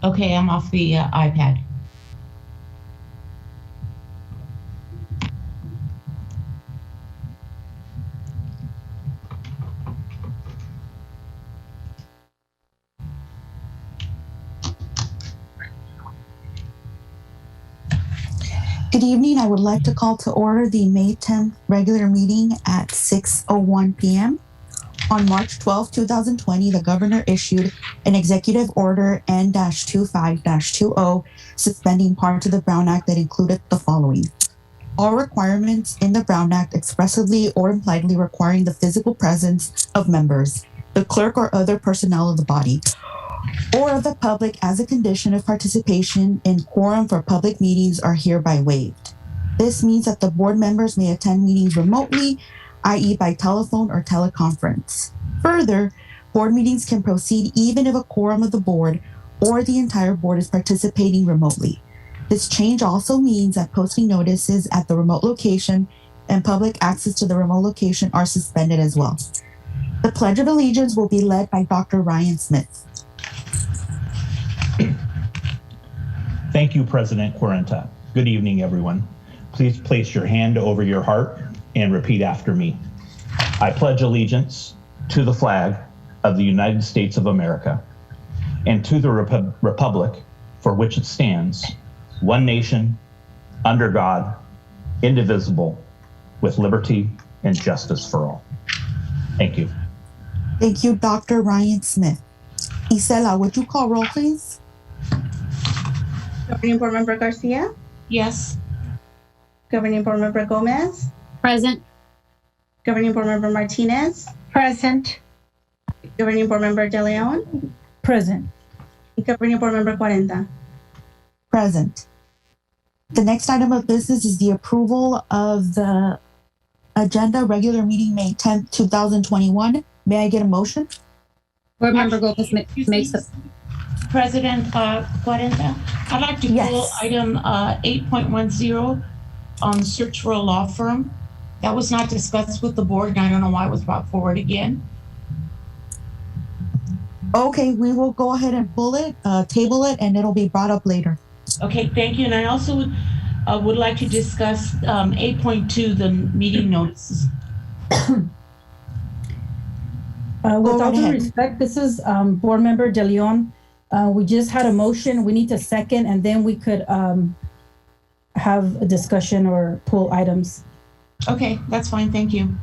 Okay, I'm off the iPad. Good evening. I would like to call to order the May 10th regular meeting at 6:01 p.m. On March 12, 2020, the governor issued an executive order N-25-20 suspending parts of the Brown Act that included the following. All requirements in the Brown Act expressly or impliedly requiring the physical presence of members, the clerk or other personnel of the body, or of the public as a condition of participation in quorum for public meetings are hereby waived. This means that the board members may attend meetings remotely, i.e. by telephone or teleconference. Further, board meetings can proceed even if a quorum of the board or the entire board is participating remotely. This change also means that posting notices at the remote location and public access to the remote location are suspended as well. The Pledge of Allegiance will be led by Dr. Ryan Smith. Thank you, President Quarenta. Good evening, everyone. Please place your hand over your heart and repeat after me. I pledge allegiance to the flag of the United States of America and to the republic for which it stands, one nation, under God, indivisible, with liberty and justice for all. Thank you. Thank you, Dr. Ryan Smith. Isela, would you call roll, please? Governing Board Member Garcia, Yes. Governing Board Member Gomez, Present. Governing Board Member Martinez, Present. Governing Board Member De Leon, Present. and Governing Board Member Cuarenta. Present. The next item of business is the approval of the agenda regular meeting May 10th, 2021. May I get a motion? Board Member Gomez makes the. President Cuarenta, I'd like to Yes. pull item 8.10 on search for a law firm. That was not discussed with the board, and I don't know why it was brought forward again. Okay, we will go ahead and pull it, table it, and it'll be brought up later. Okay, thank you. And I also would like to discuss 8.2, the meeting notices. With all due respect, this is Board Member De Leon. We just had a motion. We need a second, and then we could have a discussion or pull items. Okay, that's fine. Thank you.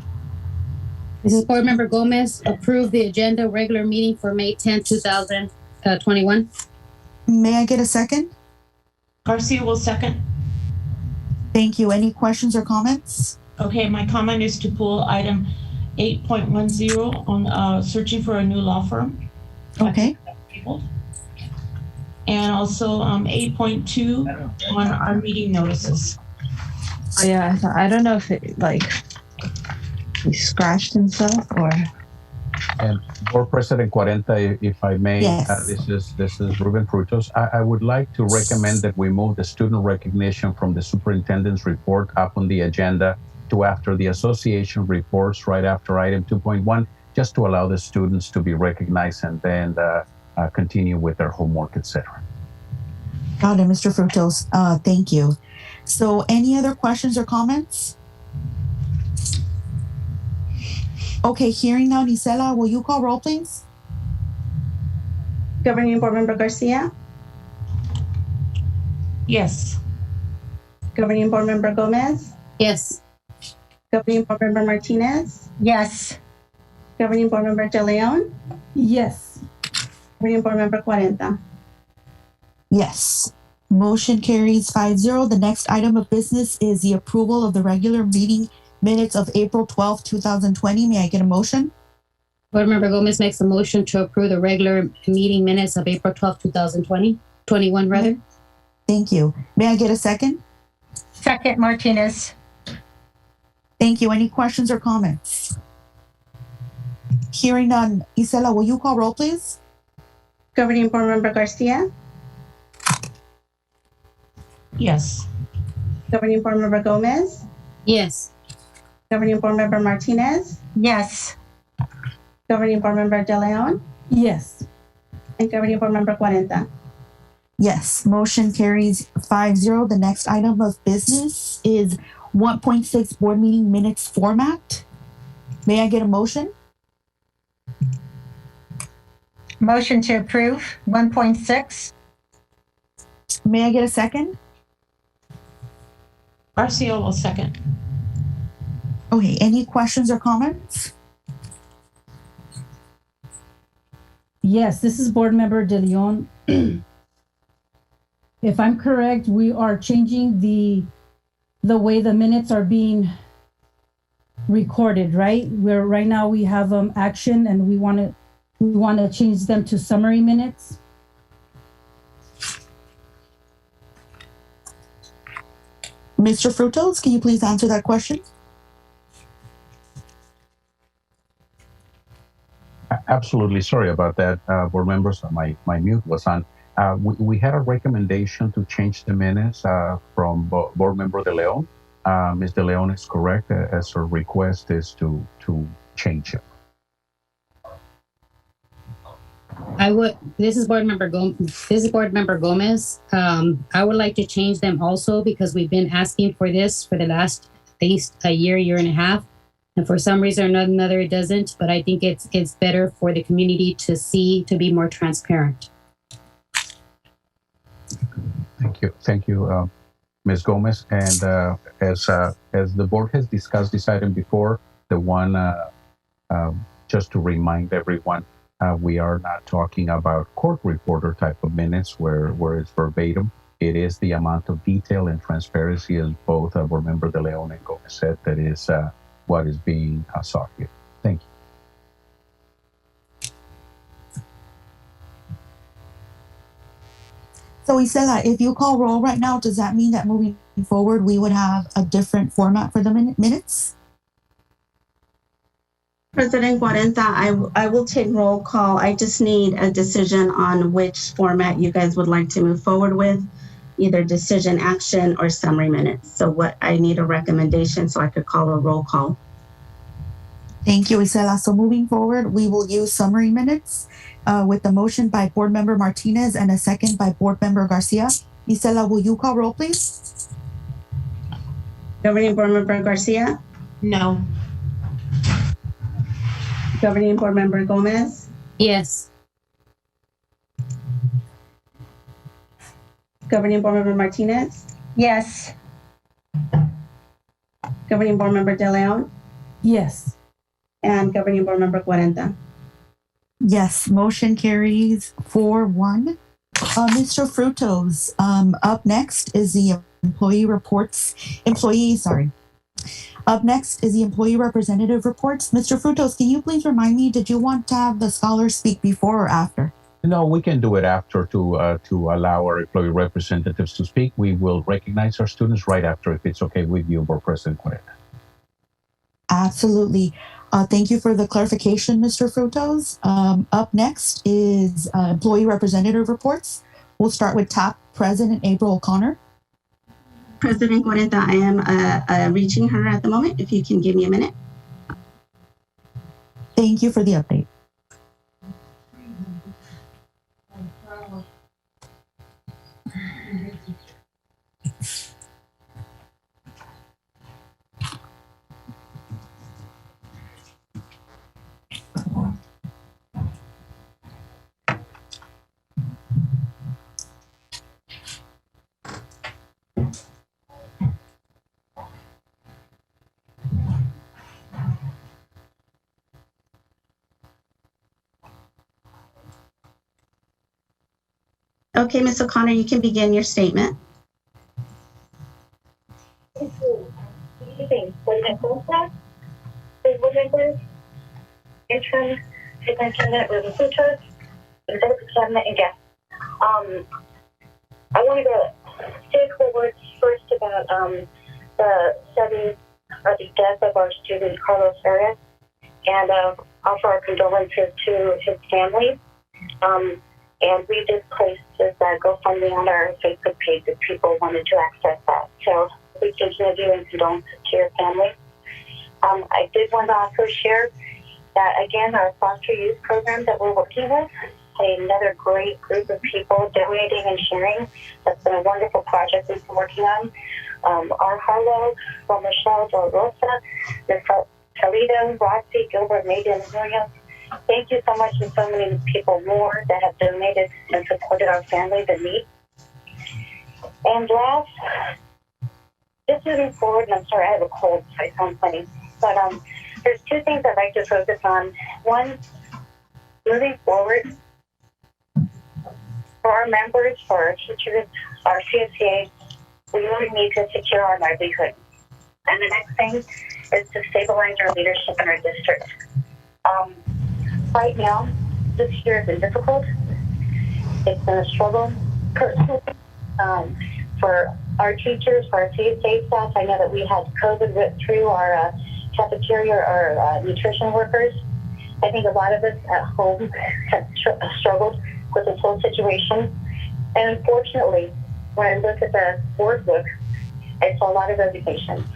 This is Board Member Gomez. Approve the agenda regular meeting for May 10th, 2021. May I get a second? Garcia will second. Thank you. Any questions or comments? Okay, my comment is to pull item 8.10 on searching for a new law firm. Okay. And also 8.2 on our meeting notices. Yeah, I don't know if it he scratched himself or. And Board President Cuarenta, if I may, Yes. This is Ruben Frutos. I would like to recommend that we move the student recognition from the superintendent's report up on the agenda to after the association reports, right after item 2.1, just to allow the students to be recognized and then continue with their homework, etc. Got it, Mr. Frutos. Thank you. So any other questions or comments? Okay, hearing none, Isela, will you call roll, please? Governing Board Member Garcia, Yes. Governing Board Member Gomez, Yes. Governing Board Member Martinez, Yes. Governing Board Member De Leon, Yes. Governing Board Member Cuarenta. Yes. Motion carries 5-0. The next item of business is the approval of the regular meeting minutes of April 12th, 2020. May I get a motion? Board Member Gomez makes a motion to approve the regular meeting minutes of April 12th, 2021 rather. Thank you. May I get a second? Second, Martinez. Thank you. Any questions or comments? Hearing none. Isela, will you call roll, please? Governing Board Member Garcia, Yes. Governing Board Member Gomez, Yes. Governing Board Member Martinez, Yes. Governing Board Member De Leon, Yes. and Governing Board Member Cuarenta. Yes, motion carries 5-0. The next item of business is 1.6 board meeting minutes format. May I get a motion? Motion to approve 1.6. May I get a second? Garcia will second. Okay, any questions or comments? Yes, this is Board Member De Leon. If I'm correct, we are changing the way the minutes are being recorded, right? Where right now we have action and we want to change them to summary minutes. Mr. Frutos, can you please answer that question? Absolutely. Sorry about that, board members. My mute was on. We had a recommendation to change the minutes from board member De Leon. Ms. De Leon is correct, as her request is to change it. This is Board Member Gomez. I would like to change them also because we've been asking for this for the last at least a year and a half. And for some reason or another, it doesn't. But I think it's better for the community to see, to be more transparent. Thank you, Ms. Gomez. And as the board has discussed this item before, the one just to remind everyone, we are not talking about court reporter type of minutes where it's verbatim. It is the amount of detail and transparency, as both Board Member De Leon and Gomez said, that is what is being sought here. Thank you. So Isela, if you call roll right now, does that mean that moving forward we would have a different format for the minutes? President Cuarenta, I will take roll call. I just need a decision on which format you guys would like to move forward with, either decision, action, or summary minutes. So what I need a recommendation so I could call a roll call. Thank you, Isela. So moving forward, we will use summary minutes with the motion by Board Member Martinez and a second by Board Member Garcia. Isela, will you call roll, please? Governing Board Member Garcia? No. Governing Board Member Gomez? Yes. Governing Board Member Martinez? Yes. Governing Board Member De Leon? Yes. And Governing Board Member Cuarenta? Yes, motion carries 4-1. Mr. Frutos, up next is the Up next is the employee representative reports. Mr. Frutos, can you please remind me, did you want to have the scholars speak before or after? No, we can do it after to allow our employee representatives to speak. We will recognize our students right after, if it's okay with you, Board President Cuarenta. Absolutely. Thank you for the clarification, Mr. Frutos. Up next is employee representative reports. We'll start with TAP President April O'Connor. President Cuarenta, I am reaching her at the moment. If you can give me a minute. Thank you for the update. Okay, Ms. O'Connor, you can begin your statement. Good evening, President Costa, board members, interim superintendent Ruben, executive cabinet, and guests. I wanted to say a couple words first about the sudden or the death of our student Carlos Arias, and offer our condolences to his family. And we did place this GoFundMe on our Facebook page if people wanted to access that. So we continue doing condolences to your family. I did want to also share that, again, our foster youth program that we're working with another great group of people donating and sharing. That's been a wonderful project we've been working on. Our Harlow, from Michelle Del Rosa, Ms. Toledo, Roxy, Gilbert, Maiden, and Williams. Thank you so much, and so many people more that have donated and supported our families in need. And last, just moving forward, and I'm sorry, I have a cold, so I sound funny, but there's two things I'd like to focus on. One, moving forward, for our members, for our teachers, our CSCA, we really need to secure our livelihood. And the next thing is to stabilize our leadership in our district. Right now, this year has been difficult. It's been a struggle personally for our teachers, for our CSA staff. I know that we had COVID whipped through our cafeteria, our nutrition workers. I think a lot of us at home have struggled with this whole situation. And unfortunately, when I look at the board book, I saw a lot of resignations.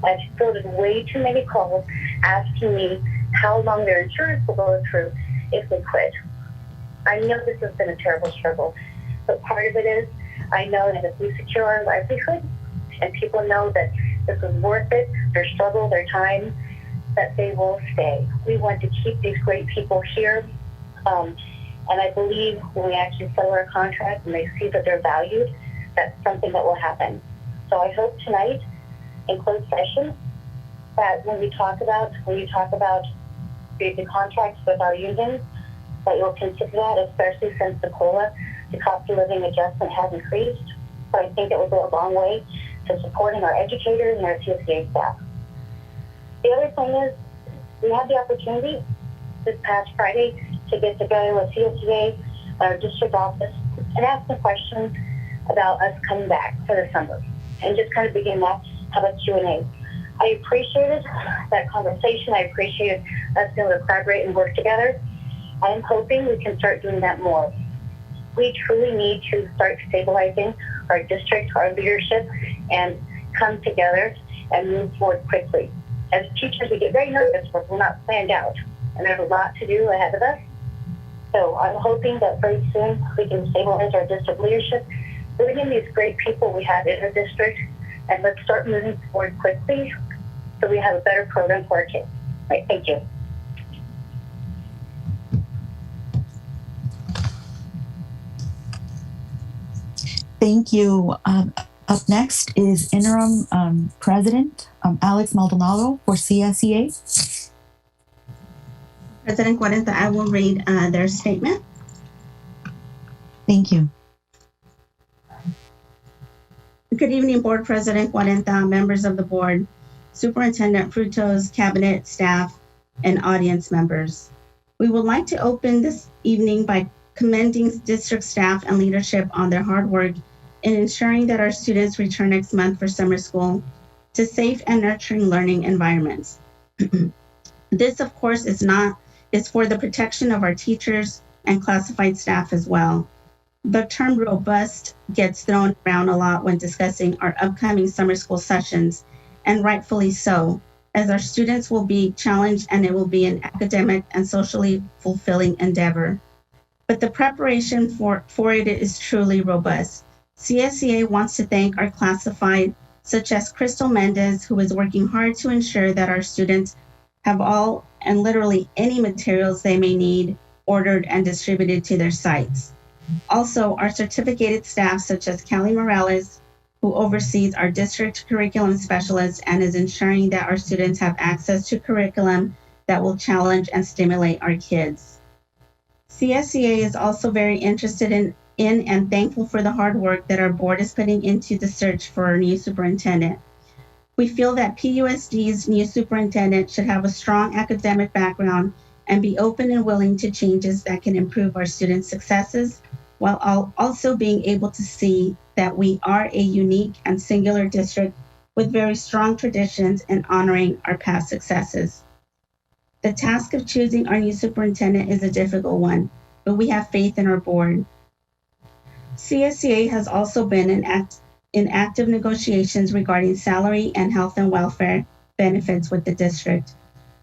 I've fielded way too many calls asking me how long their insurance will go through if they quit. I know this has been a terrible struggle, but part of it is I know that if we secure our livelihood and people know that this is worth it, their struggle, their time, that they will stay. We want to keep these great people here. And I believe when we actually settle our contract and they see that they're valued, that's something that will happen. So I hope tonight in closed session that when you talk about the contracts with our unions, that you'll consider that, especially since the COLA, the cost of living adjustment has increased. So I think it will go a long way to supporting our educators and our CSDA staff. The other thing is we had the opportunity this past Friday to get together with CSDA, our district office, and ask some questions about us coming back for the summer and just kind of begin that, have a Q&A. I appreciated that conversation. I appreciated us being able to collaborate and work together. I'm hoping we can start doing that more. We truly need to start stabilizing our district, our leadership, and come together and move forward quickly. As teachers, we get very nervous when we're not planned out, and there's a lot to do ahead of us. So I'm hoping that very soon we can stabilize our district leadership, bring in these great people we have in our district, and let's start moving forward quickly so we have a better program for our kids. Right, thank you. Thank you. Up next is Interim President Alex Maldonado for CSEA. President Cuarenta, I will read their statement. Thank you. Good evening, Board President Cuarenta, members of the board, Superintendent Frutos, cabinet, staff, and audience members. We would like to open this evening by commending district staff and leadership on their hard work in ensuring that our students return next month for summer school to safe and nurturing learning environments. This, of course, is for the protection of our teachers and classified staff as well. The term robust gets thrown around a lot when discussing our upcoming summer school sessions, and rightfully so, as our students will be challenged and it will be an academic and socially fulfilling endeavor. But the preparation for it is truly robust. CSEA wants to thank our classified, such as Crystal Mendez, who is working hard to ensure that our students have all and literally any materials they may need ordered and distributed to their sites. Also, our certificated staff, such as Kelly Morales, who oversees our district curriculum specialist and is ensuring that our students have access to curriculum that will challenge and stimulate our kids. CSEA is also very interested in and thankful for the hard work that our board is putting into the search for our new superintendent. We feel that PUSD's new superintendent should have a strong academic background and be open and willing to changes that can improve our students' successes, while also being able to see that we are a unique and singular district with very strong traditions in honoring our past successes. The task of choosing our new superintendent is a difficult one, but we have faith in our board. CSEA has also been in active negotiations regarding salary and health and welfare benefits with the district.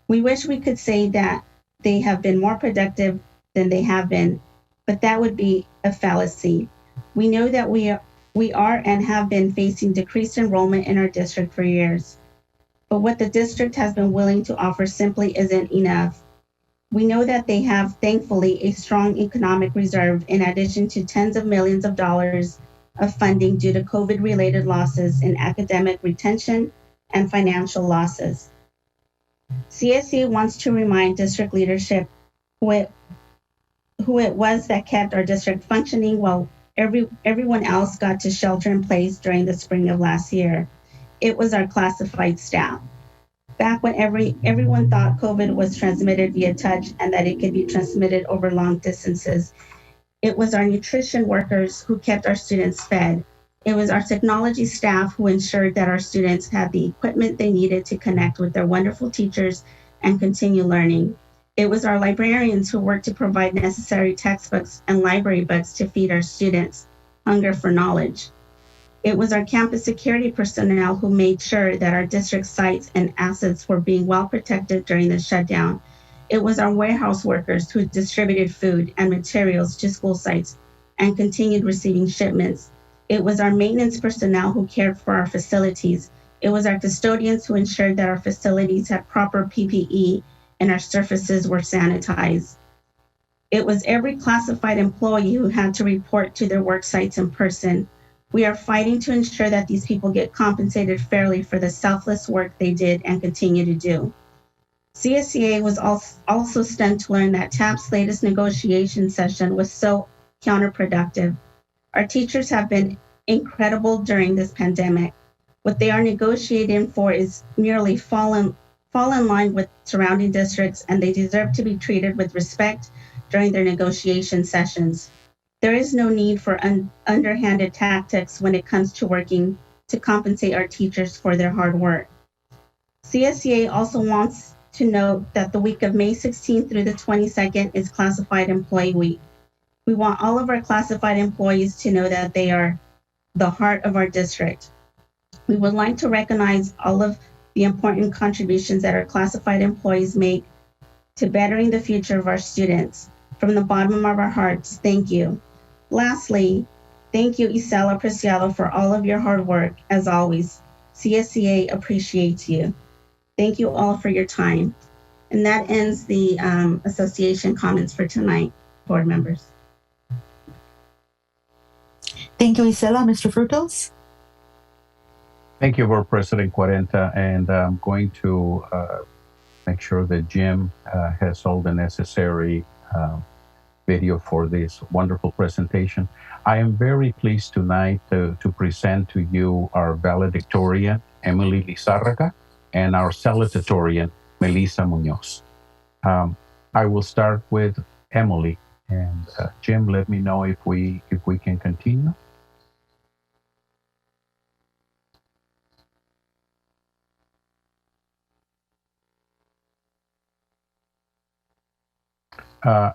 We wish we could say that they have been more productive than they have been, but that would be a fallacy. We know that we are and have been facing decreased enrollment in our district for years. But what the district has been willing to offer simply isn't enough. We know that they have, thankfully, a strong economic reserve in addition to tens of millions of dollars of funding due to COVID-related losses in academic retention and financial losses. CSE wants to remind district leadership who it was that kept our district functioning while everyone else got to shelter in place during the spring of last year. It was our classified staff. Back when everyone thought COVID was transmitted via touch and that it could be transmitted over long distances, it was our nutrition workers who kept our students fed. It was our technology staff who ensured that our students had the equipment they needed to connect with their wonderful teachers and continue learning. It was our librarians who worked to provide necessary textbooks and library books to feed our students' hunger for knowledge. It was our campus security personnel who made sure that our district sites and assets were being well protected during the shutdown. It was our warehouse workers who distributed food and materials to school sites and continued receiving shipments. It was our maintenance personnel who cared for our facilities. It was our custodians who ensured that our facilities had proper PPE and our surfaces were sanitized. It was every classified employee who had to report to their work sites in person. We are fighting to ensure that these people get compensated fairly for the selfless work they did and continue to do. CSEA was also stunned to learn that TAP's latest negotiation session was so counterproductive. Our teachers have been incredible during this pandemic. What they are negotiating for is merely fall in line with surrounding districts, and they deserve to be treated with respect during their negotiation sessions. There is no need for underhanded tactics when it comes to working to compensate our teachers for their hard work. CSEA also wants to note that the week of May 16th through the 22nd is Classified Employee Week. We want all of our classified employees to know that they are the heart of our district. We would like to recognize all of the important contributions that our classified employees make to bettering the future of our students. From the bottom of our hearts, thank you. Lastly, thank you, Isela Preciado, for all of your hard work. As always, CSEA appreciates you. Thank you all for your time. And that ends the association comments for tonight, board members. Thank you, Isela. Mr. Frutos? Thank you, Board President Cuarenta, and I'm going to make sure that Jim has all the necessary video for this wonderful presentation. I am very pleased tonight to present to you our valedictorian, Emily Lizarraga, and our salutatorian, Melissa Munoz. I will start with Emily, and Jim, let me know if we can continue.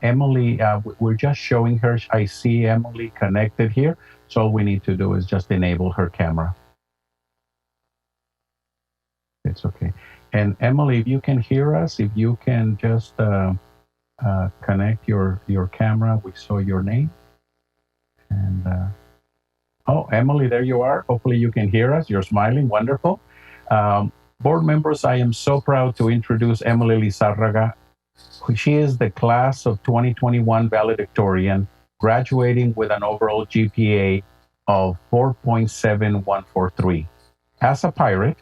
Emily, we're just showing her. I see Emily connected here. So all we need to do is just enable her camera. It's okay. And Emily, if you can hear us, if you can just connect your camera. We saw your name. And oh, Emily, there you are. Hopefully you can hear us. You're smiling. Wonderful. Board members, I am so proud to introduce Emily Lizarraga. She is the class of 2021 valedictorian, graduating with an overall GPA of 4.7143. As a pirate,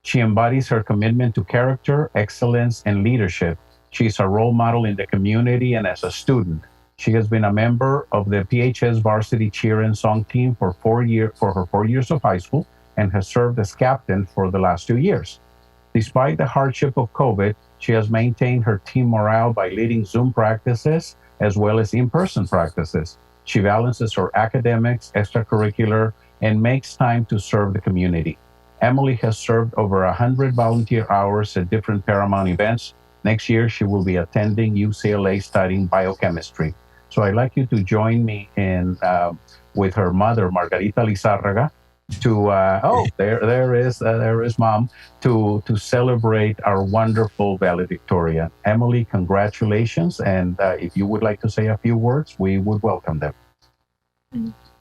she embodies her commitment to character, excellence, and leadership. She is a role model in the community and as a student. She has been a member of the PHS varsity cheer and song team for her 4 years of high school and has served as captain for the last 2 years. Despite the hardship of COVID, she has maintained her team morale by leading Zoom practices as well as in-person practices. She balances her academics, extracurricular, and makes time to serve the community. Emily has served over 100 volunteer hours at different Paramount events. Next year, she will be attending UCLA studying biochemistry. So I'd like you to join me in with her mother, Margarita Lizarraga, to there is Mom to celebrate our wonderful valedictorian. Emily, congratulations, and if you would like to say a few words, we would welcome them.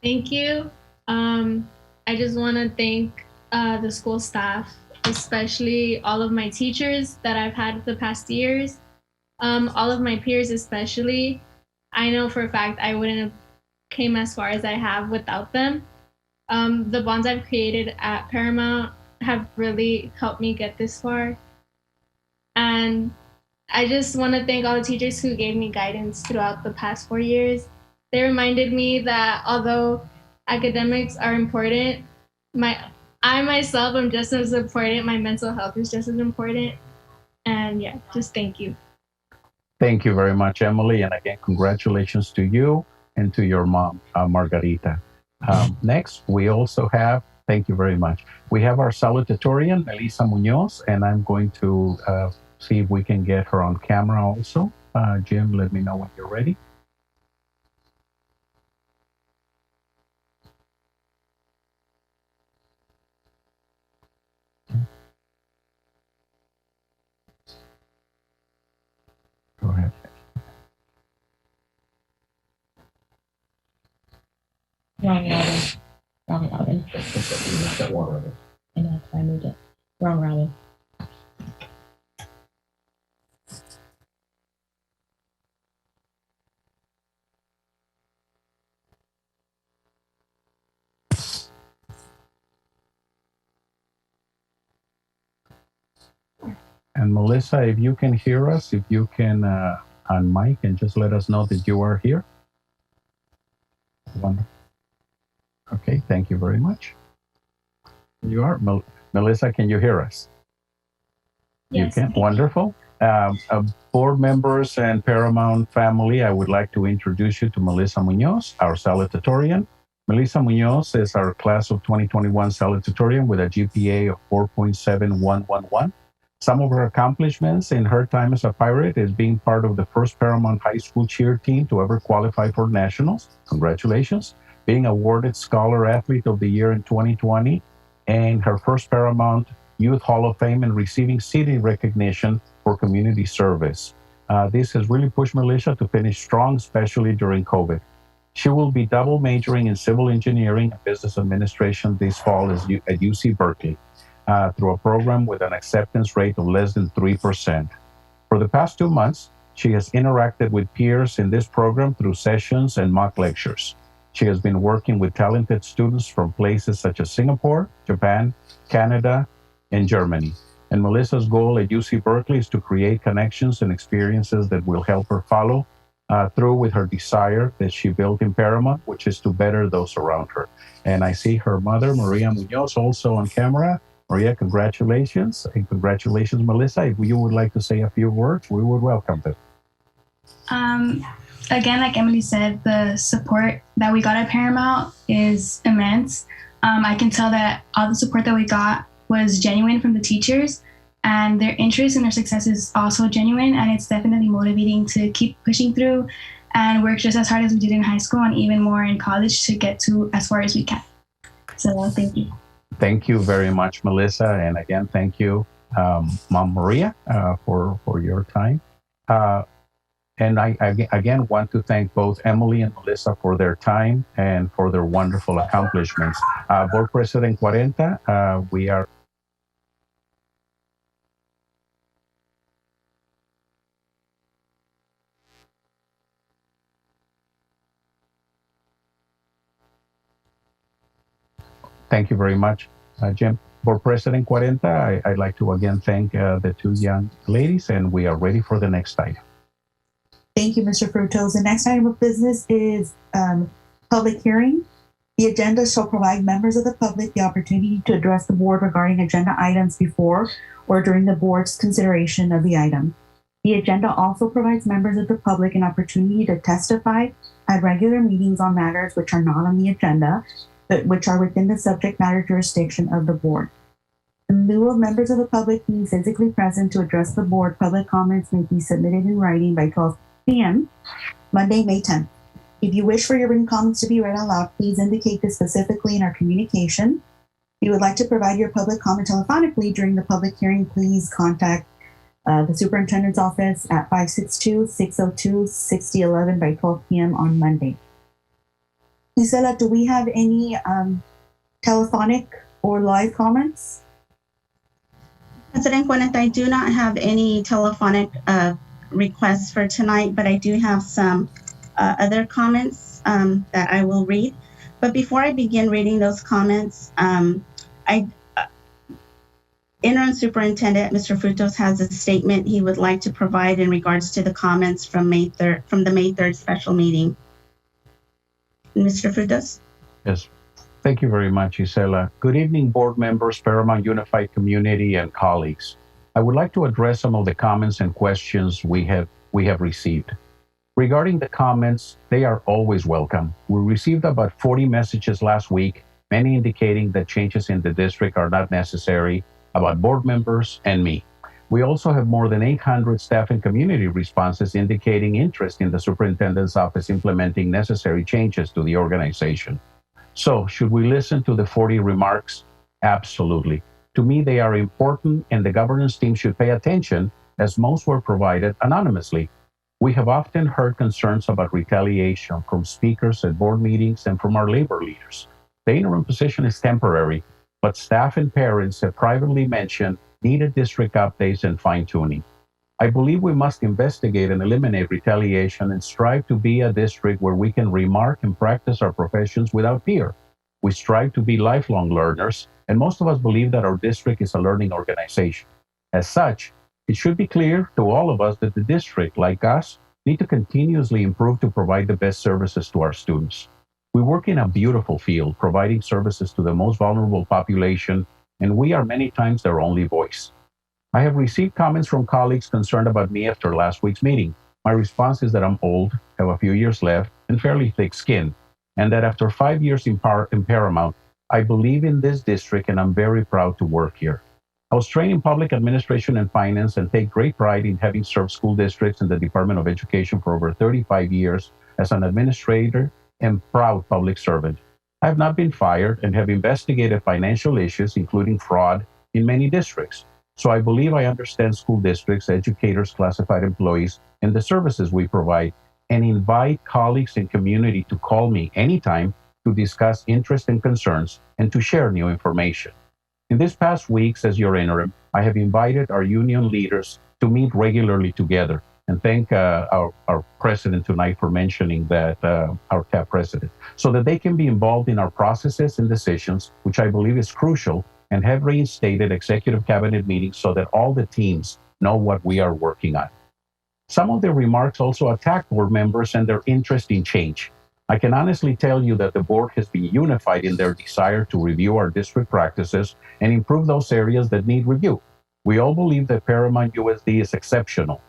Thank you. I just want to thank the school staff, especially all of my teachers that I've had the past years, all of my peers especially. I know for a fact I wouldn't have came as far as I have without them. The bonds I've created at Paramount have really helped me get this far. And I just want to thank all the teachers who gave me guidance throughout the past 4 years. They reminded me that although academics are important, I myself am just as important. My mental health is just as important. And yeah, just thank you. Thank you very much, Emily. And again, congratulations to you and to your mom, Margarita. Next, we also have, thank you very much. We have our salutatorian, Melissa Munoz, and I'm going to see if we can get her on camera also. Jim, let me know when you're ready. Go ahead. Wrong Robin. I moved it. Wrong Robin. And Melissa, if you can hear us, if you can on mic and just let us know that you are here. Okay, thank you very much. You are. Melissa, can you hear us? Yes. You can. Wonderful. Board members and Paramount family, I would like to introduce you to Melissa Munoz, our salutatorian. Melissa Munoz is our class of 2021 salutatorian with a GPA of 4.7111. Some of her accomplishments in her time as a pirate is being part of the first Paramount High School cheer team to ever qualify for nationals. Congratulations. Being awarded Scholar Athlete of the Year in 2020, and her first Paramount Youth Hall of Fame and receiving city recognition for community service. This has really pushed Melissa to finish strong, especially during COVID. She will be double majoring in civil engineering and business administration this fall at UC Berkeley. Through a program with an acceptance rate of less than 3%. For the past 2 months, she has interacted with peers in this program through sessions and mock lectures. She has been working with talented students from places such as Singapore, Japan, Canada, and Germany. And Melissa's goal at UC Berkeley is to create connections and experiences that will help her follow through with her desire that she built in Paramount, which is to better those around her. And I see her mother, Maria Munoz, also on camera. Maria, congratulations. And congratulations, Melissa. If you would like to say a few words, we would welcome them. Again, like Emily said, the support that we got at Paramount is immense. I can tell that all the support that we got was genuine from the teachers, and their interest in their success is also genuine, and it's definitely motivating to keep pushing through and work just as hard as we did in high school and even more in college to get to as far as we can. So thank you. Thank you very much, Melissa. And again, thank you, Mom Maria, for your time. And I again want to thank both Emily and Melissa for their time and for their wonderful accomplishments. Board President 40, we are Thank you very much, Jim. For President 40, I'd like to again thank the two young ladies, and we are ready for the next item. Thank you, Mr. Frutos. The next item of business is public hearing. The agenda shall provide members of the public the opportunity to address the board regarding agenda items before or during the board's consideration of the item. The agenda also provides members of the public an opportunity to testify at regular meetings on matters which are not on the agenda, but which are within the subject matter jurisdiction of the board. In lieu of members of the public being physically present to address the board, public comments may be submitted in writing by 12 p.m. Monday, May 10th. If you wish for your written comments to be read out loud, please indicate this specifically in our communication. If you would like to provide your public comment telephonically during the public hearing, please contact the superintendent's office at 562-602-6011 by 12 p.m. on Monday. Gisela, do we have any telephonic or live comments? President Gwyneth, I do not have any telephonic requests for tonight, but I do have some other comments that I will read. But before I begin reading those comments, Interim Superintendent Mr. Frutos has a statement he would like to provide in regards to the comments from the May 3rd special meeting. Mr. Frutos? Yes. Thank you very much, Gisela. Good evening, board members, Paramount Unified Community, and colleagues. I would like to address some of the comments and questions we have received. Regarding the comments, they are always welcome. We received about 40 messages last week, many indicating that changes in the district are not necessary, about board members and me. We also have more than 800 staff and community responses indicating interest in the superintendent's office implementing necessary changes to the organization. So, should we listen to the 40 remarks? Absolutely. To me, they are important, and the governance team should pay attention, as most were provided anonymously. We have often heard concerns about retaliation from speakers at board meetings and from our labor leaders. The interim position is temporary, but staff and parents have privately mentioned needed district updates and fine-tuning. I believe we must investigate and eliminate retaliation and strive to be a district where we can remark and practice our professions without fear. We strive to be lifelong learners, and most of us believe that our district is a learning organization. As such, it should be clear to all of us that the district, like us, need to continuously improve to provide the best services to our students. We work in a beautiful field, providing services to the most vulnerable population, and we are many times their only voice. I have received comments from colleagues concerned about me after last week's meeting. My response is that I'm old, have a few years left, and fairly thick skin, and that after 5 years in Paramount, I believe in this district and I'm very proud to work here. I was trained in public administration and finance and take great pride in having served school districts in the Department of Education for over 35 years as an administrator and proud public servant. I have not been fired and have investigated financial issues, including fraud, in many districts. So I believe I understand school districts, educators, classified employees, and the services we provide, and invite colleagues and community to call me anytime to discuss interests and concerns and to share new information. In these past weeks, as your interim, I have invited our union leaders to meet regularly together, and thank our president tonight for mentioning that, our TAP president, so that they can be involved in our processes and decisions, which I believe is crucial, and have reinstated executive cabinet meetings so that all the teams know what we are working on. Some of the remarks also attack board members and their interest in change. I can honestly tell you that the board has been unified in their desire to review our district practices and improve those areas that need review. We all believe that Paramount USD is exceptional,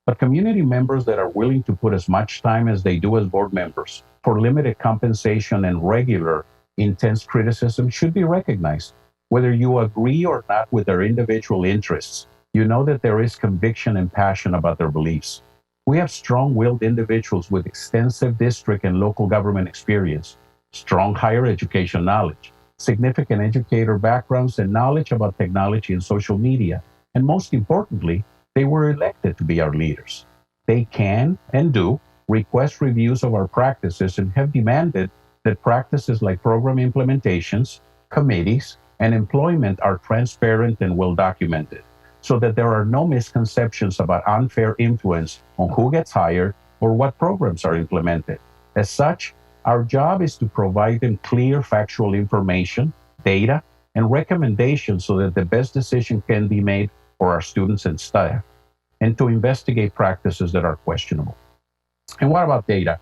but community members that are willing to put as much time as they do as board members for limited compensation and regular intense criticism should be recognized. Whether you agree or not with their individual interests, you know that there is conviction and passion about their beliefs. We have strong-willed individuals with extensive district and local government experience, strong higher education knowledge, significant educator backgrounds, and knowledge about technology and social media. And most importantly, they were elected to be our leaders. They can and do request reviews of our practices and have demanded that practices like program implementations, committees, and employment are transparent and well documented, so that there are no misconceptions about unfair influence on who gets hired or what programs are implemented. As such, our job is to provide them clear factual information, data, and recommendations so that the best decision can be made for our students and staff, and to investigate practices that are questionable. And what about data?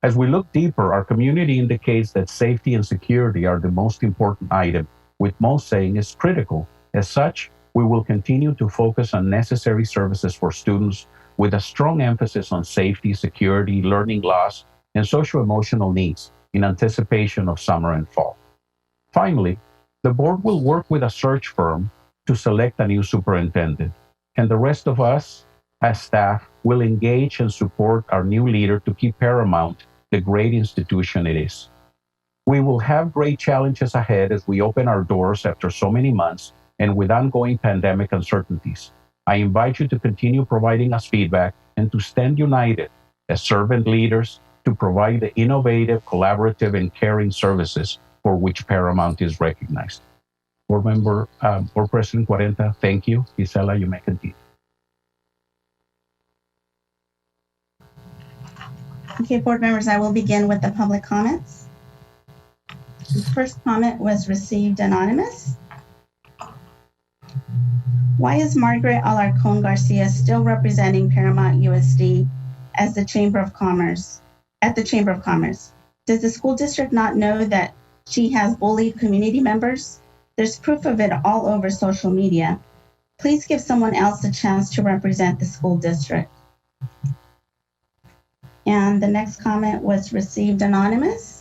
As we look deeper, our community indicates that safety and security are the most important item, with most saying is critical. As such, we will continue to focus on necessary services for students with a strong emphasis on safety, security, learning loss, and socio-emotional needs in anticipation of summer and fall. Finally, the board will work with a search firm to select a new superintendent, and the rest of us as staff will engage and support our new leader to keep Paramount the great institution it is. We will have great challenges ahead as we open our doors after so many months and with ongoing pandemic uncertainties. I invite you to continue providing us feedback and to stand united as servant leaders to provide the innovative, collaborative, and caring services for which Paramount is recognized. Board President Cuarenta, thank you. Gisela, you may continue. Okay, board members, I will begin with the public comments. The first comment was received anonymous. Why is Margaret Alarcon Garcia still representing Paramount USD as the Chamber of Commerce, at the Chamber of Commerce? Does the school district not know that she has bullied community members? There's proof of it all over social media. Please give someone else a chance to represent the school district. And the next comment was received anonymous.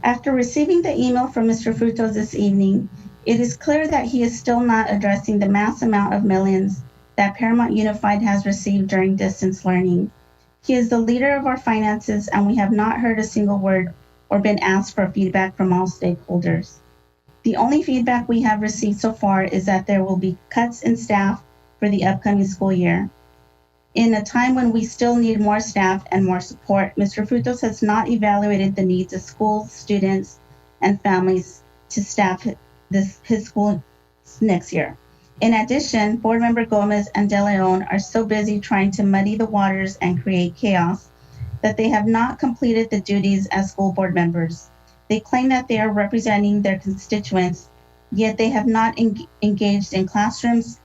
After receiving the email from Mr. Frutos this evening, it is clear that he is still not addressing the mass amount of millions that Paramount Unified has received during distance learning. He is the leader of our finances, and we have not heard a single word or been asked for feedback from all stakeholders. The only feedback we have received so far is that there will be cuts in staff for the upcoming school year. In a time when we still need more staff and more support, Mr. Frutos has not evaluated the needs of schools, students, and families to staff his school next year. In addition, Board Member Gomez and De Leon are so busy trying to muddy the waters and create chaos that they have not completed the duties as school board members. They claim that they are representing their constituents, yet they have not engaged in classrooms,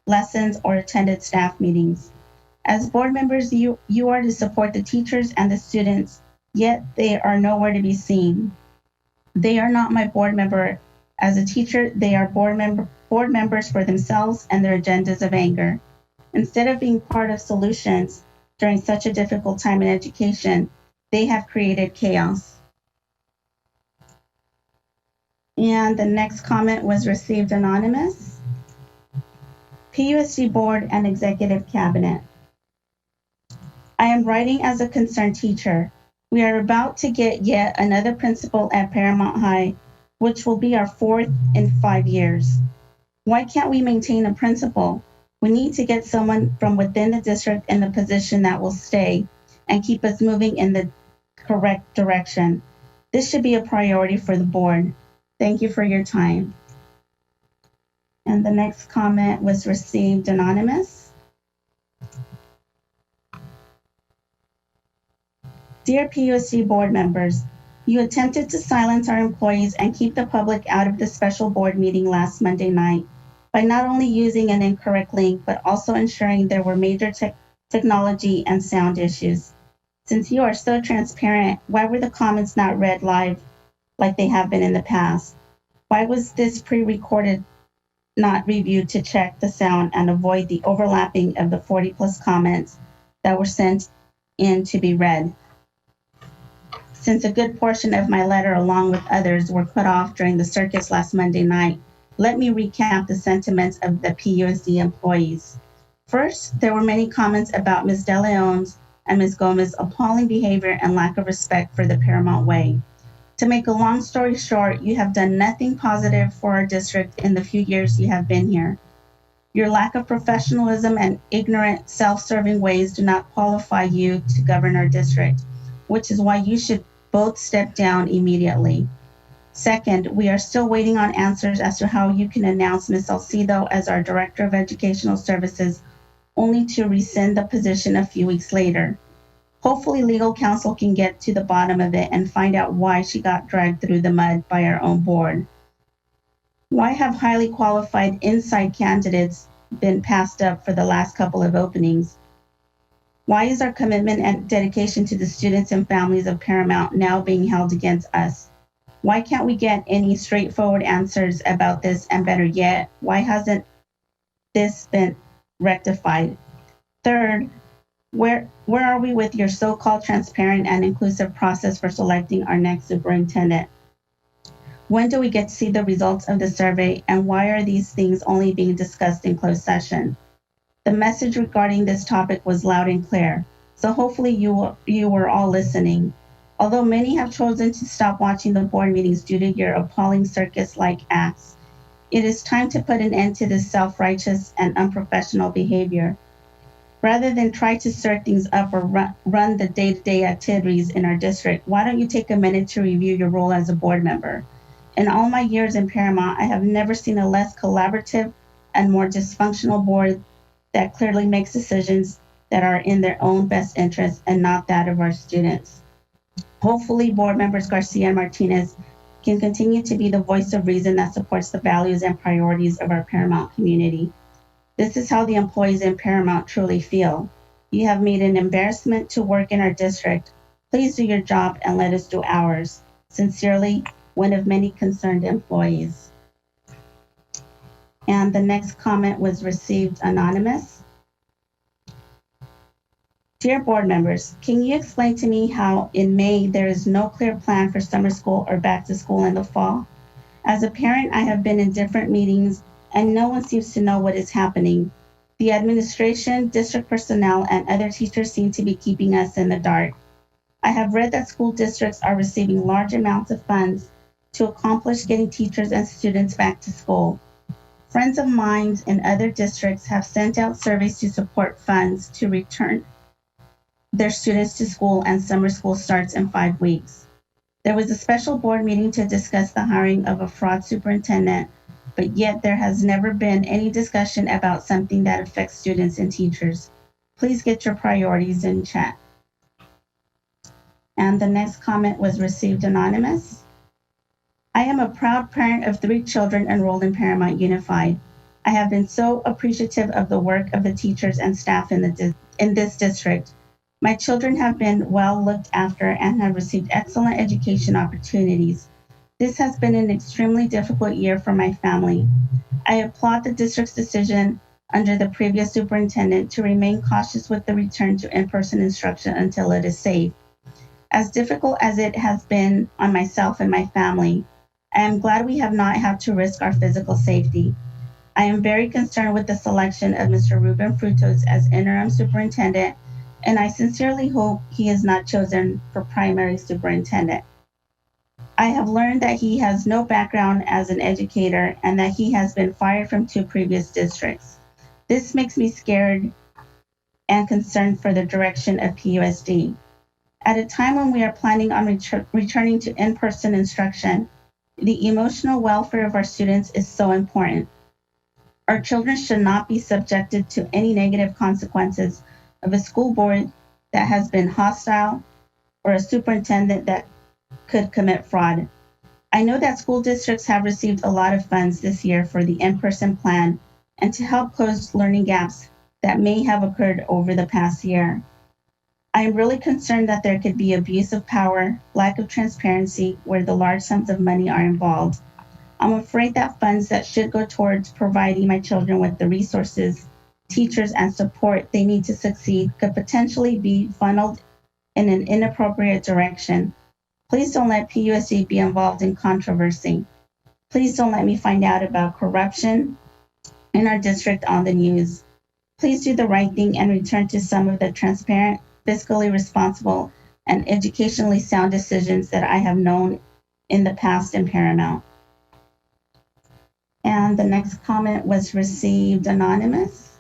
lessons, or attended staff meetings. As board members, you are to support the teachers and the students, yet they are nowhere to be seen. They are not my board member. As a teacher, they are board members for themselves and their agendas of anger. Instead of being part of solutions during such a difficult time in education, they have created chaos. And the next comment was received anonymous. PUSD Board and Executive Cabinet. I am writing as a concerned teacher. We are about to get yet another principal at Paramount High, which will be our fourth in 5 years. Why can't we maintain a principal? We need to get someone from within the district in the position that will stay and keep us moving in the correct direction. This should be a priority for the board. Thank you for your time. And the next comment was received anonymous. Dear PUSD board members, you attempted to silence our employees and keep the public out of the special board meeting last Monday night by not only using an incorrect link, but also ensuring there were major technology and sound issues. Since you are so transparent, why were the comments not read live like they have been in the past? Why was this pre-recorded not reviewed to check the sound and avoid the overlapping of the 40+ comments that were sent in to be read? Since a good portion of my letter, along with others, were cut off during the circus last Monday night, let me recap the sentiments of the PUSD employees. First, there were many comments about Ms. De Leon's and Ms. Gomez's appalling behavior and lack of respect for the Paramount Way. To make a long story short, you have done nothing positive for our district in the few years you have been here. Your lack of professionalism and ignorant, self-serving ways do not qualify you to govern our district, which is why you should both step down immediately. Second, we are still waiting on answers as to how you can announce Ms. Salcido as our Director of Educational Services, only to rescind the position a few weeks later. Hopefully, legal counsel can get to the bottom of it and find out why she got dragged through the mud by our own board. Why have highly qualified inside candidates been passed up for the last couple of openings? Why is our commitment and dedication to the students and families of Paramount now being held against us? Why can't we get any straightforward answers about this? And better yet, why hasn't this been rectified? Third, where are we with your so-called transparent and inclusive process for selecting our next superintendent? When do we get to see the results of the survey, and why are these things only being discussed in closed session? The message regarding this topic was loud and clear. So hopefully you were all listening. Although many have chosen to stop watching the board meetings due to your appalling circus-like acts, it is time to put an end to this self-righteous and unprofessional behavior. Rather than try to stir things up or run the day-to-day activities in our district, why don't you take a minute to review your role as a board member? In all my years in Paramount, I have never seen a less collaborative and more dysfunctional board that clearly makes decisions that are in their own best interest and not that of our students. Hopefully, board members Garcia and Martinez can continue to be the voice of reason that supports the values and priorities of our Paramount community. This is how the employees in Paramount truly feel. You have made an embarrassment to work in our district. Please do your job and let us do ours. Sincerely, one of many concerned employees. And the next comment was received anonymous. Dear board members, can you explain to me how in May there is no clear plan for summer school or back to school in the fall? As a parent, I have been in different meetings and no one seems to know what is happening. The administration, district personnel, and other teachers seem to be keeping us in the dark. I have read that school districts are receiving large amounts of funds to accomplish getting teachers and students back to school. Friends of mine in other districts have sent out surveys to support funds to return their students to school, and summer school starts in 5 weeks. There was a special board meeting to discuss the hiring of a fraud superintendent, but yet there has never been any discussion about something that affects students and teachers. Please get your priorities in check. And the next comment was received anonymous. I am a proud parent of 3 children enrolled in Paramount Unified. I have been so appreciative of the work of the teachers and staff in this district. My children have been well looked after and have received excellent education opportunities. This has been an extremely difficult year for my family. I applaud the district's decision under the previous superintendent to remain cautious with the return to in-person instruction until it is safe. As difficult as it has been on myself and my family, I am glad we have not had to risk our physical safety. I am very concerned with the selection of Mr. Ruben Frutos as interim superintendent, and I sincerely hope he is not chosen for primary superintendent. I have learned that he has no background as an educator and that he has been fired from 2 previous districts. This makes me scared and concerned for the direction of PUSD. At a time when we are planning on returning to in-person instruction, the emotional welfare of our students is so important. Our children should not be subjected to any negative consequences of a school board that has been hostile or a superintendent that could commit fraud. I know that school districts have received a lot of funds this year for the in-person plan and to help close learning gaps that may have occurred over the past year. I am really concerned that there could be abuse of power, lack of transparency where the large sums of money are involved. I'm afraid that funds that should go towards providing my children with the resources, teachers, and support they need to succeed could potentially be funneled in an inappropriate direction. Please don't let PUSD be involved in controversy. Please don't let me find out about corruption in our district on the news. Please do the right thing and return to some of the transparent, fiscally responsible, and educationally sound decisions that I have known in the past in Paramount. And the next comment was received anonymous.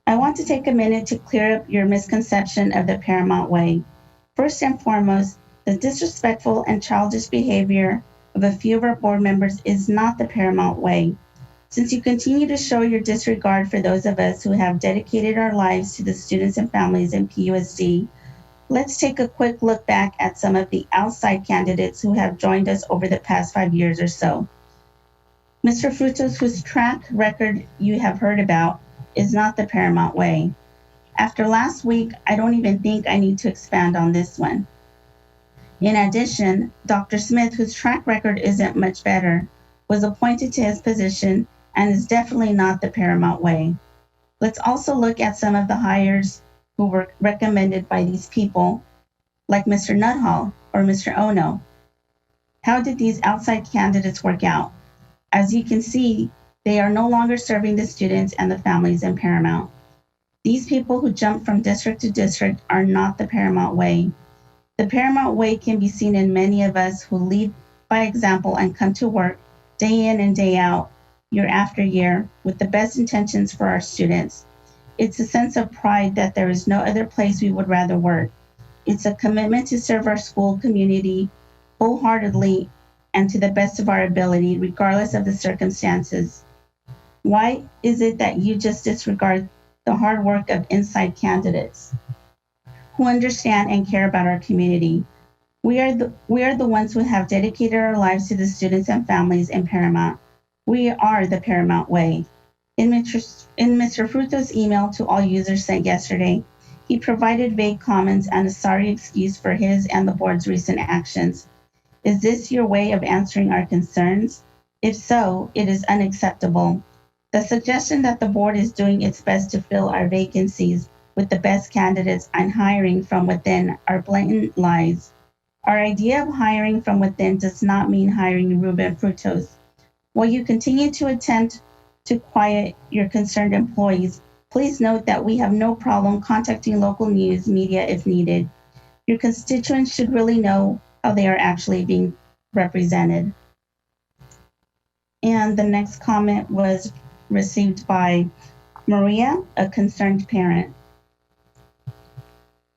I want to take a minute to clear up your misconception of the Paramount way. First and foremost, the disrespectful and childish behavior of a few of our board members is not the Paramount way. Since you continue to show your disregard for those of us who have dedicated our lives to the students and families in PUSD, let's take a quick look back at some of the outside candidates who have joined us over the past 5 years or so. Mr. Frutos, whose track record you have heard about, is not the Paramount way. After last week, I don't even think I need to expand on this one. In addition, Dr. Smith, whose track record isn't much better, was appointed to his position and is definitely not the Paramount way. Let's also look at some of the hires who were recommended by these people, like Mr. Nuthall or Mr. Ono. How did these outside candidates work out? As you can see, they are no longer serving the students and the families in Paramount. These people who jump from district to district are not the Paramount way. The Paramount way can be seen in many of us who lead by example and come to work day in and day out, year after year, with the best intentions for our students. It's a sense of pride that there is no other place we would rather work. It's a commitment to serve our school community wholeheartedly and to the best of our ability, regardless of the circumstances. Why is it that you just disregard the hard work of inside candidates who understand and care about our community? We are the ones who have dedicated our lives to the students and families in Paramount. We are the Paramount way. In Mr. Fruto's email to all users sent yesterday, he provided vague comments and a sorry excuse for his and the board's recent actions. Is this your way of answering our concerns? If so, it is unacceptable. The suggestion that the board is doing its best to fill our vacancies with the best candidates and hiring from within are blatant lies. Our idea of hiring from within does not mean hiring Ruben Frutos. While you continue to attempt to quiet your concerned employees, please note that we have no problem contacting local news media if needed. Your constituents should really know how they are actually being represented. And the next comment was received by Maria, a concerned parent.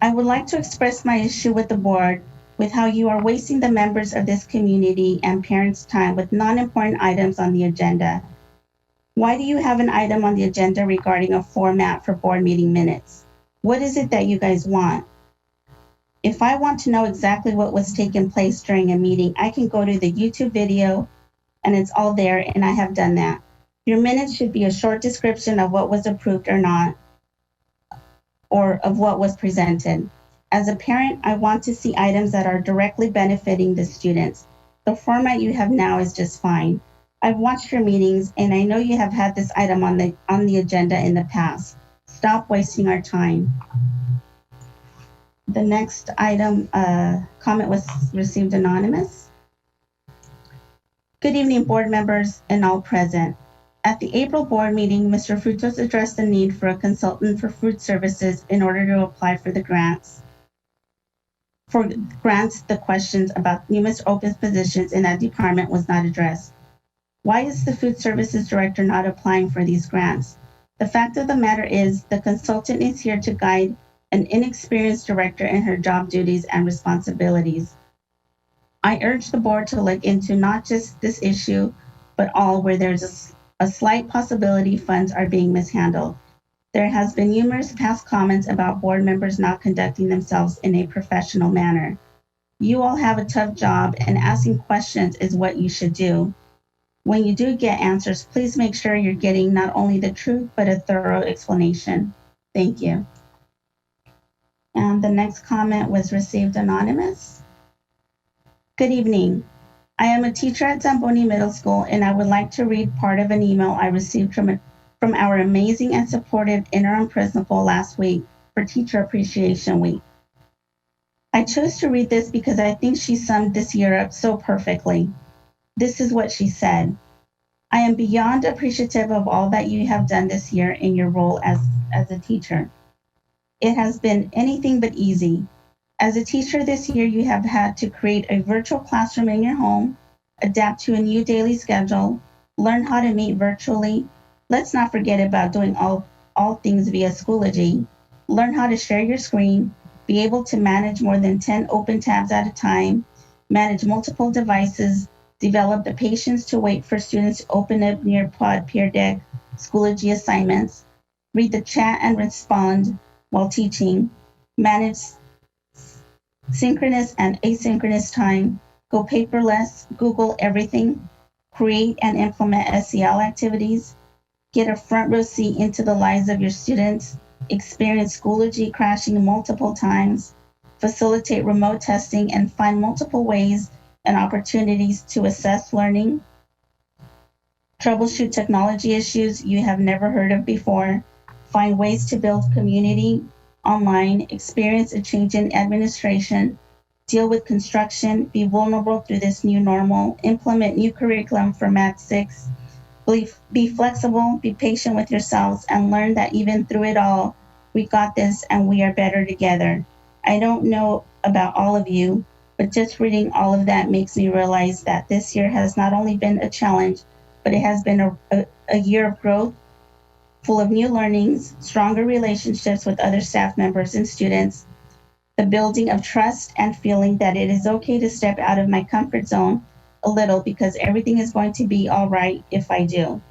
I would like to express my issue with the board with how you are wasting the members of this community and parents' time with non-important items on the agenda. Why do you have an item on the agenda regarding a format for board meeting minutes? What is it that you guys want? If I want to know exactly what was taking place during a meeting, I can go to the YouTube video and it's all there, and I have done that. Your minutes should be a short description of what was approved or not, or of what was presented. As a parent, I want to see items that are directly benefiting the students. The format you have now is just fine. I've watched your meetings and I know you have had this item on the agenda in the past. Stop wasting our time. The next item comment was received anonymous. Good evening, board members and all present. At the April board meeting, Mr. Frutos addressed the need for a consultant for food services in order to apply for the grants. The questions about numerous open positions in that department was not addressed. Why is the food services director not applying for these grants? The fact of the matter is the consultant is here to guide an inexperienced director in her job duties and responsibilities. I urge the board to look into not just this issue, but all where there's a slight possibility funds are being mishandled. There has been numerous past comments about board members not conducting themselves in a professional manner. You all have a tough job and asking questions is what you should do. When you do get answers, please make sure you're getting not only the truth, but a thorough explanation. Thank you. And the next comment was received anonymous. Good evening. I am a teacher at Zamboni Middle School, and I would like to read part of an email I received from our amazing and supportive interim principal last week for Teacher Appreciation Week. I chose to read this because I think she summed this year up so perfectly. This is what she said. I am beyond appreciative of all that you have done this year in your role as a teacher. It has been anything but easy. As a teacher this year, you have had to create a virtual classroom in your home, adapt to a new daily schedule, learn how to meet virtually. Let's not forget about doing all things via Schoology. Learn how to share your screen, be able to manage more than 10 open tabs at a time, manage multiple devices, develop the patience to wait for students to open up Nearpod, Peer Deck, Schoology assignments, read the chat and respond while teaching, manage synchronous and asynchronous time, go paperless, Google everything, create and implement SEL activities, get a front row seat into the lives of your students, experience Schoology crashing multiple times, facilitate remote testing, and find multiple ways and opportunities to assess learning, troubleshoot technology issues you have never heard of before, find ways to build community online, experience a change in administration, deal with construction, be vulnerable through this new normal, implement new curriculum for Math 6, be flexible, be patient with yourselves, and learn that even through it all, We got this and we are better together. I don't know about all of you, but just reading all of that makes me realize that this year has not only been a challenge, but it has been a year of growth, full of new learnings, stronger relationships with other staff members and students, the building of trust and feeling that it is okay to step out of my comfort zone a little because everything is going to be all right if I do.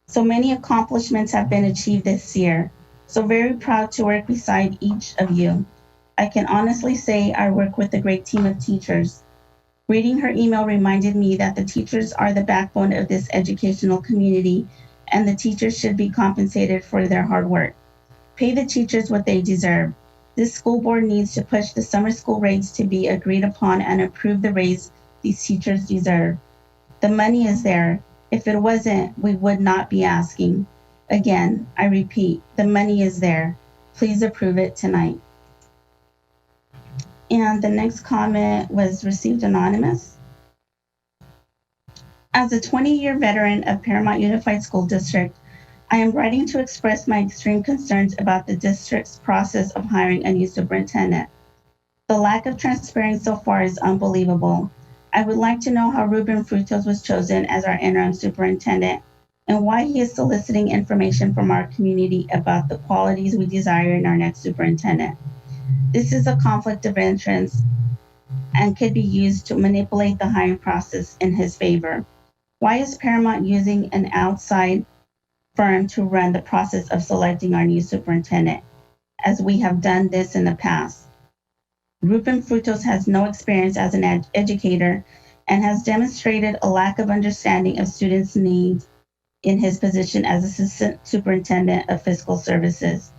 So many accomplishments have been achieved this year. So very proud to work beside each of you. I can honestly say I work with a great team of teachers. Reading her email reminded me that the teachers are the backbone of this educational community, and the teachers should be compensated for their hard work. Pay the teachers what they deserve. This school board needs to push the summer school rates to be agreed upon and approve the raise these teachers deserve. The money is there. If it wasn't, we would not be asking. Again, I repeat, the money is there. Please approve it tonight. And the next comment was received anonymous. As a 20-year veteran of Paramount Unified School District, I am writing to express my extreme concerns about the district's process of hiring a new superintendent. The lack of transparency so far is unbelievable. I would like to know how Ruben Frutos was chosen as our interim superintendent and why he is soliciting information from our community about the qualities we desire in our next superintendent. This is a conflict of interest and could be used to manipulate the hiring process in his favor. Why is Paramount using an outside firm to run the process of selecting our new superintendent, as we have done this in the past? Ruben Frutos has no experience as an educator and has demonstrated a lack of understanding of students' needs in his position as Assistant Superintendent of Fiscal Services.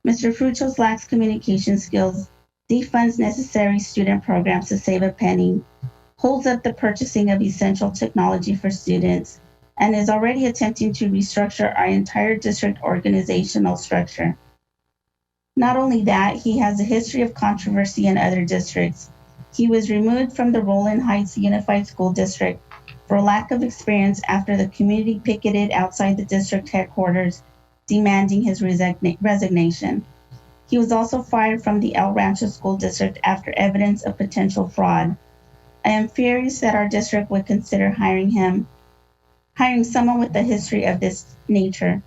Mr. Frutos lacks communication skills, defunds necessary student programs to save a penny, holds up the purchasing of essential technology for students, and is already attempting to restructure our entire district organizational structure. Not only that, he has a history of controversy in other districts. He was removed from the Roland Heights Unified School District for lack of experience after the community picketed outside the district headquarters, demanding his resignation. He was also fired from the El Rancho School District after evidence of potential fraud. I am furious that our district would consider hiring someone with a history of this nature.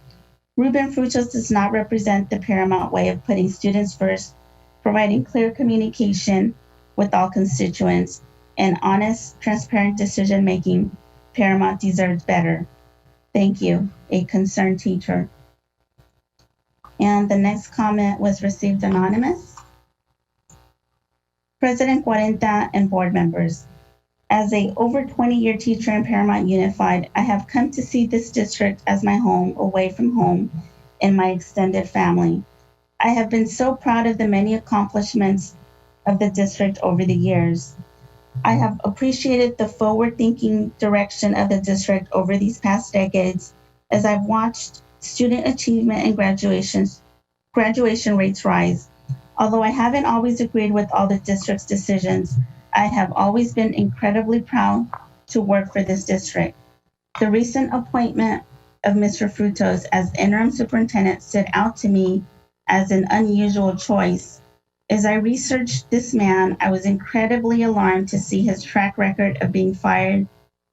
Ruben Frutos does not represent the Paramount way of putting students first, providing clear communication with all constituents, and honest, transparent decision-making. Paramount deserves better. Thank you, a concerned teacher. And the next comment was received anonymous. President Cuarenta and board members, as a over 20-year teacher in Paramount Unified, I have come to see this district as my home, away from home, and my extended family. I have been so proud of the many accomplishments of the district over the years. I have appreciated the forward-thinking direction of the district over these past decades as I've watched student achievement and graduation rates rise. Although I haven't always agreed with all the district's decisions, I have always been incredibly proud to work for this district. The recent appointment of Mr. Frutos as interim superintendent stood out to me as an unusual choice. As I researched this man, I was incredibly alarmed to see his track record of being fired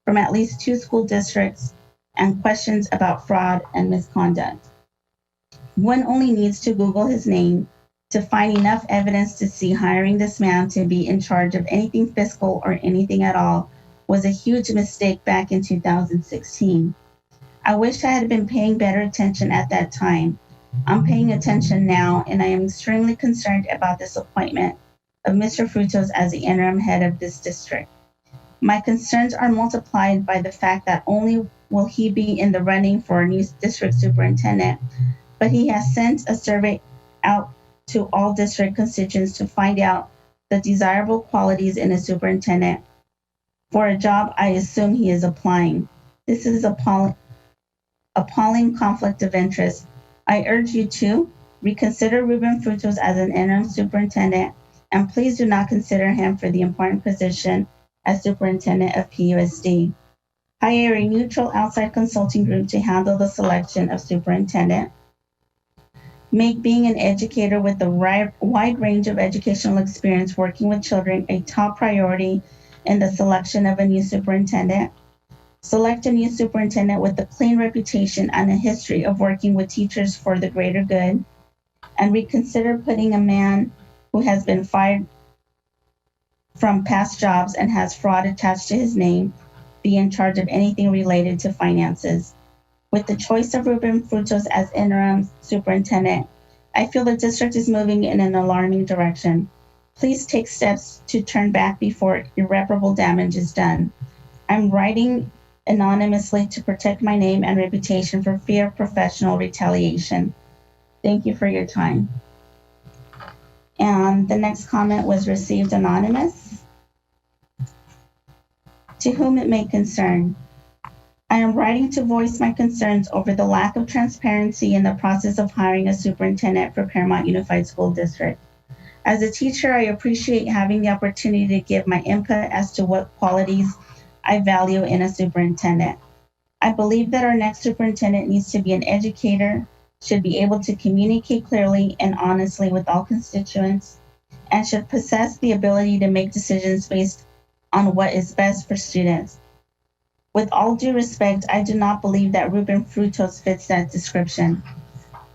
from at least 2 school districts and questions about fraud and misconduct. One only needs to Google his name to find enough evidence to see hiring this man to be in charge of anything fiscal or anything at all was a huge mistake back in 2016. I wish I had been paying better attention at that time. I'm paying attention now, and I am extremely concerned about this appointment of Mr. Frutos as the interim head of this district. My concerns are multiplied by the fact that only will he be in the running for a new district superintendent, but he has sent a survey out to all district constituents to find out the desirable qualities in a superintendent for a job I assume he is applying. This is appalling conflict of interest. I urge you to reconsider Ruben Frutos as an interim superintendent, and please do not consider him for the important position as superintendent of PUSD. Hire a neutral outside consulting group to handle the selection of superintendent. Make being an educator with a wide range of educational experience working with children a top priority in the selection of a new superintendent. Select a new superintendent with a clean reputation and a history of working with teachers for the greater good. And reconsider putting a man who has been fired from past jobs and has fraud attached to his name be in charge of anything related to finances. With the choice of Ruben Frutos as interim superintendent, I feel the district is moving in an alarming direction. Please take steps to turn back before irreparable damage is done. I'm writing anonymously to protect my name and reputation for fear of professional retaliation. Thank you for your time. And the next comment was received anonymous. To whom it may concern, I am writing to voice my concerns over the lack of transparency in the process of hiring a superintendent for Paramount Unified School District. As a teacher, I appreciate having the opportunity to give my input as to what qualities I value in a superintendent. I believe that our next superintendent needs to be an educator, should be able to communicate clearly and honestly with all constituents, and should possess the ability to make decisions based on what is best for students. With all due respect, I do not believe that Ruben Frutos fits that description.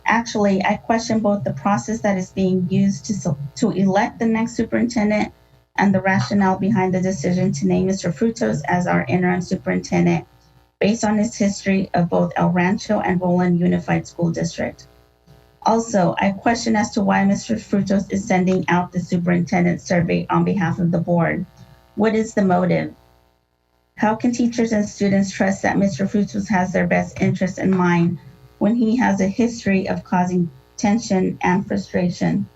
Actually, I question both the process that is being used to elect the next superintendent and the rationale behind the decision to name Mr. Frutos as our interim superintendent based on his history of both El Rancho and Roland Unified School District. Also, I question as to why Mr. Frutos is sending out the superintendent survey on behalf of the board. What is the motive? How can teachers and students trust that Mr. Frutos has their best interests in mind when he has a history of causing tension and frustration?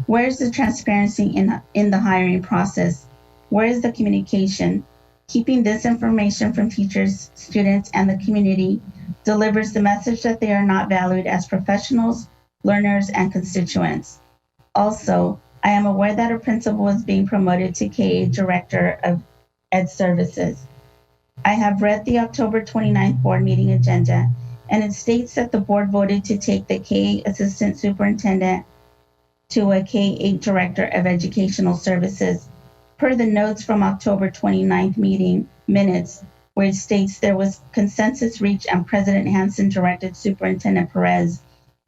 Where is the transparency in the hiring process? Where is the communication? Keeping this information from teachers, students, and the community delivers the message that they are not valued as professionals, learners, and constituents. Also, I am aware that a principal is being promoted to KA Director of Ed Services. I have read the October 29th board meeting agenda, and it states that the board voted to take the KA Assistant Superintendent to a K-8 Director of Educational Services. Per the notes from October 29th meeting minutes, where it states there was consensus reached and President Hansen directed Superintendent Perez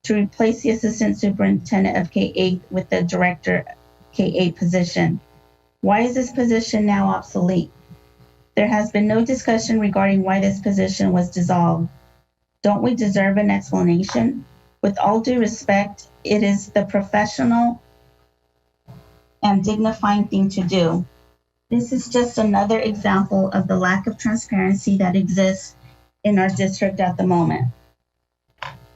to replace the Assistant Superintendent of K-8 with the Director K-8 position. Why is this position now obsolete? There has been no discussion regarding why this position was dissolved. Don't we deserve an explanation? With all due respect, it is the professional and dignifying thing to do. This is just another example of the lack of transparency that exists in our district at the moment.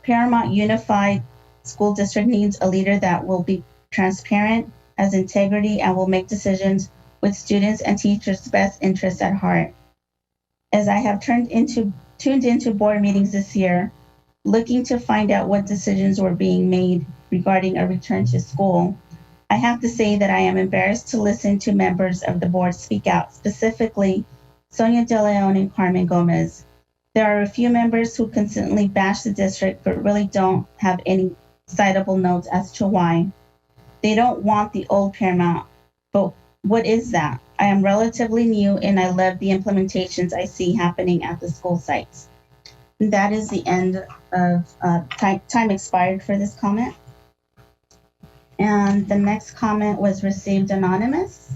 Paramount Unified School District needs a leader that will be transparent, has integrity, and will make decisions with students and teachers' best interests at heart. As I have tuned into board meetings this year, looking to find out what decisions were being made regarding a return to school, I have to say that I am embarrassed to listen to members of the board speak out, specifically Sonia De Leon and Carmen Gomez. There are a few members who consistently bash the district but really don't have any citable notes as to why. They don't want the old Paramount, but what is that? I am relatively new and I love the implementations I see happening at the school sites. And that is the end of time expired for this comment. And the next comment was received anonymous.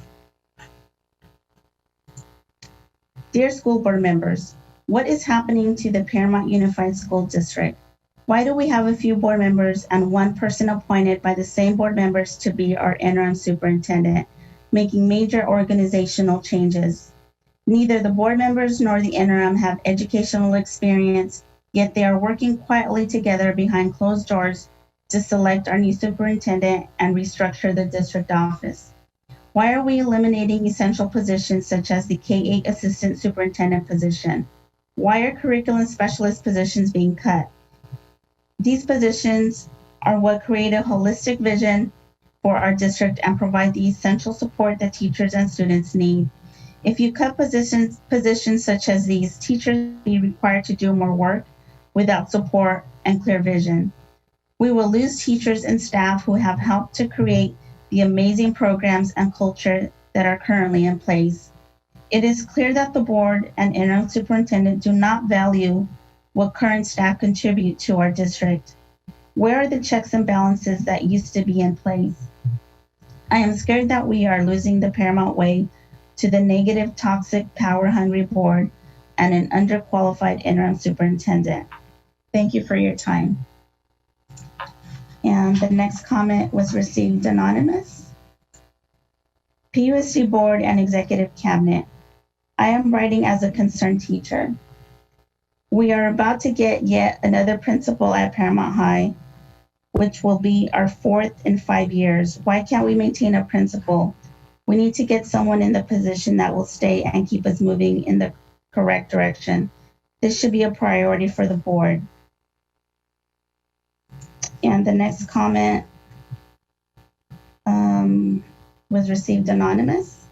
Dear school board members, what is happening to the Paramount Unified School District? Why do we have a few board members and one person appointed by the same board members to be our interim superintendent, making major organizational changes? Neither the board members nor the interim have educational experience, yet they are working quietly together behind closed doors to select our new superintendent and restructure the district office. Why are we eliminating essential positions such as the K-8 assistant superintendent position? Why are curriculum specialist positions being cut? These positions are what create a holistic vision for our district and provide the essential support that teachers and students need. If you cut positions such as these, teachers will be required to do more work without support and clear vision. We will lose teachers and staff who have helped to create the amazing programs and culture that are currently in place. It is clear that the board and interim superintendent do not value what current staff contribute to our district. Where are the checks and balances that used to be in place? I am scared that we are losing the Paramount way to the negative, toxic, power-hungry board and an underqualified interim superintendent. Thank you for your time. And the next comment was received anonymous. PUSD Board and Executive Cabinet. I am writing as a concerned teacher. We are about to get yet another principal at Paramount High, which will be our 4th in 5 years. Why can't we maintain a principal? We need to get someone in the position that will stay and keep us moving in the correct direction. This should be a priority for the board. And the next comment was received anonymous.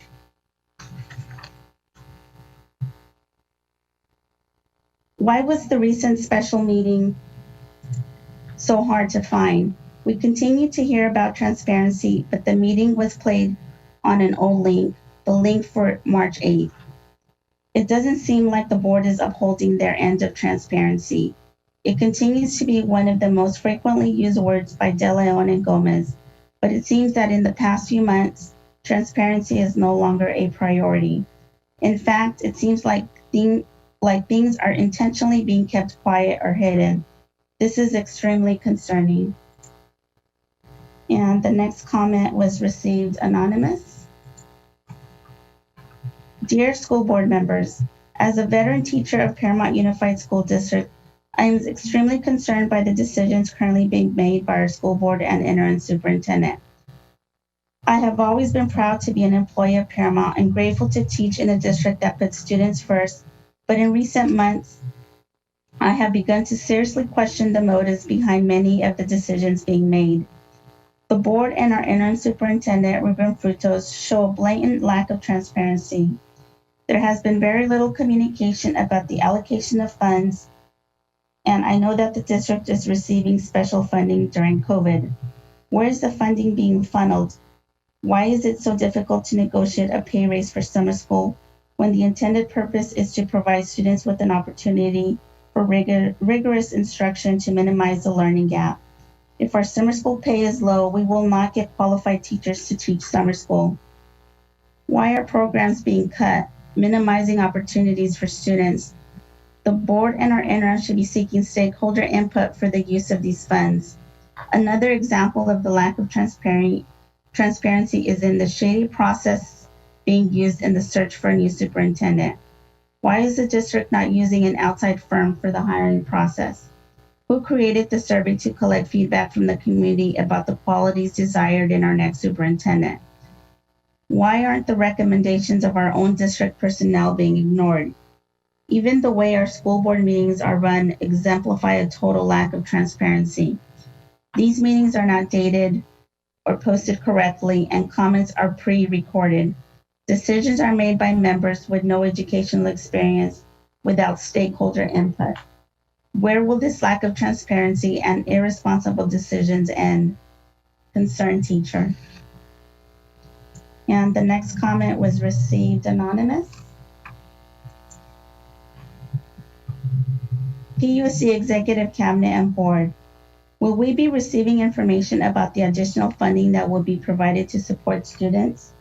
Why was the recent special meeting so hard to find? We continue to hear about transparency, but the meeting was played on an old link, the link for March 8th. It doesn't seem like the board is upholding their end of transparency. It continues to be one of the most frequently used words by De Leon and Gomez, but it seems that in the past few months, transparency is no longer a priority. In fact, it seems like things are intentionally being kept quiet or hidden. This is extremely concerning. And the next comment was received anonymous. Dear school board members, as a veteran teacher of Paramount Unified School District, I am extremely concerned by the decisions currently being made by our school board and interim superintendent. I have always been proud to be an employee of Paramount and grateful to teach in a district that puts students first, but in recent months, I have begun to seriously question the motives behind many of the decisions being made. The board and our interim superintendent, Ruben Frutos, show a blatant lack of transparency. There has been very little communication about the allocation of funds, and I know that the district is receiving special funding during COVID. Where is the funding being funneled? Why is it so difficult to negotiate a pay raise for summer school when the intended purpose is to provide students with an opportunity for rigorous instruction to minimize the learning gap? If our summer school pay is low, we will not get qualified teachers to teach summer school. Why are programs being cut, minimizing opportunities for students? The board and our interim should be seeking stakeholder input for the use of these funds. Another example of the lack of transparency is in the shady process being used in the search for a new superintendent. Why is the district not using an outside firm for the hiring process? Who created the survey to collect feedback from the community about the qualities desired in our next superintendent? Why aren't the recommendations of our own district personnel being ignored? Even the way our school board meetings are run exemplify a total lack of transparency. These meetings are not dated or posted correctly, and comments are pre-recorded. Decisions are made by members with no educational experience without stakeholder input. Where will this lack of transparency and irresponsible decisions end? Concerned teacher. And the next comment was received anonymous. PUSD Executive Cabinet and Board. Will we be receiving information about the additional funding that will be provided to support students?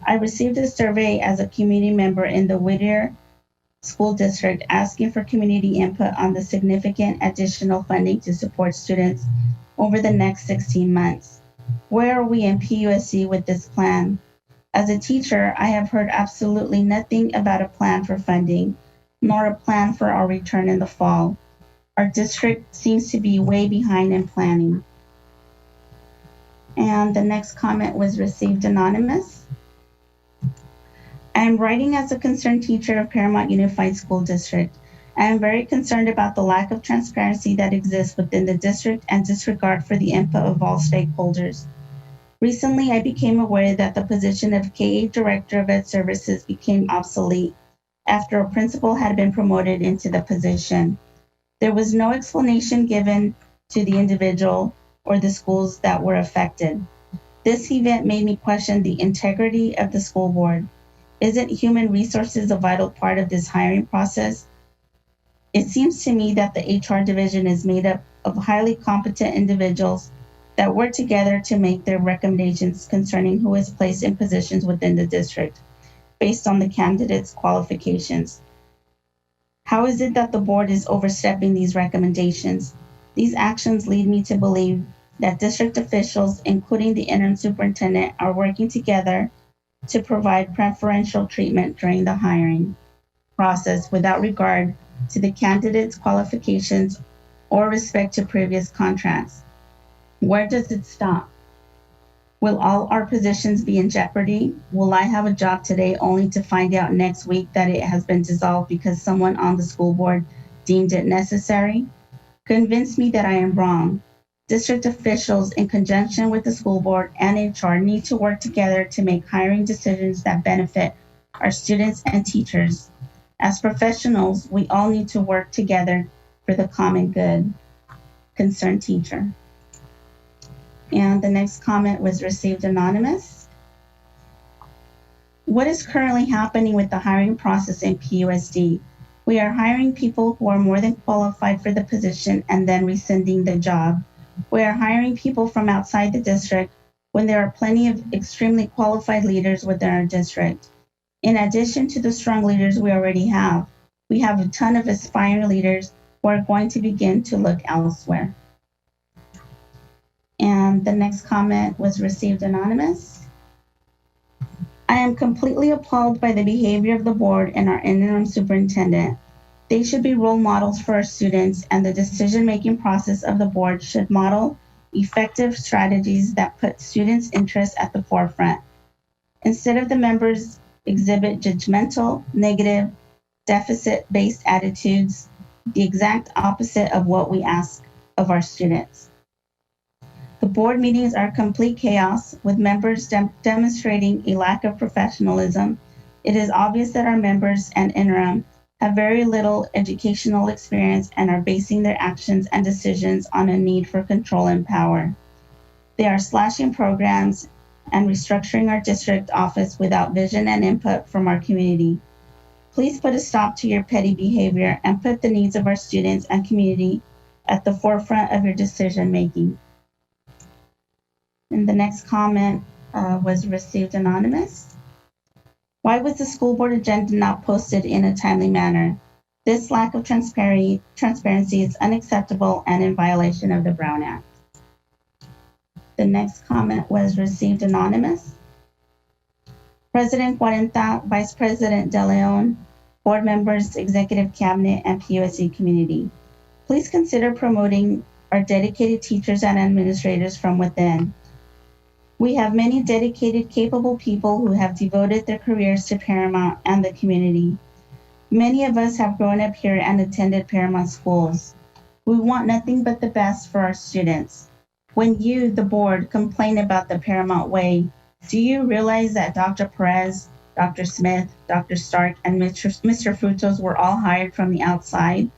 I received a survey as a community member in the Whittier School District asking for community input on the significant additional funding to support students over the next 16 months. Where are we in PUSD with this plan? As a teacher, I have heard absolutely nothing about a plan for funding, nor a plan for our return in the fall. Our district seems to be way behind in planning. And the next comment was received anonymous. I am writing as a concerned teacher of Paramount Unified School District. I am very concerned about the lack of transparency that exists within the district and disregard for the input of all stakeholders. Recently, I became aware that the position of K-8 Director of Ed Services became obsolete after a principal had been promoted into the position. There was no explanation given to the individual, or the schools that were affected. This event made me question the integrity of the school board. Isn't human resources a vital part of this hiring process? It seems to me that the HR division is made up of highly competent individuals that work together to make their recommendations concerning who is placed in positions within the district based on the candidate's qualifications. How is it that the board is overstepping these recommendations? These actions lead me to believe that district officials, including the interim superintendent, are working together to provide preferential treatment during the hiring process without regard to the candidate's qualifications or respect to previous contracts. Where does it stop? Will all our positions be in jeopardy? Will I have a job today only to find out next week that it has been dissolved because someone on the school board deemed it necessary? Convince me that I am wrong. District officials, in conjunction with the school board and HR, need to work together to make hiring decisions that benefit our students and teachers. As professionals, we all need to work together for the common good. Concerned teacher. And the next comment was received anonymous. What is currently happening with the hiring process in PUSD? We are hiring people who are more than qualified for the position and then rescinding the job. We are hiring people from outside the district when there are plenty of extremely qualified leaders within our district. In addition to the strong leaders we already have, we have a ton of aspiring leaders who are going to begin to look elsewhere. And the next comment was received anonymous. I am completely appalled by the behavior of the board and our interim superintendent. They should be role models for our students, and the decision-making process of the board should model effective strategies that put students' interests at the forefront. Instead of the members exhibit judgmental, negative, deficit-based attitudes, the exact opposite of what we ask of our students. The board meetings are complete chaos, with members demonstrating a lack of professionalism. It is obvious that our members and interim have very little educational experience and are basing their actions and decisions on a need for control and power. They are slashing programs and restructuring our district office without vision and input from our community. Please put a stop to your petty behavior and put the needs of our students and community at the forefront of your decision making. And the next comment was received anonymous. Why was the school board agenda not posted in a timely manner? This lack of transparency is unacceptable and in violation of the Brown Act. The next comment was received anonymous. President Cuarenta, Vice President De Leon, board members, executive cabinet, and PUSD community. Please consider promoting our dedicated teachers and administrators from within. We have many dedicated, capable people who have devoted their careers to Paramount and the community. Many of us have grown up here and attended Paramount schools. We want nothing but the best for our students. When you, the board, complain about the Paramount way, do you realize that Dr. Perez, Dr. Smith, Dr. Stark, and Mr. Frutos were all hired from the outside?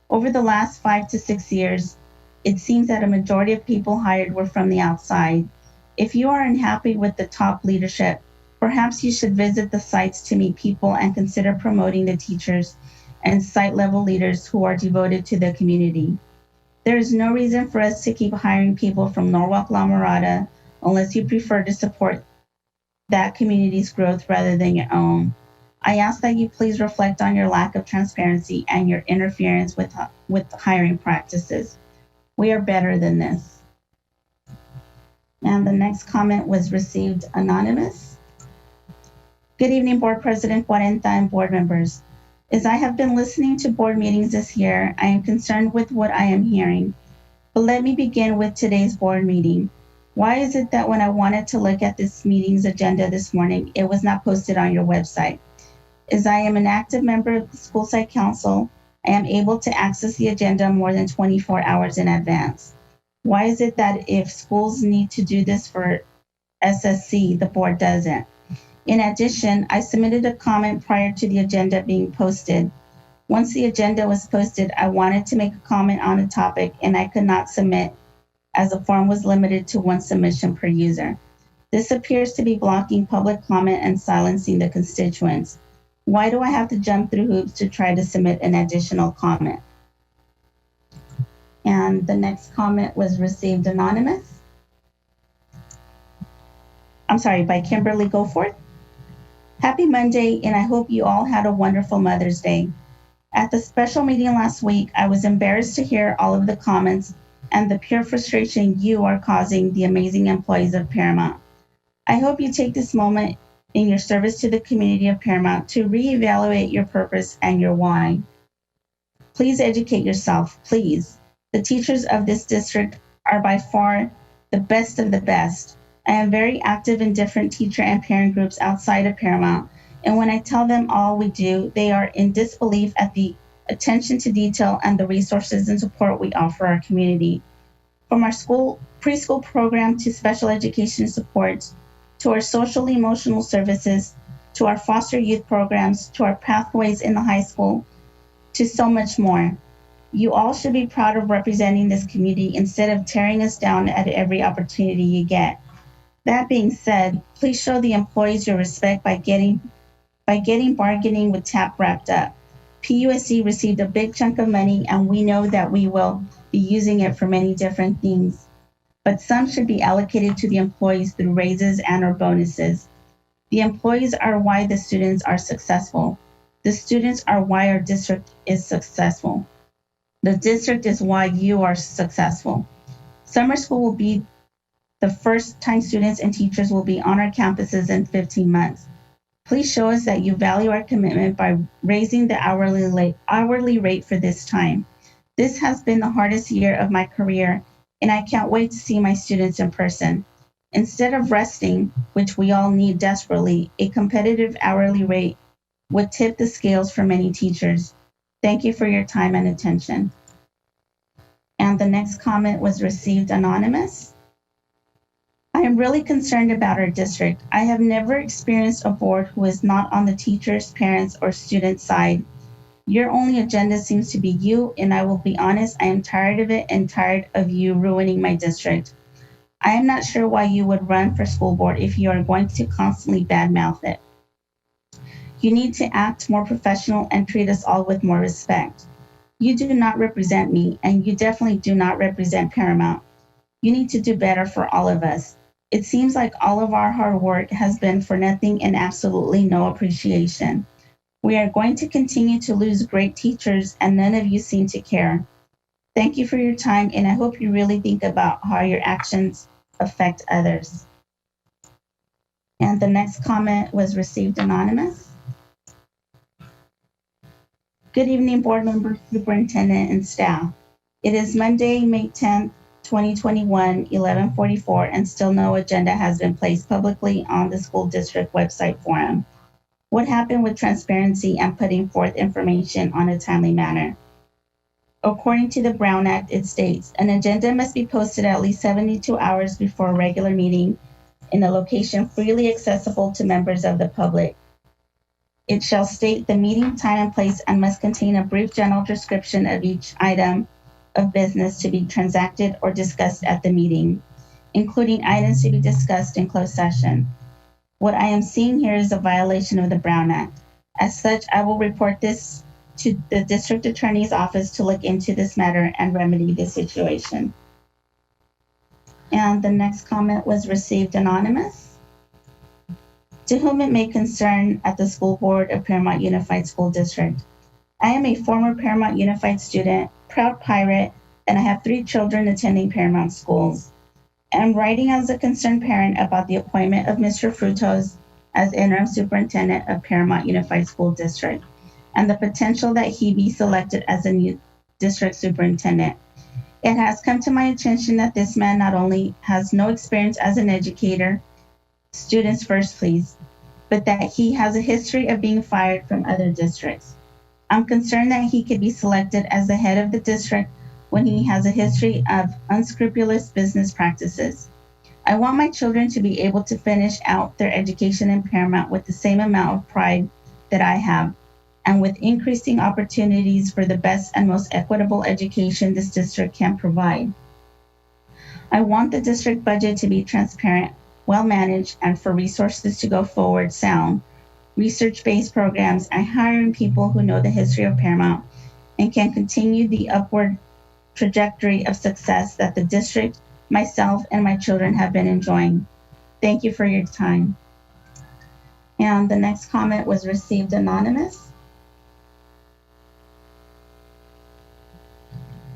Over the last 5 to 6 years, it seems that a majority of people hired were from the outside. If you are unhappy with the top leadership, perhaps you should visit the sites to meet people and consider promoting the teachers and site level leaders who are devoted to the community. There is no reason for us to keep hiring people from Norwalk La Mirada unless you prefer to support that community's growth rather than your own. I ask that you please reflect on your lack of transparency and your interference with hiring practices. We are better than this. And the next comment was received anonymous. Good evening, Board President Cuarenta and board members. As I have been listening to board meetings this year, I am concerned with what I am hearing. But let me begin with today's board meeting. Why is it that when I wanted to look at this meeting's agenda this morning, it was not posted on your website? As I am an active member of the School Site Council, I am able to access the agenda more than 24 hours in advance. Why is it that if schools need to do this for SSC, the board doesn't? In addition, I submitted a comment prior to the agenda being posted. Once the agenda was posted, I wanted to make a comment on a topic and I could not submit as the form was limited to one submission per user. This appears to be blocking public comment and silencing the constituents. Why do I have to jump through hoops to try to submit an additional comment? And the next comment was received anonymous. I'm sorry, by Kimberly Goforth. Happy Monday, and I hope you all had a wonderful Mother's Day. At the special meeting last week, I was embarrassed to hear all of the comments and the pure frustration you are causing the amazing employees of Paramount. I hope you take this moment in your service to the community of Paramount to reevaluate your purpose and your why. Please educate yourself, please. The teachers of this district are by far the best of the best. I am very active in different teacher and parent groups outside of Paramount, and when I tell them all we do, they are in disbelief at the attention to detail and the resources and support we offer our community. From our preschool program to special education support, to our social emotional services, to our foster youth programs, to our pathways in the high school, to so much more. You all should be proud of representing this community instead of tearing us down at every opportunity you get. That being said, please show the employees your respect by getting bargaining with TAP wrapped up. PUSC received a big chunk of money, and we know that we will be using it for many different things. But some should be allocated to the employees through raises and or bonuses. The employees are why the students are successful. The students are why our district is successful. The district is why you are successful. Summer school will be the first time students and teachers will be on our campuses in 15 months. Please show us that you value our commitment by raising the hourly rate for this time. This has been the hardest year of my career, and I can't wait to see my students in person. Instead of resting, which we all need desperately, a competitive hourly rate would tip the scales for many teachers. Thank you for your time and attention. And the next comment was received anonymous. I am really concerned about our district. I have never experienced a board who is not on the teachers, parents, or student side. Your only agenda seems to be you, and I will be honest, I am tired of it and tired of you ruining my district. I am not sure why you would run for school board if you are going to constantly badmouth it. You need to act more professional and treat us all with more respect. You do not represent me, and you definitely do not represent Paramount. You need to do better for all of us. It seems like all of our hard work has been for nothing and absolutely no appreciation. We are going to continue to lose great teachers, and none of you seem to care. Thank you for your time, and I hope you really think about how your actions affect others. And the next comment was received anonymous. Good evening, board members, superintendent, and staff. It is Monday, May 10th, 2021, 11:44, and still no agenda has been placed publicly on the school district website forum. What happened with transparency and putting forth information on a timely manner? According to the Brown Act, it states, an agenda must be posted at least 72 hours before a regular meeting in a location freely accessible to members of the public. It shall state the meeting time and place and must contain a brief general description of each item of business to be transacted or discussed at the meeting, including items to be discussed in closed session. What I am seeing here is a violation of the Brown Act. As such, I will report this to the district attorney's office to look into this matter and remedy the situation. And the next comment was received anonymous. To whom it may concern, at the school board of Paramount Unified School District. I am a former Paramount Unified student, proud pirate, and I have 3 children attending Paramount schools. I'm writing as a concerned parent about the appointment of Mr. Frutos as interim superintendent of Paramount Unified School District and the potential that he be selected as a new district superintendent. It has come to my attention that this man not only has no experience as an educator, students first please, but that he has a history of being fired from other districts. I'm concerned that he could be selected as the head of the district when he has a history of unscrupulous business practices. I want my children to be able to finish out their education in Paramount with the same amount of pride that I have, and with increasing opportunities for the best and most equitable education this district can provide. I want the district budget to be transparent, well managed, and for resources to go forward sound, research-based programs, and hiring people who know the history of Paramount and can continue the upward trajectory of success that the district, myself, and my children have been enjoying. Thank you for your time. And the next comment was received anonymous.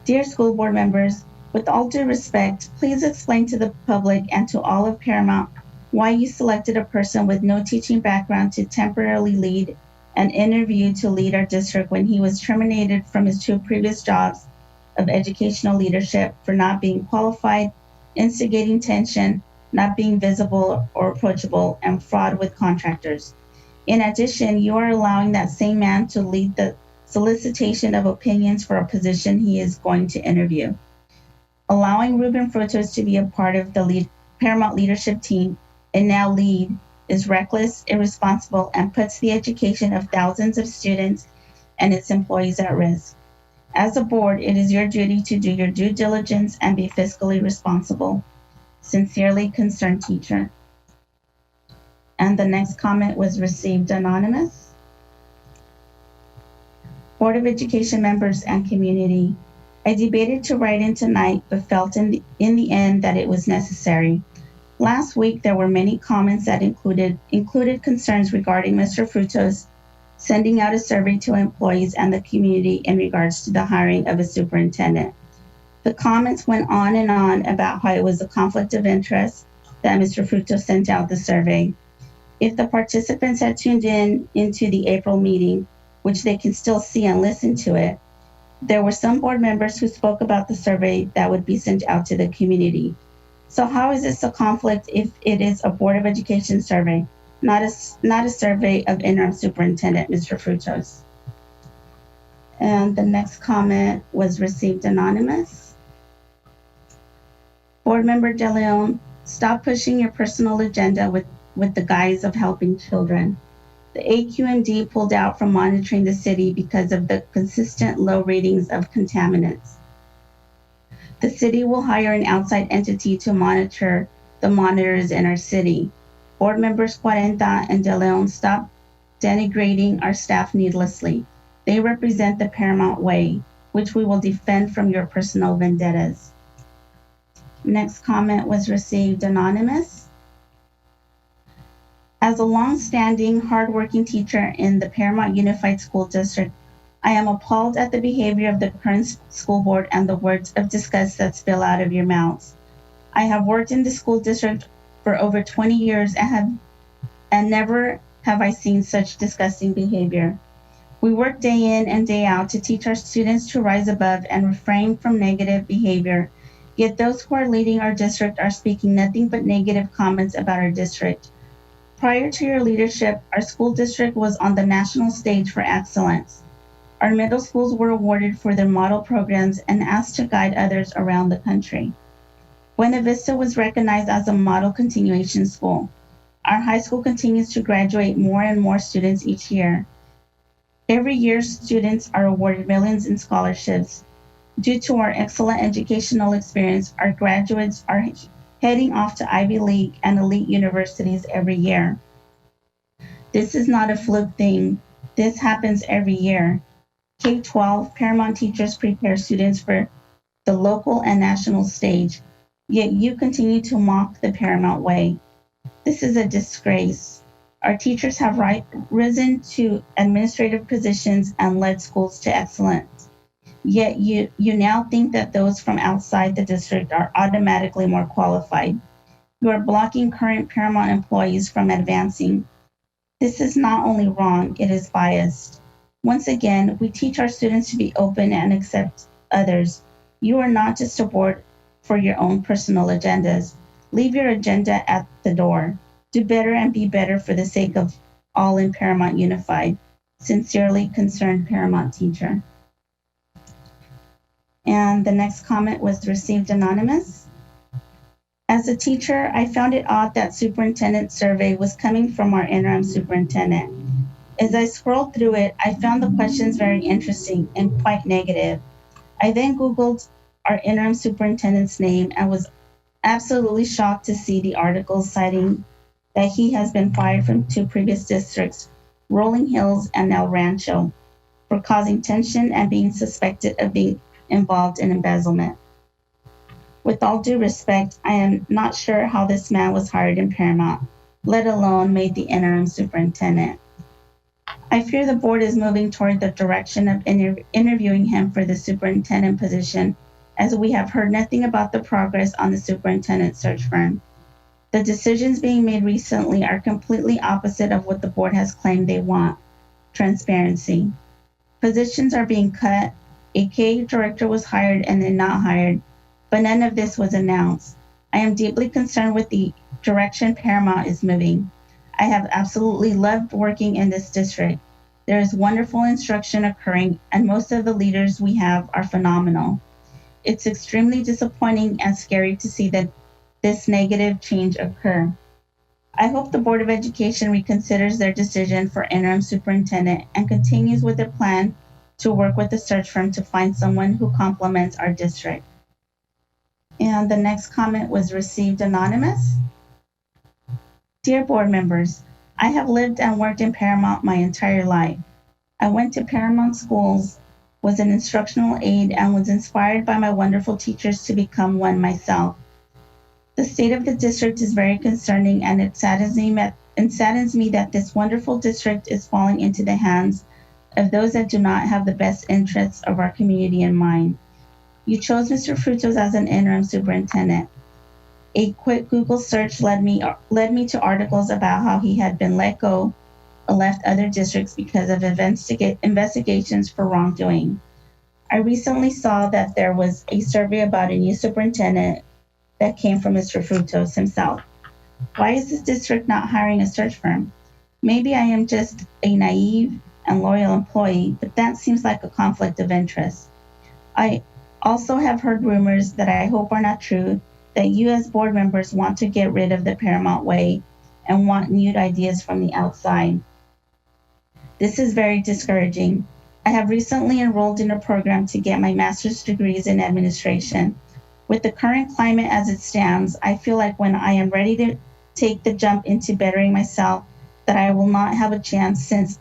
Dear school board members, with all due respect, please explain to the public and to all of Paramount why you selected a person with no teaching background to temporarily lead an interview to lead our district when he was terminated from his 2 previous jobs of educational leadership for not being qualified, instigating tension, not being visible or approachable, and fraud with contractors. In addition, you are allowing that same man to lead the solicitation of opinions for a position he is going to interview. Allowing Ruben Frutos to be a part of the Paramount leadership team and now lead is reckless, irresponsible, and puts the education of thousands of students and its employees at risk. As a board, it is your duty to do your due diligence and be fiscally responsible. Sincerely, concerned teacher. And the next comment was received anonymous. Board of Education members and community, I debated to write in tonight, but felt in the end that it was necessary. Last week, there were many comments that included concerns regarding Mr. Frutos sending out a survey to employees and the community in regards to the hiring of a superintendent. The comments went on and on about how it was a conflict of interest that Mr. Frutos sent out the survey. If the participants had tuned into the April meeting, which they can still see and listen to it, there were some board members who spoke about the survey that would be sent out to the community. So how is this a conflict if it is a Board of Education survey, not a survey of interim superintendent, Mr. Frutos? And the next comment was received anonymous. Board member De Leon, stop pushing your personal agenda with the guise of helping children. The AQMD pulled out from monitoring the city because of the consistent low ratings of contaminants. The city will hire an outside entity to monitor the monitors in our city. Board members Cuarenta and De Leon, stop denigrating our staff needlessly. They represent the Paramount way, which we will defend from your personal vendettas. Next comment was received anonymous. As a long-standing, hardworking teacher in the Paramount Unified School District, I am appalled at the behavior of the current school board and the words of disgust that spill out of your mouths. I have worked in the school district for over 20 years and never have I seen such disgusting behavior. We work day in and day out to teach our students to rise above and refrain from negative behavior, yet those who are leading our district are speaking nothing but negative comments about our district. Prior to your leadership, our school district was on the national stage for excellence. Our middle schools were awarded for their model programs and asked to guide others around the country. Buena Vista was recognized as a model continuation school. Our high school continues to graduate more and more students each year. Every year, students are awarded millions in scholarships. Due to our excellent educational experience, our graduates are heading off to Ivy League and elite universities every year. This is not a fluke thing. This happens every year. K-12 Paramount teachers prepare students for the local and national stage, yet you continue to mock the Paramount way. This is a disgrace. Our teachers have risen to administrative positions and led schools to excellence. Yet you now think that those from outside the district are automatically more qualified. You are blocking current Paramount employees from advancing. This is not only wrong, it is biased. Once again, we teach our students to be open and accept others. You are not just a board for your own personal agendas. Leave your agenda at the door. Do better and be better for the sake of all in Paramount Unified. Sincerely concerned Paramount teacher. And the next comment was received anonymous. As a teacher, I found it odd that superintendent survey was coming from our interim superintendent. As I scrolled through it, I found the questions very interesting and quite negative. I then Googled our interim superintendent's name and was absolutely shocked to see the articles citing that he has been fired from 2 previous districts, Rolling Hills and El Rancho, for causing tension and being suspected of being involved in embezzlement. With all due respect, I am not sure how this man was hired in Paramount, let alone made the interim superintendent. I fear the board is moving toward the direction of interviewing him for the superintendent position, as we have heard nothing about the progress on the superintendent search firm. The decisions being made recently are completely opposite of what the board has claimed they want: transparency. Positions are being cut, a KA director was hired and then not hired, but none of this was announced. I am deeply concerned with the direction Paramount is moving. I have absolutely loved working in this district. There is wonderful instruction occurring, and most of the leaders we have are phenomenal. It's extremely disappointing and scary to see that this negative change occur. I hope the Board of Education reconsiders their decision for interim superintendent and continues with their plan to work with the search firm to find someone who complements our district. And the next comment was received anonymous. Dear board members, I have lived and worked in Paramount my entire life. I went to Paramount schools, was an instructional aide, and was inspired by my wonderful teachers to become one myself. The state of the district is very concerning, and it saddens me that this wonderful district is falling into the hands of those that do not have the best interests of our community in mind. You chose Mr. Frutos as an interim superintendent. A quick Google search led me to articles about how he had been let go or left other districts because of investigations for wrongdoing. I recently saw that there was a survey about a new superintendent that came from Mr. Frutos himself. Why is this district not hiring a search firm? Maybe I am just a naive and loyal employee, but that seems like a conflict of interest. I also have heard rumors that I hope are not true, that you as board members want to get rid of the Paramount way and want new ideas from the outside. This is very discouraging. I have recently enrolled in a program to get my master's degrees in administration. With the current climate as it stands, I feel like when I am ready to take the jump into bettering myself, that I will not have a chance since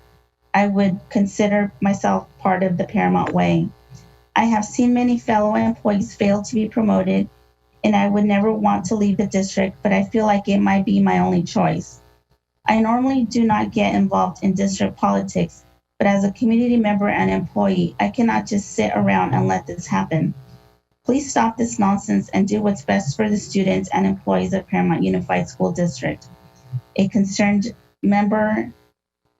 I would consider myself part of the Paramount way. I have seen many fellow employees fail to be promoted, and I would never want to leave the district, but I feel like it might be my only choice. I normally do not get involved in district politics, but as a community member and employee, I cannot just sit around and let this happen. Please stop this nonsense and do what's best for the students and employees of Paramount Unified School District. A concerned member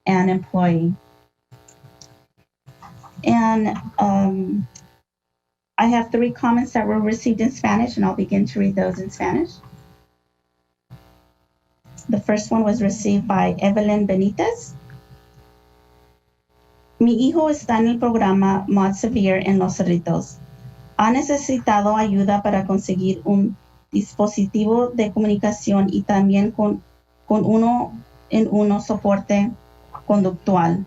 and employee. And I have 3 comments that were received in Spanish, and I'll begin to read those in Spanish. The first one was received by Evelyn Benitez. Mi hijo está en el programa Mod Severe en Los Cerritos. Ha necesitado ayuda para conseguir un dispositivo de comunicación y también con uno soporte conductual.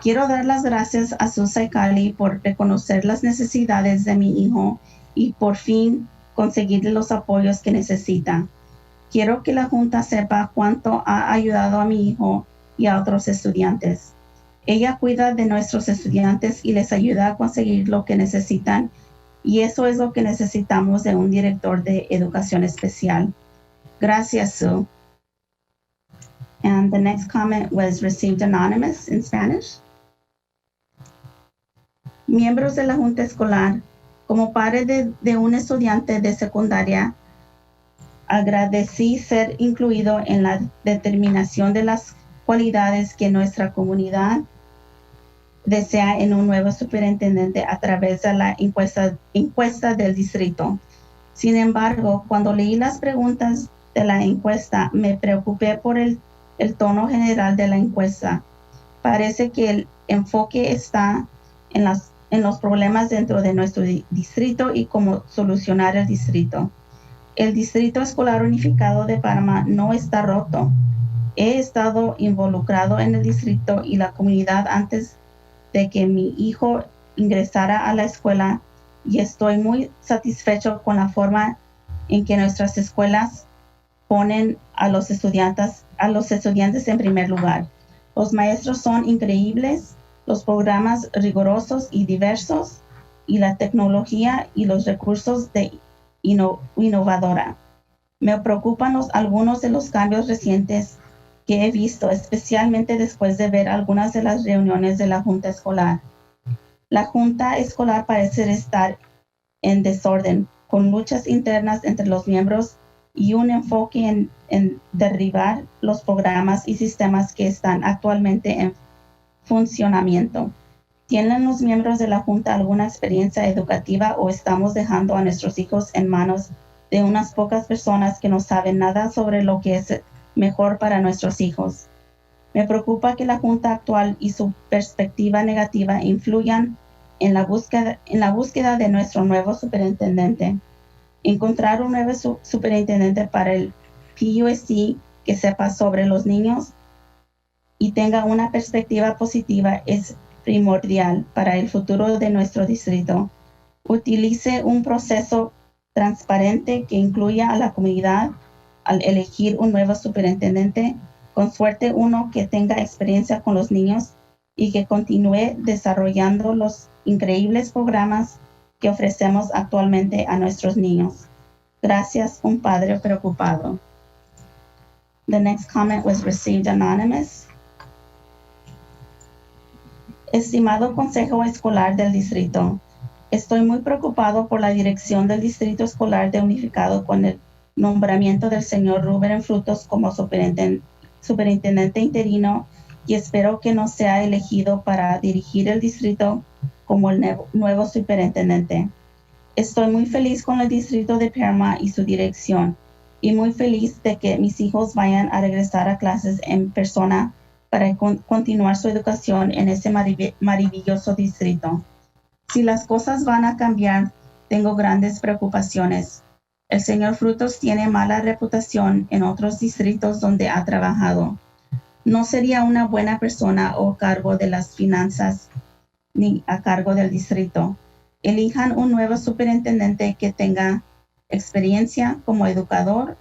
Quiero dar las gracias a Susa y Cali por reconocer las necesidades de mi hijo y por fin conseguirle los apoyos que necesita. Quiero que la Junta sepa cuánto ha ayudado a mi hijo y a otros estudiantes. Ella cuida de nuestros estudiantes y les ayuda a conseguir lo que necesitan, y eso es lo que necesitamos de un director de educación especial. Gracias, Sue. And the next comment was received anonymous in Spanish. Miembros de la Junta Escolar, como padre de un estudiante de secundaria, agradecí ser incluido en la determinación de las cualidades que nuestra comunidad desea en un nuevo superintendente a través de la encuesta del distrito. Sin embargo, cuando leí las preguntas de la encuesta, me preocupé por el tono general de la encuesta. Parece que el enfoque está en los problemas dentro de nuestro distrito y cómo solucionar el distrito. El Distrito Escolar Unificado de Paramount no está roto. He estado involucrado en el distrito y la comunidad antes de que mi hijo ingresara a la escuela y estoy muy satisfecho con la forma en que nuestras escuelas ponen a los estudiantes en primer lugar. Los maestros son increíbles, los programas rigurosos y diversos, y la tecnología y los recursos de innovadora. Me preocupan algunos de los cambios recientes que he visto, especialmente después de ver algunas de las reuniones de la Junta Escolar. La Junta Escolar parece estar en desorden, con luchas internas entre los miembros y un enfoque en derribar los programas y sistemas que están actualmente en funcionamiento. ¿Tienen los miembros de la Junta alguna experiencia educativa o estamos dejando a nuestros hijos en manos de unas pocas personas que no saben nada sobre lo que es mejor para nuestros hijos? Me preocupa que la Junta actual y su perspectiva negativa influyan en la búsqueda de nuestro nuevo superintendente. Encontrar un nuevo superintendente para el PUSD que sepa sobre los niños y tenga una perspectiva positiva es primordial para el futuro de nuestro distrito. Utilice un proceso transparente que incluya a la comunidad al elegir un nuevo superintendente, con suerte uno que tenga experiencia con los niños y que continúe desarrollando los increíbles programas que ofrecemos actualmente a nuestros niños. Gracias, un padre preocupado. The next comment was received anonymous. Estimado Consejo Escolar del Distrito, estoy muy preocupado por la dirección del Distrito Escolar de Unificado con el nombramiento del señor Rubén Frutos como superintendente interino y espero que no sea elegido para dirigir el distrito como el nuevo superintendente. Estoy muy feliz con el distrito de Paramount y su dirección y muy feliz de que mis hijos vayan a regresar a clases en persona para continuar su educación en ese maravilloso distrito. Si las cosas van a cambiar, tengo grandes preocupaciones. El señor Frutos tiene mala reputación en otros distritos donde ha trabajado. No sería una buena persona o cargo de las finanzas ni a cargo del distrito. Elijan un nuevo superintendente que tenga experiencia como educador,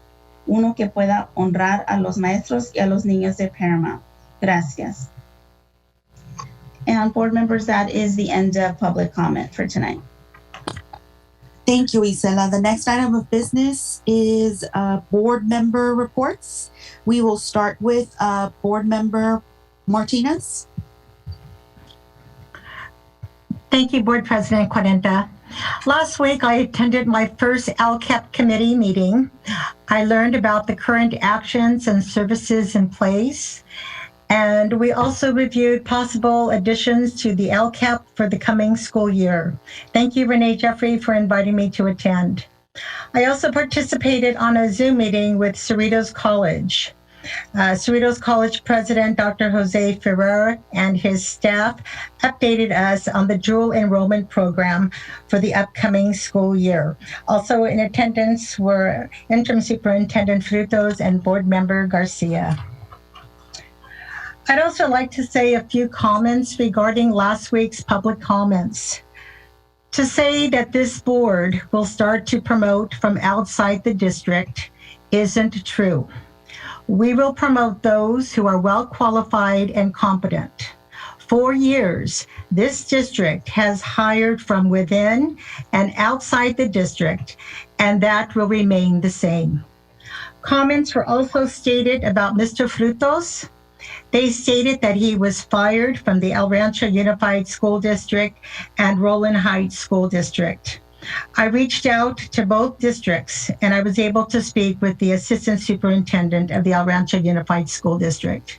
uno que pueda honrar a los maestros y a los niños de Paramount. Gracias. And board members, that is the end of public comment for tonight. Thank you, Isela. The next item of business is board member reports. We will start with board member Martinez. Thank you, Board President Cuarenta. Last week, I attended my first LCAP committee meeting. I learned about the current actions and services in place. And we also reviewed possible additions to the LCAP for the coming school year. Thank you, Renee Jeffrey, for inviting me to attend. I also participated on a Zoom meeting with Cerritos College. Cerritos College President Dr. Jose Ferrer and his staff updated us on the dual enrollment program for the upcoming school year. Also in attendance were Interim Superintendent Frutos and Board Member Garcia. I'd also like to say a few comments regarding last week's public comments. To say that this board will start to promote from outside the district isn't true. We will promote those who are well qualified and competent. For years, this district has hired from within and outside the district, and that will remain the same. Comments were also stated about Mr. Frutos. They stated that he was fired from the El Rancho Unified School District and Roland Heights School District. I reached out to both districts and I was able to speak with the Assistant Superintendent of the El Rancho Unified School District.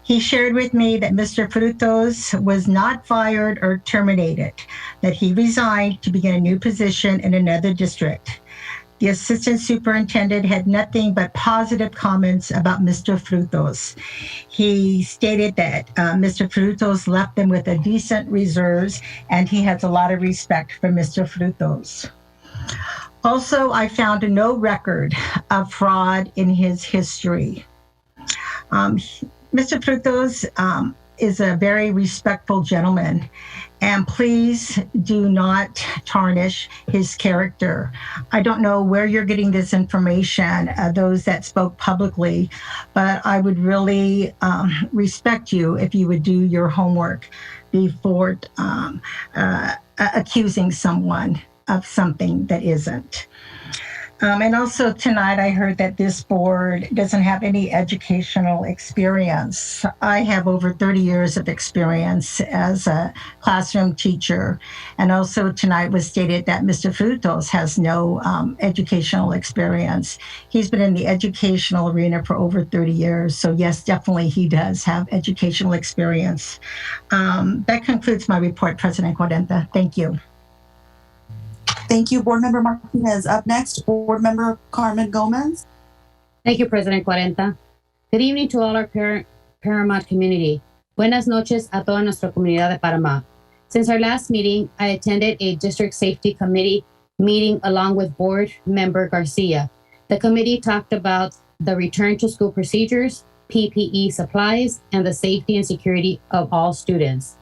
He shared with me that Mr. Frutos was not fired or terminated, that he resigned to begin a new position in another district. The Assistant Superintendent had nothing but positive comments about Mr. Frutos. He stated that Mr. Frutos left them with a decent reserves, and he has a lot of respect for Mr. Frutos. Also, I found no record of fraud in his history. Mr. Frutos is a very respectful gentleman, And please do not tarnish his character. I don't know where you're getting this information, those that spoke publicly, but I would really respect you if you would do your homework before accusing someone of something that isn't. And also tonight, I heard that this board doesn't have any educational experience. I have over 30 years of experience as a classroom teacher. And also tonight was stated that Mr. Frutos has no educational experience. He's been in the educational arena for over 30 years. So yes, definitely he does have educational experience. That concludes my report, President Cuarenta. Thank you. Thank you, Board Member Martinez. Up next, Board Member Carmen Gomez. Thank you, President Cuarenta. Good evening to all our Paramount community. Buenas noches a toda nuestra comunidad de Paramount. Since our last meeting, I attended a District Safety Committee meeting along with Board Member Garcia. The committee talked about the return to school procedures, PPE supplies, and the safety and security of all students.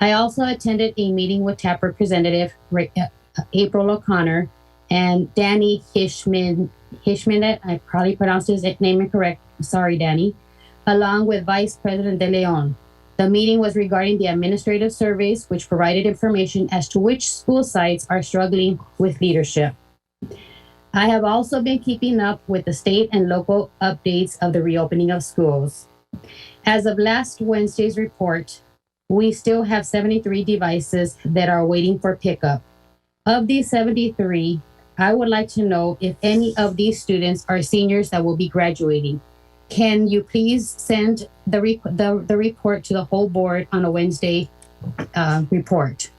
I also attended a meeting with TAP Representative April O'Connor and Danny Hishman, I probably pronounced his name incorrect. Sorry, Danny, along with Vice President De Leon. The meeting was regarding the administrative surveys, which provided information as to which school sites are struggling with leadership. I have also been keeping up with the state and local updates of the reopening of schools. As of last Wednesday's report, we still have 73 devices that are waiting for pickup. Of these 73, I would like to know if any of these students are seniors that will be graduating. Can you please send the report to the whole board on a Wednesday report?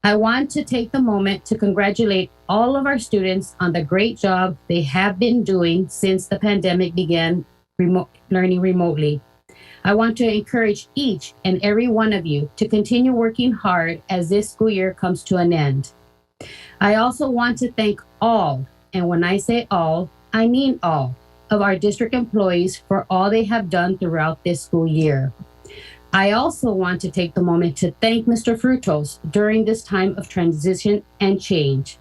I want to take the moment to congratulate all of our students on the great job they have been doing since the pandemic began learning remotely. I want to encourage each and every one of you to continue working hard as this school year comes to an end. I also want to thank all, and when I say all, I mean all, of our district employees for all they have done throughout this school year. I also want to take the moment to thank Mr. Frutos during this time of transition and change.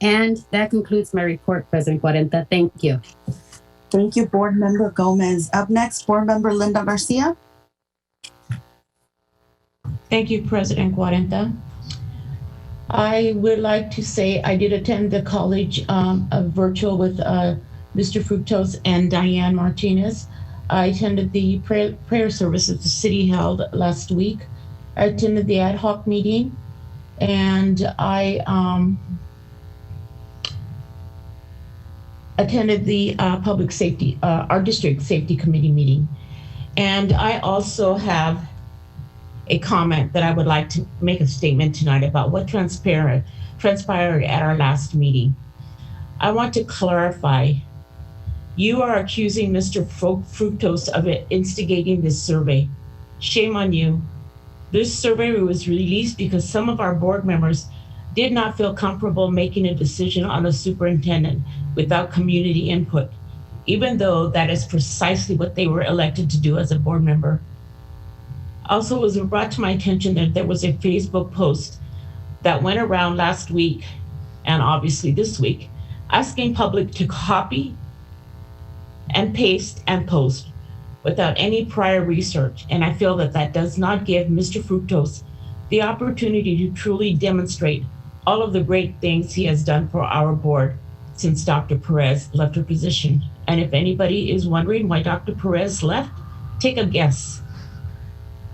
And that concludes my report, President Cuarenta. Thank you. Thank you, Board Member Gomez. Up next, Board Member Linda Garcia. Thank you, President Cuarenta. I would like to say I did attend the college virtual with Mr. Frutos and Diane Martinez. I attended the prayer service that the city held last week. I attended the ad hoc meeting, and I attended the public safety, our district safety committee meeting. And I also have a comment that I would like to make a statement tonight about what transpired at our last meeting. I want to clarify, you are accusing Mr. Frutos of instigating this survey. Shame on you. This survey was released because some of our board members did not feel comfortable making a decision on a superintendent without community input, even though that is precisely what they were elected to do as a board member. Also, it was brought to my attention that there was a Facebook post that went around last week, and obviously this week, asking public to copy and paste and post without any prior research. And I feel that that does not give Mr. Frutos the opportunity to truly demonstrate all of the great things he has done for our board since Dr. Perez left her position. And if anybody is wondering why Dr. Perez left, take a guess.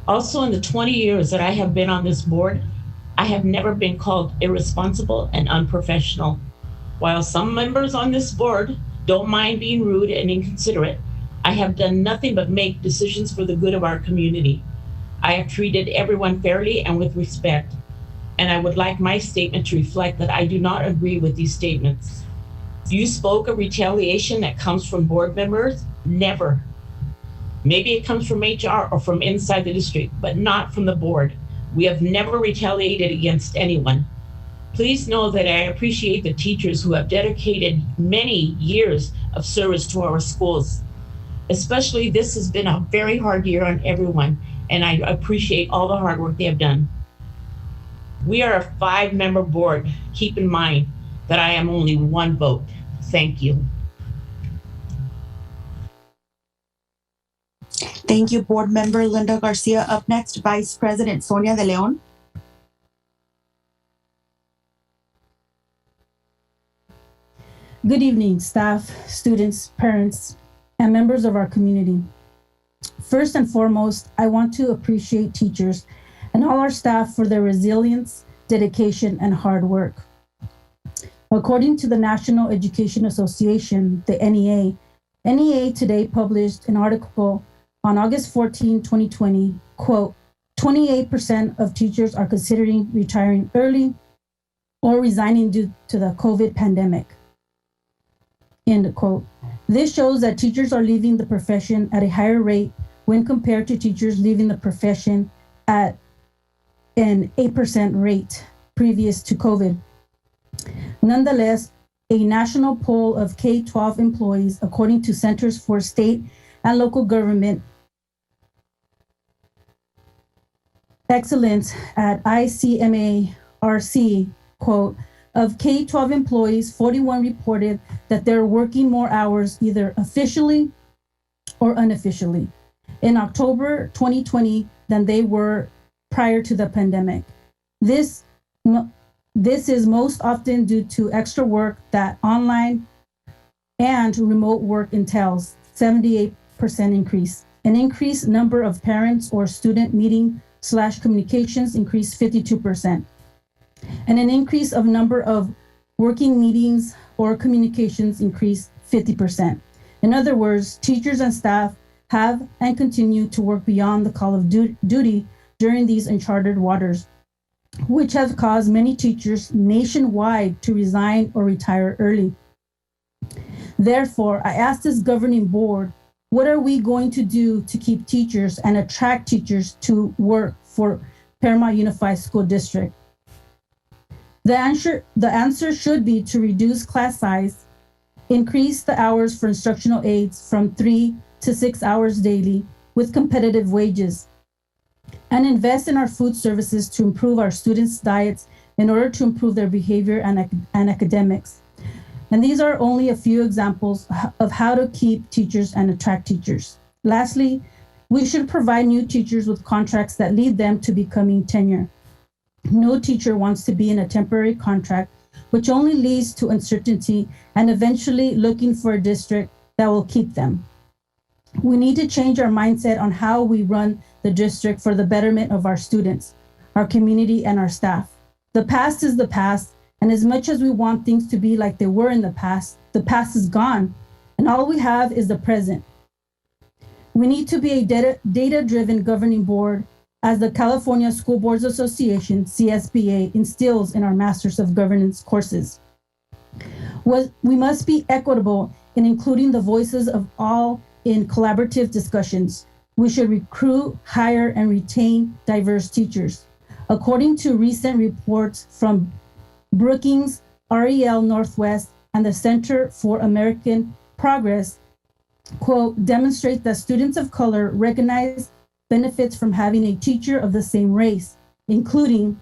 Also, in the 20 years that I have been on this board, I have never been called irresponsible and unprofessional. While some members on this board don't mind being rude and inconsiderate, I have done nothing but make decisions for the good of our community. I have treated everyone fairly and with respect, and I would like my statement to reflect that I do not agree with these statements. You spoke of retaliation that comes from board members? Never. Maybe it comes from HR or from inside the district, but not from the board. We have never retaliated against anyone. Please know that I appreciate the teachers who have dedicated many years of service to our schools. Especially, this has been a very hard year on everyone, and I appreciate all the hard work they have done. We are a 5-member board. Keep in mind that I am only one vote. Thank you. Thank you, Board Member Linda Garcia. Up next, Vice President Sonia De Leon. Good evening, staff, students, parents, and members of our community. First and foremost, I want to appreciate teachers and all our staff for their resilience, dedication, and hard work. According to the National Education Association, the NEA today published an article on August 14, 2020, quote, 28% of teachers are considering retiring early or resigning due to the COVID pandemic. End quote. This shows that teachers are leaving the profession at a higher rate when compared to teachers leaving the profession at an 8% rate previous to COVID. Nonetheless, a national poll of K-12 employees, according to Centers for State and Local Government Excellence at ICMARC, quote, of K-12 employees, 41 reported that they're working more hours either officially or unofficially in October 2020 than they were prior to the pandemic. This is most often due to extra work that online and remote work entails, 78% increase. An increased number of parents or student meeting/communications increased 52%. And an increase of number of working meetings or communications increased 50%. In other words, teachers and staff have and continue to work beyond the call of duty during these uncharted waters, which has caused many teachers nationwide to resign or retire early. Therefore, I ask this governing board, what are we going to do to keep teachers and attract teachers to work for Paramount Unified School District? The answer should be to reduce class size, increase the hours for instructional aides from 3 to 6 hours daily with competitive wages, and invest in our food services to improve our students' diets in order to improve their behavior and academics. And these are only a few examples of how to keep teachers and attract teachers. Lastly, we should provide new teachers with contracts that lead them to becoming tenure. No teacher wants to be in a temporary contract, which only leads to uncertainty and eventually looking for a district that will keep them. We need to change our mindset on how we run the district for the betterment of our students, our community, and our staff. The past is the past, and as much as we want things to be like they were in the past is gone, and all we have is the present. We need to be a data-driven governing board, as the California School Boards Association, CSBA, instills in our Masters of Governance courses. We must be equitable in including the voices of all in collaborative discussions. We should recruit, hire, and retain diverse teachers. According to recent reports from Brookings, REL Northwest, and the Center for American Progress, quote, demonstrate that students of color recognize benefits from having a teacher of the same race, including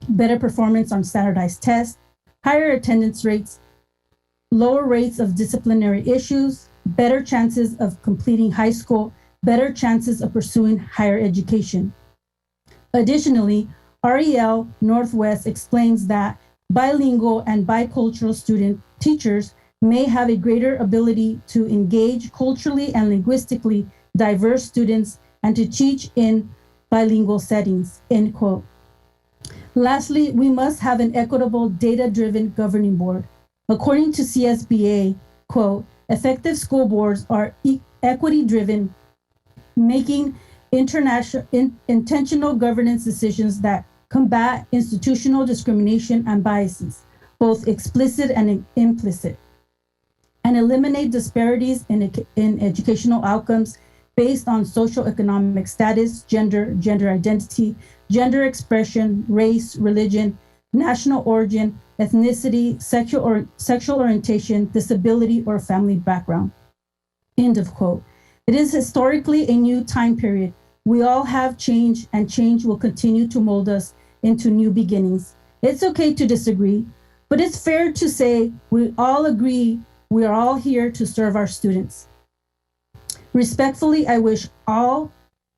better performance on standardized tests, higher attendance rates, lower rates of disciplinary issues, better chances of completing high school, better chances of pursuing higher education. Additionally, REL Northwest explains that bilingual and bicultural teachers may have a greater ability to engage culturally and linguistically diverse students and to teach in bilingual settings, end quote. Lastly, we must have an equitable, data-driven governing board. According to CSBA, quote, effective school boards are equity-driven, making intentional governance decisions that combat institutional discrimination and biases, both explicit and implicit, and eliminate disparities in educational outcomes based on social economic status, gender identity, gender expression, race, religion, national origin, ethnicity, sexual orientation, disability, or family background. End of quote. It is historically a new time period. We all have change, and change will continue to mold us into new beginnings. It's okay to disagree, but it's fair to say we all agree we are all here to serve our students. Respectfully, I wish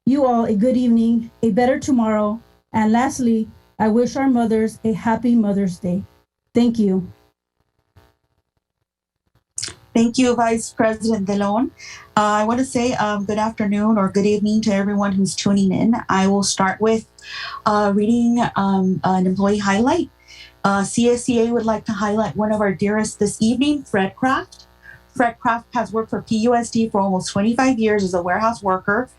you all a good evening, a better tomorrow, and lastly, I wish our mothers a happy Mother's Day. Thank you. Thank you, Vice President De Leon. I want to say good afternoon or good evening to everyone who's tuning in. I will start with reading an employee highlight. CSEA would like to highlight one of our dearest this evening, Fred Kraft. Fred Kraft has worked for PUSD for almost 25 years as a warehouse worker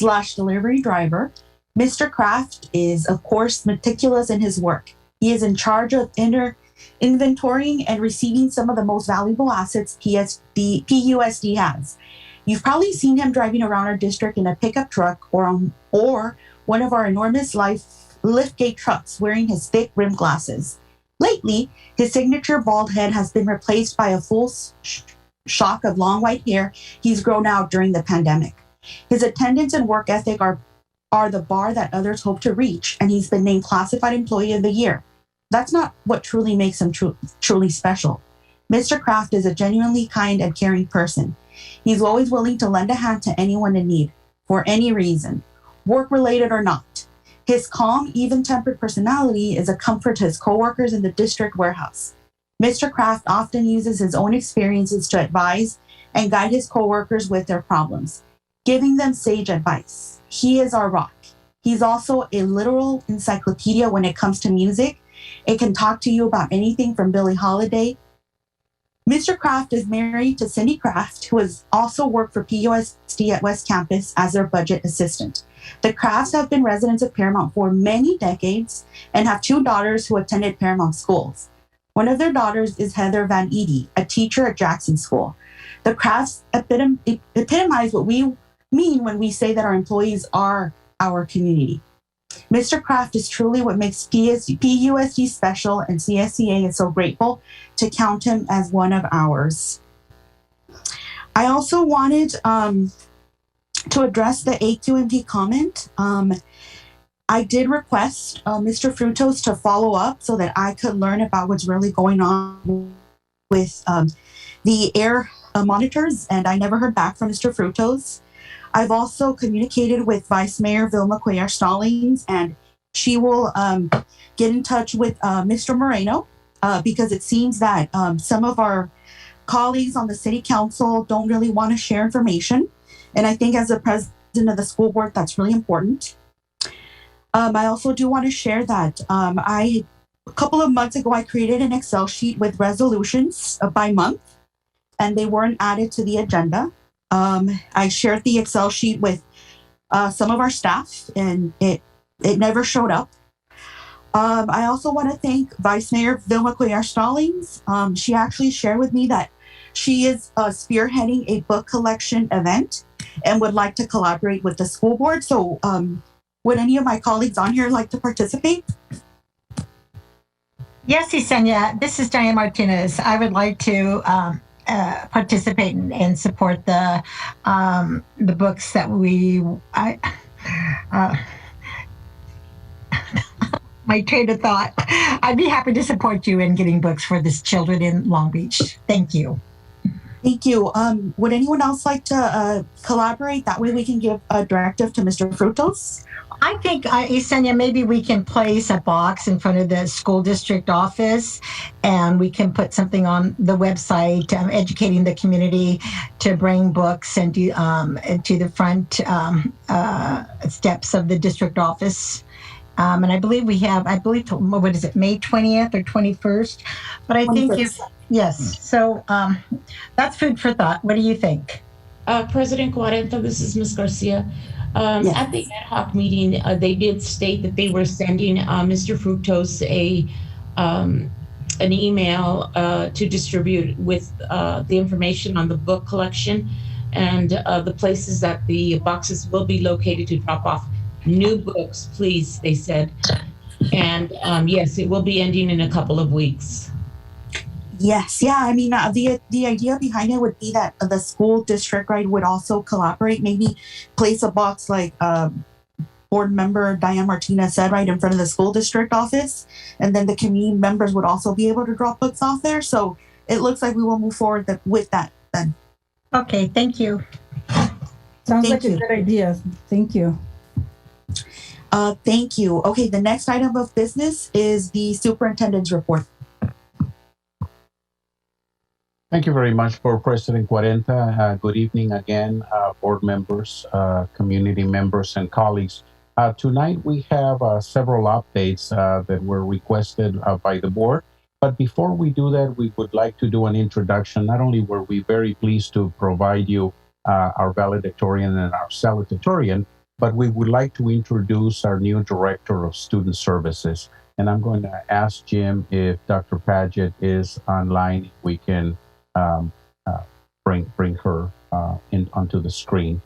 / delivery driver. Mr. Kraft is, of course, meticulous in his work. He is in charge of inventorying and receiving some of the most valuable assets PUSD has. You've probably seen him driving around our district in a pickup truck or one of our enormous liftgate trucks wearing his thick rimmed glasses. Lately, his signature bald head has been replaced by a full shock of long white hair he's grown out during the pandemic. His attendance and work ethic are the bar that others hope to reach, and he's been named Classified Employee of the Year. That's not what truly makes him truly special. Mr. Kraft is a genuinely kind and caring person. He's always willing to lend a hand to anyone in need, for any reason, work-related or not. His calm, even-tempered personality is a comfort to his coworkers in the district warehouse. Mr. Kraft often uses his own experiences to advise and guide his coworkers with their problems, giving them sage advice. He is our rock. He's also a literal encyclopedia when it comes to music. It can talk to you about anything from Billie Holiday. Mr. Kraft is married to Cindy Kraft, who has also worked for PUSD at West Campus as their budget assistant. The Krafts have been residents of Paramount for many decades and have 2 daughters who attended Paramount schools. One of their daughters is Heather Van Edie, a teacher at Jackson School. The Krafts epitomize what we mean when we say that our employees are our community. Mr. Kraft is truly what makes PUSD special, and CSEA is so grateful to count him as one of ours. I also wanted to address the AQMD comment. I did request Mr. Frutos to follow up so that I could learn about what's really going on with the air monitors, and I never heard back from Mr. Frutos. I've also communicated with Vice Mayor Vilma Cuellar Stallings, and she will get in touch with Mr. Moreno because it seems that some of our colleagues on the city council don't really want to share information. And I think as the president of the school board, that's really important. I also do want to share that a couple of months ago, I created an Excel sheet with resolutions by month, and they weren't added to the agenda. I shared the Excel sheet with some of our staff, and it never showed up. I also want to thank Vice Mayor Vilma Cuellar Stallings. She actually shared with me that she is spearheading a book collection event and would like to collaborate with the school board. So would any of my colleagues on here like to participate? Yes, Yesenia, this is Diane Martinez. I would like to participate and support the books that my train of thought. I'd be happy to support you in getting books for the children in Long Beach. Thank you. Thank you. Would anyone else like to collaborate? That way we can give a directive to Mr. Frutos. I think, Yesenia, maybe we can place a box in front of the school district office, and we can put something on the website educating the community to bring books and to the front steps of the district office. And I believe we have, what is it, May 20th or 21st? But I 21st. Think yes. So that's food for thought. What do you think? President Cuarenta, this is Ms. Garcia. Yes. At the ad hoc meeting, they did state that they were sending Mr. Frutos an email to distribute with the information on the book collection and the places that the boxes will be located to drop off new books, please, they said. And yes, it will be ending in a couple of weeks. Yes, yeah. I mean, the idea behind it would be that the school district, right, would also collaborate, maybe place a box like board member Diane Martinez said, right in front of the school district office. And then the community members would also be able to drop books off there. So it looks like we will move forward with that then. Okay, thank you. Sounds Thank like you. a good idea. Thank you. Thank you. Okay, the next item of business is the superintendent's report. Thank you very much, Board President Cuarenta. Good evening again, board members, community members, and colleagues. Tonight we have several updates that were requested by the board. But before we do that, we would like to do an introduction. Not only were we very pleased to provide you our valedictorian and our salutatorian, but we would like to introduce our new Director of Student Services. And I'm going to ask Jim if Dr. Paget is online, if we can bring her onto the screen.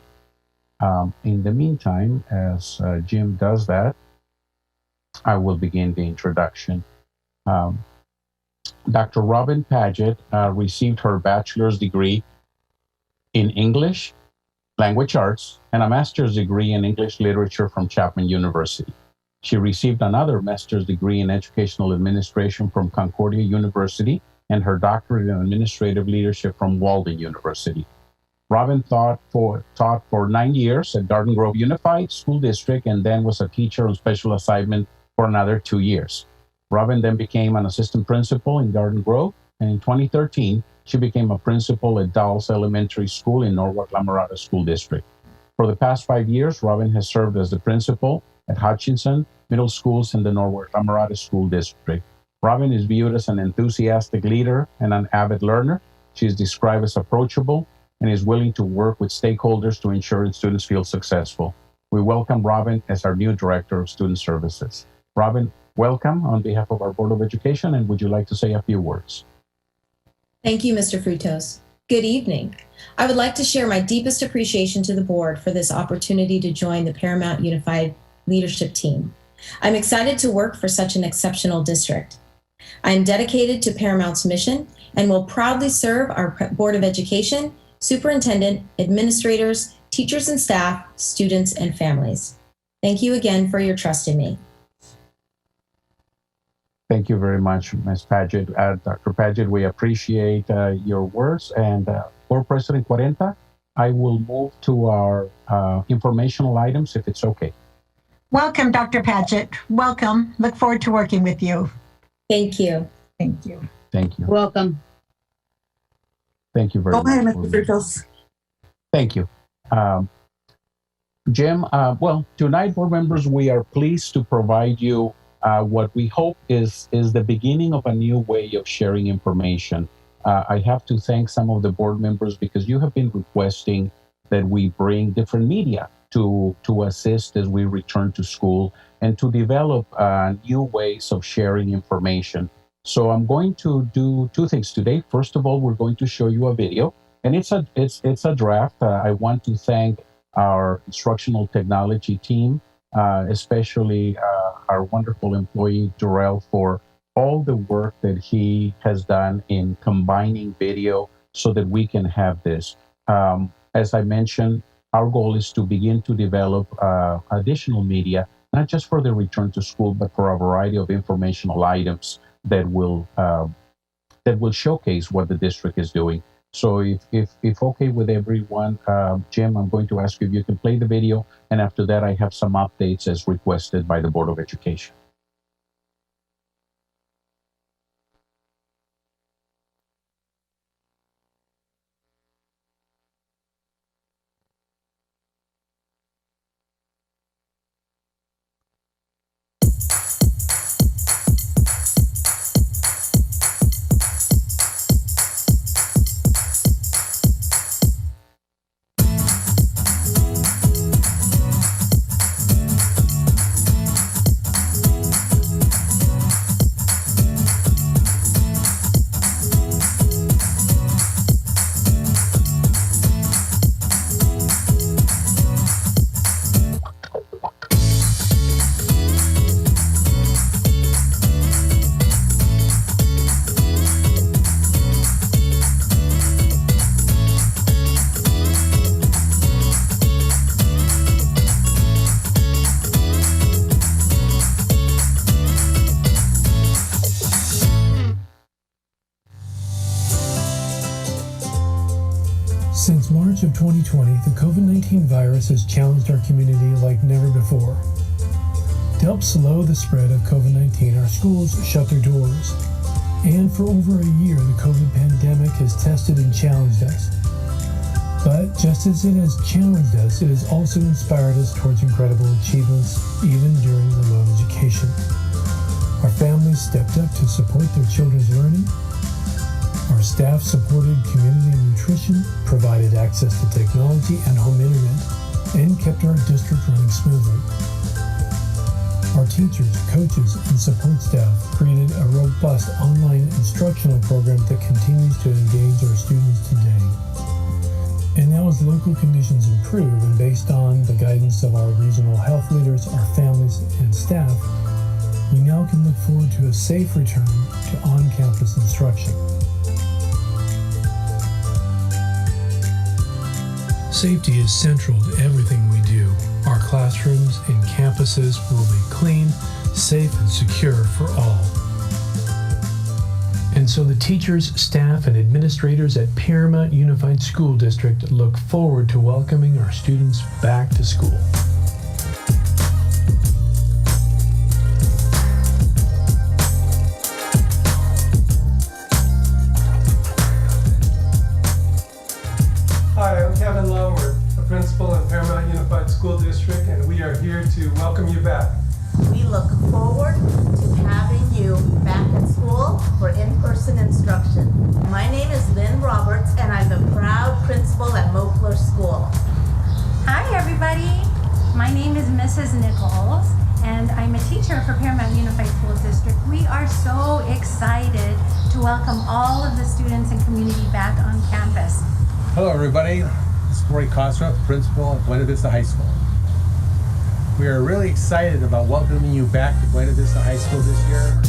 In the meantime, as Jim does that, I will begin the introduction. Dr. Robin Paget received her bachelor's degree in English, Language Arts, and a master's degree in English Literature from Chapman University. She received another master's degree in Educational Administration from Concordia University and her doctorate in Administrative Leadership from Walden University. Robin taught for 9 years at Garden Grove Unified School District and then was a teacher on special assignment for another 2 years. Robin then became an assistant principal in Garden Grove, and in 2013, she became a principal at Dulles Elementary School in Norwalk La Mirada School District. For the past 5 years, Robin has served as the principal at Hutchinson Middle Schools in the Norwalk La Mirada School District. Robin is viewed as an enthusiastic leader and an avid learner. She is described as approachable and is willing to work with stakeholders to ensure students feel successful. We welcome Robin as our new Director of Student Services. Robin, welcome on behalf of our Board of Education, and would you like to say a few words? Thank you, Mr. Frutos. Good evening. I would like to share my deepest appreciation to the board for this opportunity to join the Paramount Unified Leadership Team. I'm excited to work for such an exceptional district. I am dedicated to Paramount's mission and will proudly serve our Board of Education, superintendent, administrators, teachers and staff, students, and families. Thank you again for your trust in me. Thank you very much, Ms. Paget. Dr. Paget, we appreciate your words. And Board President Cuarenta, I will move to our informational items, if it's okay. Welcome, Dr. Paget. Welcome. Look forward to working with you. Thank you. Thank you. Thank you. Welcome. Thank you very much. Go ahead, Mr. Frutos. Thank you. Jim, well, tonight, board members, we are pleased to provide you what we hope is the beginning of a new way of sharing information. I have to thank some of the board members because you have been requesting that we bring different media to assist as we return to school and to develop new ways of sharing information. So I'm going to do two things today. First of all, we're going to show you a video, and it's a draft. I want to thank our instructional technology team, especially our wonderful employee, Durrell, for all the work that he has done in combining video so that we can have this. As I mentioned, our goal is to begin to develop additional media, not just for the return to school, but for a variety of informational items that will showcase what the district is doing. So if okay with everyone, Jim, I'm going to ask you if you can play the video, and after that I have some updates as requested by the Board of Education. Since March of 2020, the COVID-19 virus has challenged our community like never before. To help slow the spread of COVID-19, our schools shut their doors. And for over a year, the COVID pandemic has tested and challenged us. But just as it has challenged us, it has also inspired us towards incredible achievements, even during remote education. Our families stepped up to support their children's learning. Our staff supported community nutrition, provided access to technology and home internet, and kept our district running smoothly. Our teachers, coaches, and support staff created a robust online instructional program that continues to engage our students today. And now as local conditions improve and based on the guidance of our regional health leaders, our families, and staff, we now can look forward to a safe return to on-campus instruction. Safety is central to everything we do. Our classrooms and campuses will be clean, safe, and secure for all. And so the teachers, staff, and administrators at Paramount Unified School District look forward to welcoming our students back to school. Hi, I'm Kevin Longworth, a principal in Paramount Unified School District, and we are here to welcome you back. We look forward to having you back at school for in-person instruction. My name is Lynn Roberts, and I'm the proud principal at Moakler School. Hi, everybody. My name is Mrs. Nichols, and I'm a teacher for Paramount Unified School District. We are so excited to welcome all of the students and community back on campus. Hello, everybody. This is Roy Kosrup, principal at Buena Vista High School. We are really excited about welcoming you back to Buena Vista High School this year.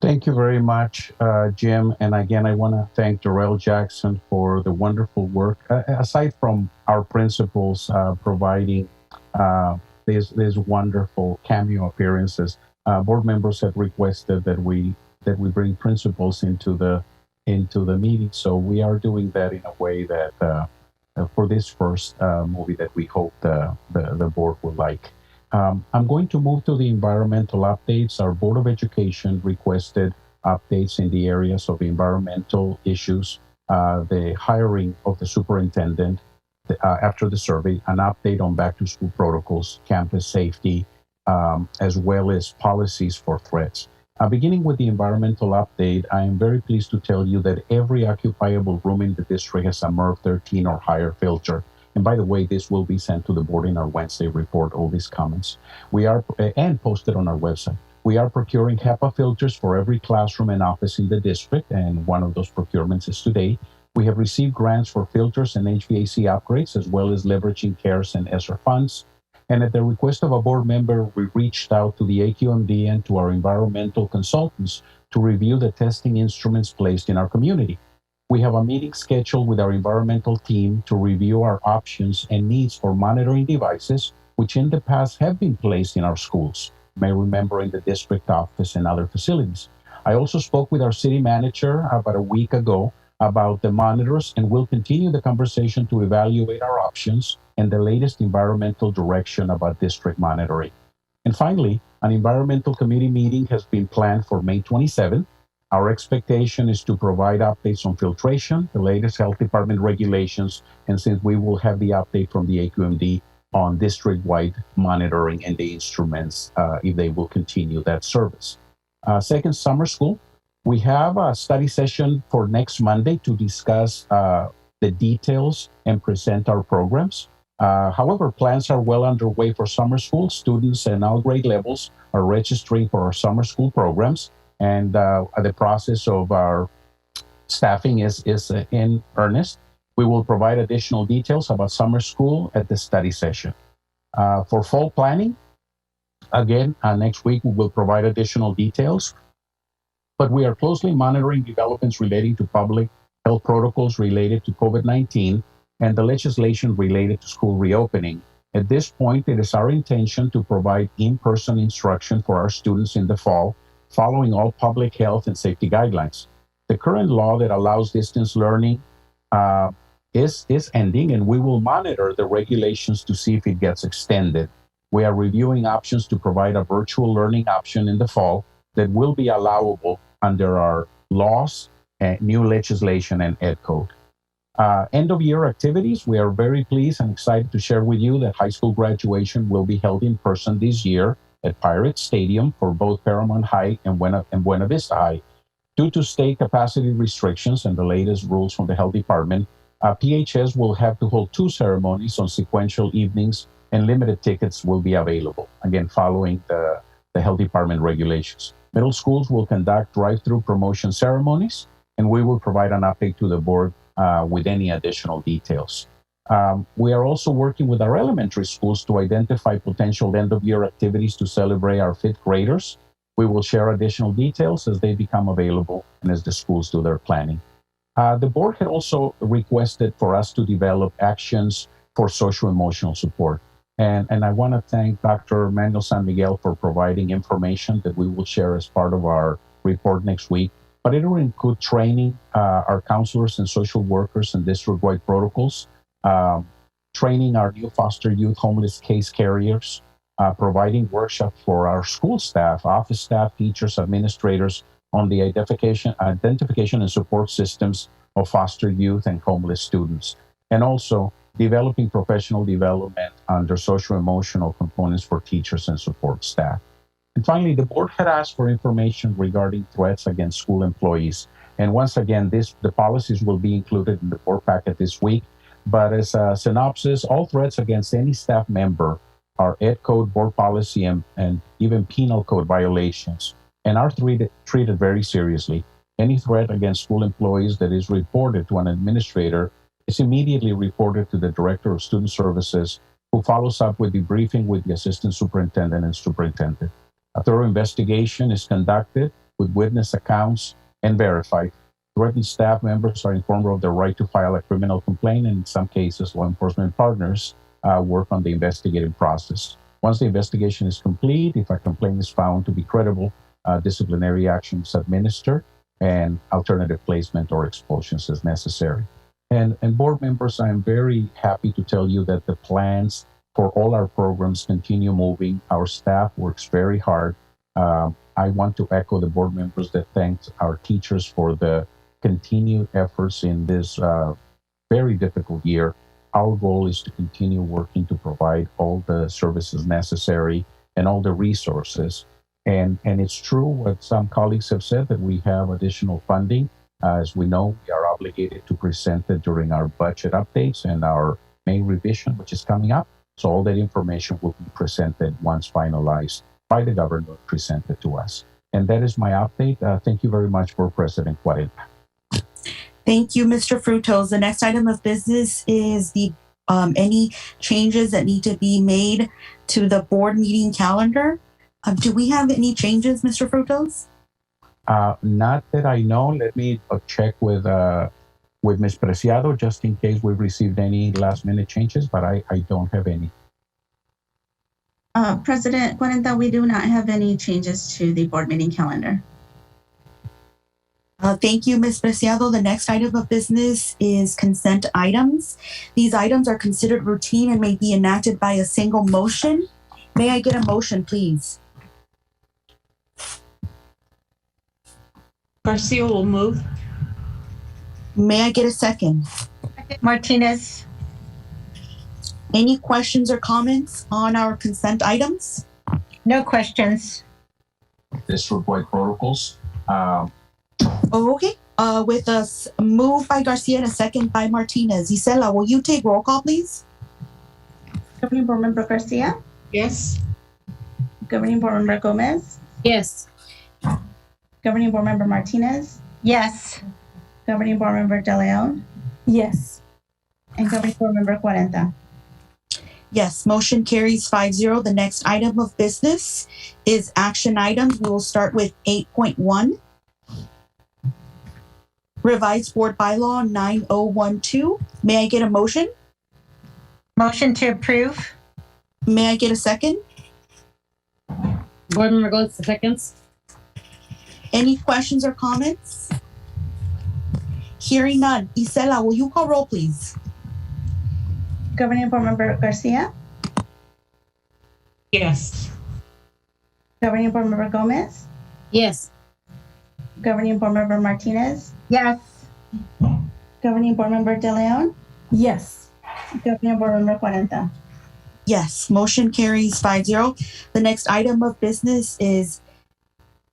Thank you very much, Jim. And again, I want to thank Darrell Jackson for the wonderful work. Aside from our principals providing these wonderful cameo appearances, board members have requested that we bring principals into the meeting. So we are doing that in a way that for this first movie that we hope the board will like. I'm going to move to the environmental updates. Our Board of Education requested updates in the areas of environmental issues, the hiring of the superintendent after the survey, an update on back-to-school protocols, campus safety, as well as policies for threats. Beginning with the environmental update, I am very pleased to tell you that every occupiable room in the district has a MERV 13 or higher filter. And by the way, this will be sent to the board in our Wednesday report, all these comments. We are, and posted on our website. We are procuring HEPA filters for every classroom and office in the district, and one of those procurements is today. We have received grants for filters and HVAC upgrades, as well as leveraging CARES and ESSER funds. And at the request of a board member, we reached out to the AQMD and to our environmental consultants to review the testing instruments placed in our community. We have a meeting scheduled with our environmental team to review our options and needs for monitoring devices, which in the past have been placed in our schools. You may remember in the district office and other facilities. I also spoke with our city manager about a week ago about the monitors, and we'll continue the conversation to evaluate our options and the latest environmental direction about district monitoring. And finally, an environmental committee meeting has been planned for May 27th. Our expectation is to provide updates on filtration, the latest health department regulations, and since we will have the update from the AQMD on district-wide monitoring and the instruments, if they will continue that service. Second, summer school. We have a study session for next Monday to discuss the details and present our programs. However, plans are well underway for summer school. Students and all grade levels are registering for our summer school programs, and the process of our staffing is in earnest. We will provide additional details about summer school at the study session. For fall planning, again, next week we will provide additional details, but we are closely monitoring developments relating to public health protocols related to COVID-19 and the legislation related to school reopening. At this point, it is our intention to provide in-person instruction for our students in the fall, following all public health and safety guidelines. The current law that allows distance learning is ending, and we will monitor the regulations to see if it gets extended. We are reviewing options to provide a virtual learning option in the fall that will be allowable under our laws, new legislation, and Ed Code. End of year activities, we are very pleased and excited to share with you that high school graduation will be held in person this year at Pirate Stadium for both Paramount High and Buena Vista High. Due to state capacity restrictions and the latest rules from the health department, PHS will have to hold 2 ceremonies on sequential evenings, and limited tickets will be available, again, following the health department regulations. Middle schools will conduct drive-through promotion ceremonies, and we will provide an update to the board with any additional details. We are also working with our elementary schools to identify potential end-of-year activities to celebrate our 5th graders. We will share additional details as they become available and as the schools do their planning. The board had also requested for us to develop actions for social-emotional support. And I want to thank Dr. Manuel San Miguel for providing information that we will share as part of our report next week. But it will include training our counselors and social workers and district-wide protocols, training our new foster youth homeless case carriers, providing workshops for our school staff, office staff, teachers, administrators on the identification and support systems of foster youth and homeless students, and also developing professional development under social-emotional components for teachers and support staff. And finally, the board had asked for information regarding threats against school employees. And once again, the policies will be included in the board packet this week. But as a synopsis, all threats against any staff member are Ed Code, board policy, and even penal code violations, and are treated very seriously. Any threat against school employees that is reported to an administrator is immediately reported to the Director of Student Services, who follows up with debriefing with the Assistant Superintendent and Superintendent. A thorough investigation is conducted with witness accounts and verified. Threatened staff members are informed of their right to file a criminal complaint, and in some cases, law enforcement partners work on the investigative process. Once the investigation is complete, if a complaint is found to be credible, disciplinary action is administered, and alternative placement or expulsions is necessary. And board members, I am very happy to tell you that the plans for all our programs continue moving. Our staff works very hard. I want to echo the board members that thanked our teachers for the continued efforts in this very difficult year. Our goal is to continue working to provide all the services necessary and all the resources. And it's true what some colleagues have said, that we have additional funding. As we know, we are obligated to present it during our budget updates and our May revision, which is coming up. So all that information will be presented once finalized by the governor, presented to us. And that is my update. Thank you very much, Board President Cuarenta. Thank you, Mr. Frutos. The next item of business is the any changes that need to be made to the board meeting calendar. Do we have any changes, Mr. Frutos? Not that I know. Let me check with Ms. Preciado just in case we've received any last minute changes, but I don't have any. President Cuarenta, we do not have any changes to the board meeting calendar. Thank you, Ms. Preciado. The next item of business is consent items. These items are considered routine and may be enacted by a single motion. May I get a motion, please? Garcia will move. May I get a second? Martinez. Any questions or comments on our consent items? No questions. district-wide protocols. Okay. With us, moved by Garcia and a second by Martinez. Isela, will you take roll call, please? Governing Board Member Garcia, Yes. Governing Board Member Gomez, Yes. Governing Board Member Martinez, Yes. Governing Board Member De Leon, Yes. and Governing Board Member Cuarenta. Yes, motion carries 5-0. The next item of business is action items. We will start with 8.1. Revised Board Bylaw 9012. May I get a motion? Motion to approve. May I get a second? Board Member Gomez, seconds. Any questions or comments? Hearing none. Isela, will you call roll, please? Governing Board Member Garcia, Yes. Governing Board Member Gomez, Yes. Governing Board Member Martinez, Yes. Governing Board Member De Leon, Yes. Governing Board Member Cuarenta. Yes, motion carries 5-0. The next item of business is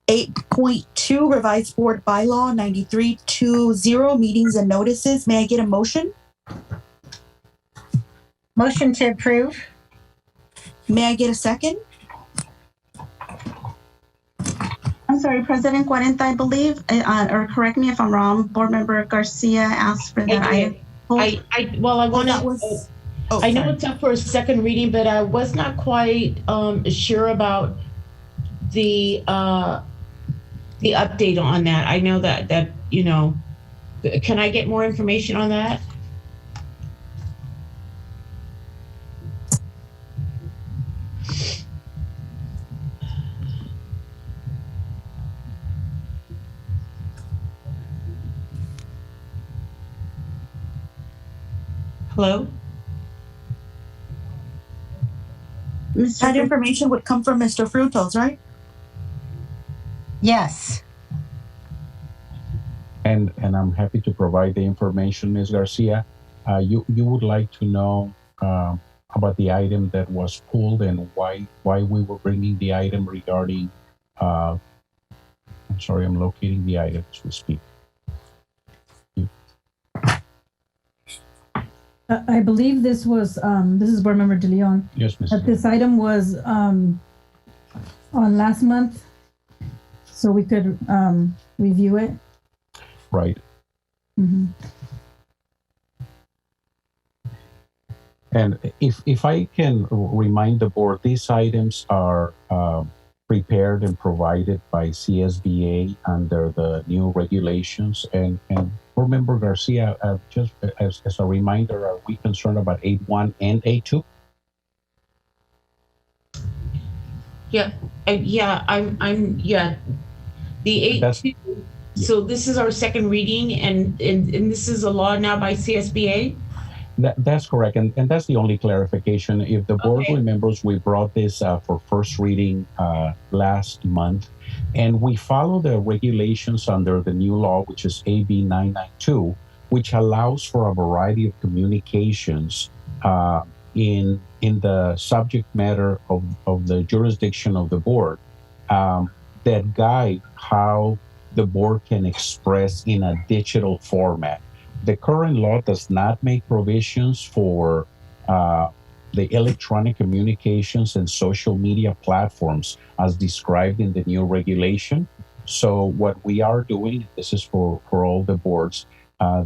8.2, Revised Board Bylaw 9320, Meetings and Notices. May I get a motion? Motion to approve. May I get a second? I'm sorry, President Cuarenta, I believe, or correct me if I'm wrong, Board Member Garcia asked for that item. I want that to. was- I know sorry. it's up for a second reading, but I was not quite sure about the update on that. I know that can I get more information on that? Hello? That information would come from Mr. Frutos, right? Yes. And I'm happy to provide the information, Ms. Garcia. You would like to know about the item that was pulled and why we were bringing the item regarding. I'm sorry, I'm locating the item as we speak. I believe this was, this is Board Member De Leon. Yes, Ms. This item was on last month, so we could review it. Right. Mhm. And if I can remind the board, these items are prepared and provided by CSBA under the new regulations. And Board Member Garcia, just as a reminder, are we concerned about 8.1 and 8.2? Yeah, The 8.2. So this is our second reading, and this is a law now by CSBA. That's correct, and that's the only clarification. If the board remembers, we brought this for first reading last month, and we follow the regulations under the new law, which is AB 992, which allows for a variety of communications in the subject matter of the jurisdiction of the board that guide how the board can express in a digital format. The current law does not make provisions for the electronic communications and social media platforms as described in the new regulation. So what we are doing, this is for all the boards,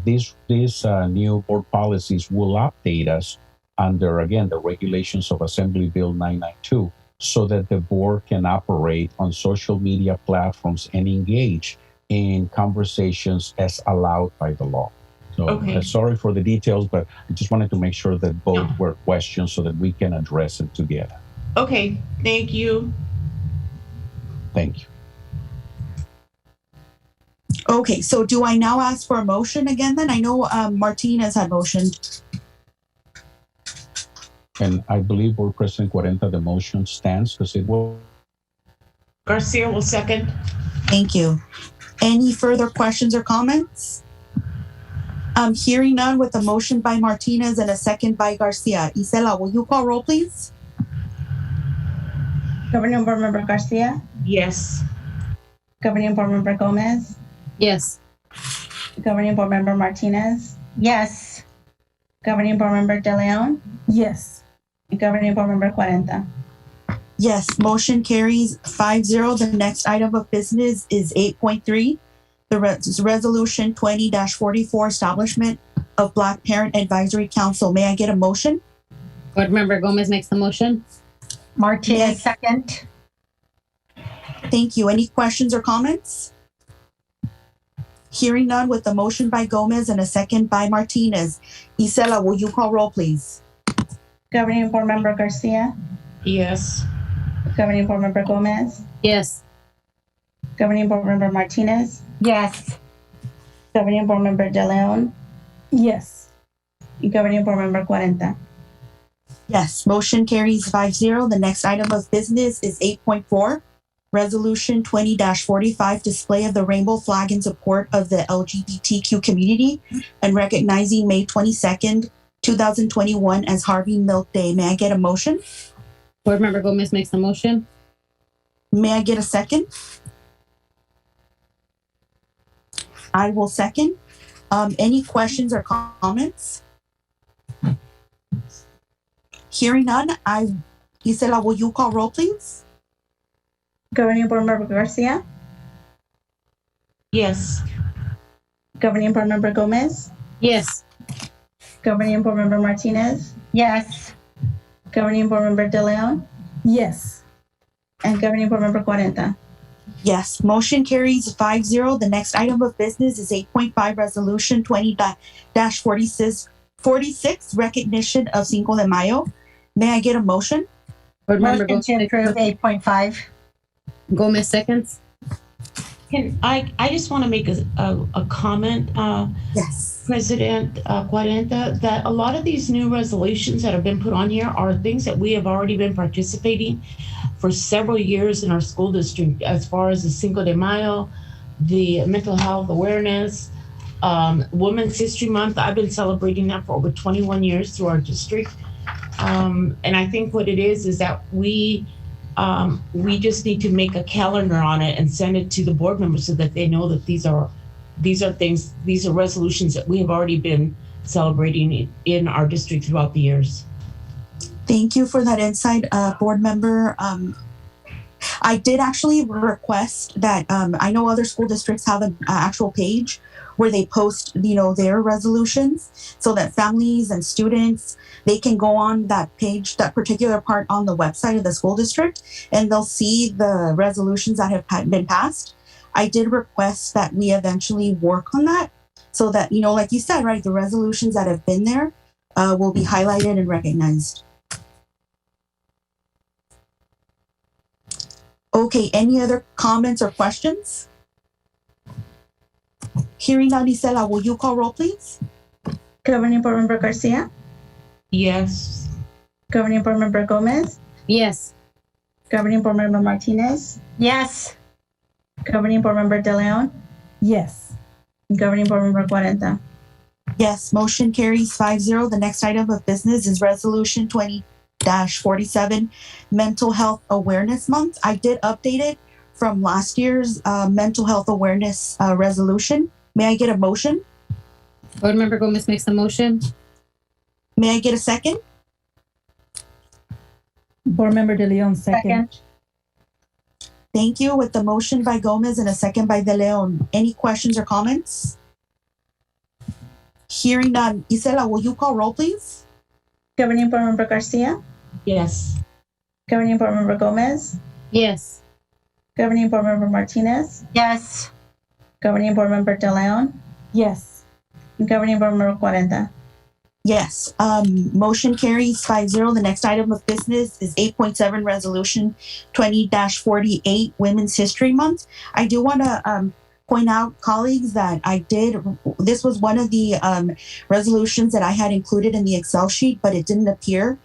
these new board policies will update us under, again, the regulations of Assembly Bill 992, so that the board can operate on social media platforms and engage in conversations as allowed by the law. So sorry for the details, but I just wanted to make sure that both were questions so that we can address it together. Okay, thank you. Thank you. Okay, so do I now ask for a motion again then? I know Martinez had motioned. And I believe Board President Cuarenta, the motion stands because it will. Garcia will second. Thank you. Any further questions or comments? Hearing none, with a motion by Martinez and a second by Garcia. Isela, will you call roll, please? Governing Board Member Garcia, Yes. Governing Board Member Gomez, Yes. Governing Board Member Martinez, Yes. Governing Board Member De Leon, Yes. and Governing Board Member Cuarenta. Yes, motion carries 5-0. The next item of business is 8.3, the resolution 20-44, establishment of Black Parent Advisory Council. May I get a motion? Board Member Gomez makes the motion. Martinez, second. Thank you. Any questions or comments? Hearing none, with the motion by Gomez and a second by Martinez. Isela, will you call roll, please? Governing Board Member Garcia, Yes. Governing Board Member Gomez, Yes. Governing Board Member Martinez, Yes. Governing Board Member De Leon, Yes. and Governing Board Member Cuarenta. Yes, motion carries 5-0. The next item of business is 8.4, resolution 20-45, display of the rainbow flag in support of the LGBTQ community and recognizing May 22nd, 2021 as Harvey Milk Day. May I get a motion? Board Member Gomez makes the motion. May I get a second? I will second. Any questions or comments? Hearing none, Isela, will you call roll, please? Governing Board Member Garcia, Yes. Governing Board Member Gomez, Yes. Governing Board Member Martinez, Yes. Governing Board Member De Leon, Yes. and Governing Board Member Cuarenta. Yes, motion carries 5-0. The next item of business is 8.5, resolution 20-46, recognition of Cinco de Mayo. May I get a motion? Board Member Motion to approve 8.5. Gomez seconds. I just want to make a comment, Yes. President Cuarenta, that a lot of these new resolutions that have been put on here are things that we have already been participating for several years in our school district, as far as the Cinco de Mayo, the mental health awareness, Women's History Month. I've been celebrating that for over 21 years through our district. And I think what it is that we just need to make a calendar on it and send it to the board members so that they know that these are resolutions that we have already been celebrating in our district throughout the years. Thank you for that insight, board member. I did actually request that, I know other school districts have an actual page where they post, their resolutions so that families and students, they can go on that page, that particular part on the website of the school district, and they'll see the resolutions that have been passed. I did request that we eventually work on that so that, like you said, right, the resolutions that have been there will be highlighted and recognized. Okay, any other comments or questions? Hearing none, Isela, will you call roll, please? Governing Board Member Garcia, Yes. Governing Board Member Gomez, Yes. Governing Board Member Martinez, Yes. Governing Board Member De Leon, Yes. and Governing Board Member Cuarenta. Yes, motion carries 5-0. The next item of business is resolution 20-47, Mental Health Awareness Month. I did update it from last year's mental health awareness resolution. May I get a motion? Board Member Gomez makes the motion. May I get a second? Board Member De Leon, second. Thank you. With the motion by Gomez and a second by De Leon. Any questions or comments? Hearing none. Isela, will you call roll, please? Governing Board Member Garcia, Yes. Governing Board Member Gomez, Yes. Governing Board Member Martinez, Yes. Governing Board Member De Leon, Yes. and Governing Board Member Cuarenta. Yes. Motion carries 5-0. The next item of business is 8.7, resolution 20-48, Women's History Month. I do want to point out, colleagues, that this was one of the resolutions that I had included in the Excel sheet, but it didn't appear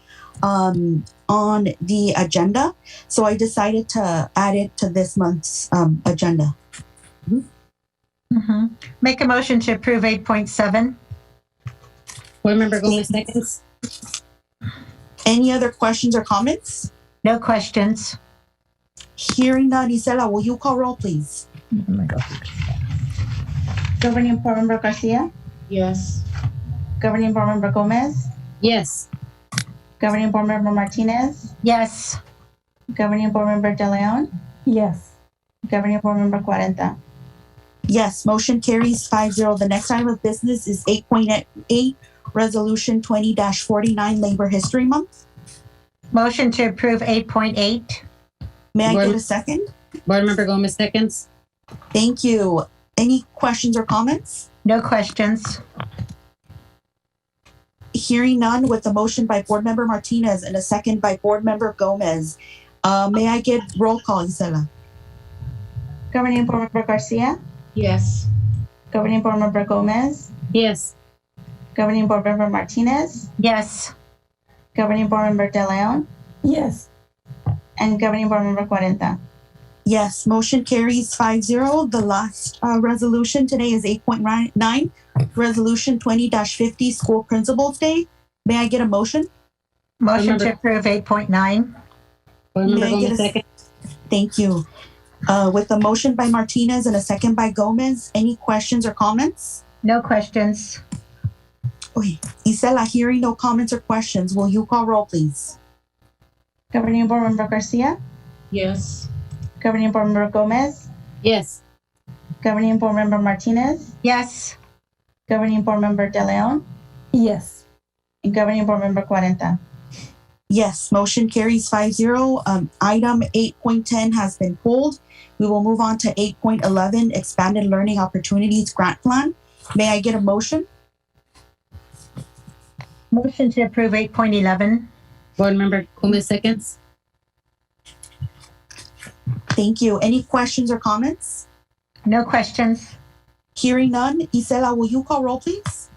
on the agenda. So I decided to add it to this month's agenda. Mm-hmm. Make a motion to approve 8.7. Board Member Gomez seconds. Any other questions or comments? No questions. Hearing none, Isela, will you call roll, please? Governing Board Member Garcia, Yes. Governing Board Member Gomez, Yes. Governing Board Member Martinez, Yes. Governing Board Member De Leon, Yes. Governing Board Member Cuarenta. Yes, motion carries 5-0. The next item of business is 8.8, Resolution 20-49, Labor History Month. Motion to approve 8.8. May I Board- get a second? Board Member Gomez seconds. Thank you. Any questions or comments? No questions. Hearing none, with a motion by Board Member Martinez and a second by Board Member Gomez. May I get roll call, Isela? Governing Board Member Garcia, Yes. Governing Board Member Gomez, Yes. Governing Board Member Martinez, Yes. Governing Board Member De Leon, Yes. and Governing Board Member Cuarenta. Yes, motion carries 5-0. The last resolution today is 8.9, Resolution 20-50, School Principals Day. May I get a motion? Motion to approve 8.9. Board Member May I get Gomez a second. Thank you. With a motion by Martinez and a second by Gomez, any questions or comments? No questions. Okay, Isela, hearing no comments or questions, will you call roll, please? Governing Board Member Garcia, Yes. Governing Board Member Gomez, Yes. Governing Board Member Martinez, Yes. Governing Board Member De Leon, Yes. and Governing Board Member Cuarenta. Yes, motion carries 5-0. Item 8.10 has been pulled. We will move on to 8.11, Expanded Learning Opportunities Grant Plan. May I get a motion? Motion to approve 8.11. Board Member Gomez seconds. Thank you. Any questions or comments? No questions. Hearing none, Isela, will you call roll, please?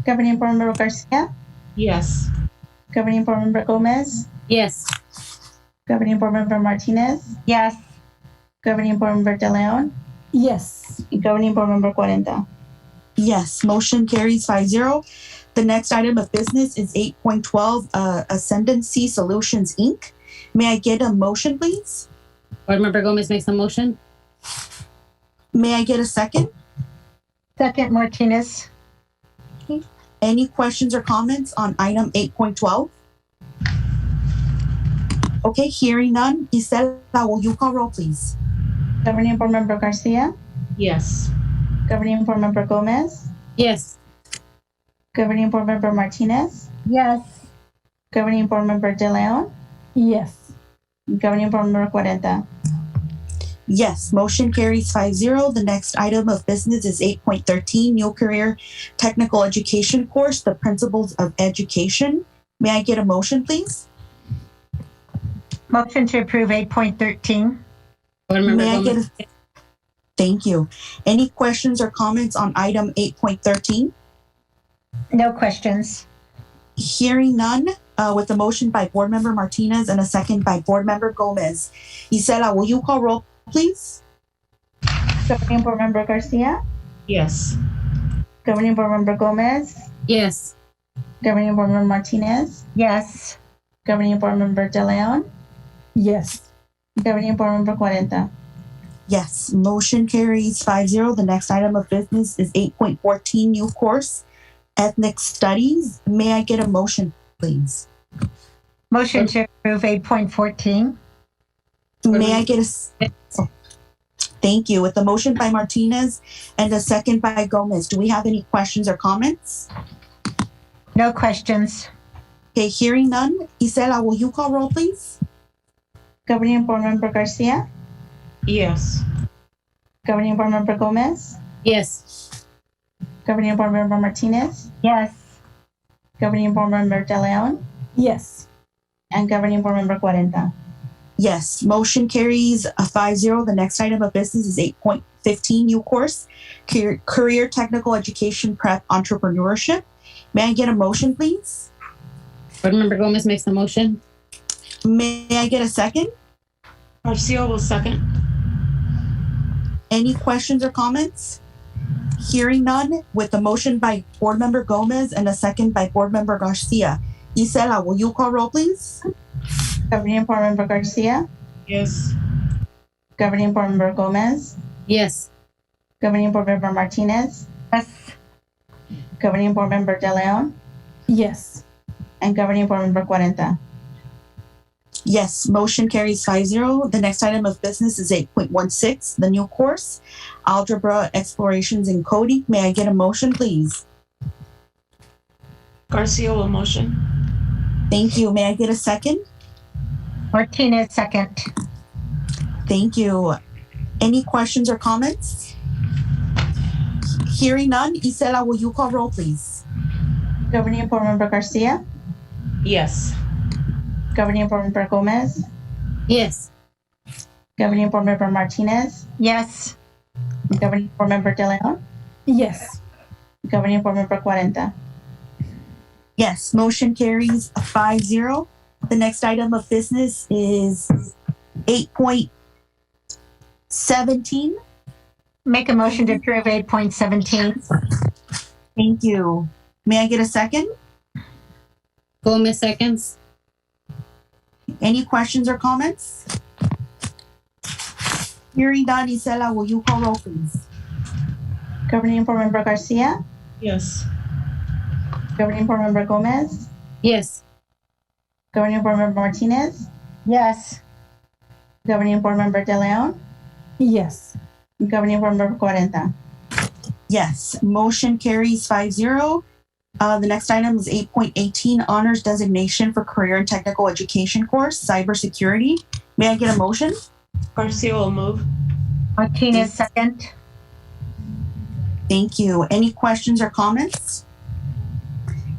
Governing Board Member Garcia, Yes. Governing Board Member Gomez, Yes. Governing Board Member Martinez, Yes. Governing Board Member De Leon, Yes. and Governing Board Member Cuarenta. Yes, motion carries 5-0. The next item of business is 8.12, Ascendancy Solutions, Inc. May I get a motion, please? Board Member Gomez makes a motion. May I get a second? Second, Martinez. Any questions or comments on item 8.12? Okay, hearing none. Isela, will you call roll, please? Governing Board Member Garcia, Yes. Governing Board Member Gomez, Yes. Governing Board Member Martinez, Yes. Governing Board Member De Leon, Yes. and Governing Board Member Cuarenta. Yes, motion carries 5-0. The next item of business is 8.13, New Career Technical Education Course, The Principles of Education. May I get a motion, please? Motion to approve 8.13. Board Member May I get Gomez. a, thank you. Any questions or comments on item 8.13? No questions. Hearing none, with a motion by Board Member Martinez and a second by Board Member Gomez. Isela, will you call roll, please? Governing Board Member Garcia, Yes. Governing Board Member Gomez, Yes. Governing Board Member Martinez, Yes. Governing Board Member De Leon, Yes. Governing Board Member Cuarenta. Yes, motion carries 5-0. The next item of business is 8.14, New Course, Ethnic Studies. May I get a motion, please? Motion to approve 8.14. May I get thank you. With the motion by Martinez and a second by Gomez, do we have any questions or comments? No questions. Okay, hearing none. Isela, will you call roll, please? Governing Board Member Garcia, Yes. Governing Board Member Gomez, Yes. Governing Board Member Martinez, Yes. Governing Board Member De Leon, Yes. and Governing Board Member Cuarenta. Yes, motion carries 5-0. The next item of business is 8.15, New Course, Career Technical Education Prep Entrepreneurship. May I get a motion, please? Board Member Gomez makes the motion. May I get a second? Garcia will second. Any questions or comments? Hearing none, with the motion by Board Member Gomez and a second by Board Member Garcia. Isela, will you call roll, please? Governing Board Member Garcia, Yes. Governing Board Member Gomez, Yes. Governing Board Member Martinez? Yes. Governing Board Member De Leon? Yes. And Governing Board Member Cuarenta? Yes, motion carries 5-0. The next item of business is 8.16, the new course, Algebra Explorations in Coding. May I get a motion, please? Garcia will motion. Thank you. May I get a second? Martinez, second. Thank you. Any questions or comments? Hearing none, Isela, will you call roll, please? Governing Board Member Garcia? Yes. Governing Board Member Gomez? Yes. Governing Board Member Martinez? Yes. Governing Board Member De Leon? Yes. Governing Board Member Cuarenta? Yes, motion carries 5-0. The next item of business is 8.17. Make a motion to approve 8.17. Thank you. May I get a second? Gomez seconds. Any questions or comments? Hearing none, Isela, will you call roll, please? Governing Board Member Garcia? Yes. Governing Board Member Gomez? Yes. Governing Board Member Martinez? Yes. Governing Board Member De Leon? Yes. Governing Board Member Cuarenta? Yes, motion carries 5-0. The next item is 8.18, Honors Designation for Career and Technical Education course, Cybersecurity. May I get a motion? Garcia will move. Martinez, second. Thank you. Any questions or comments?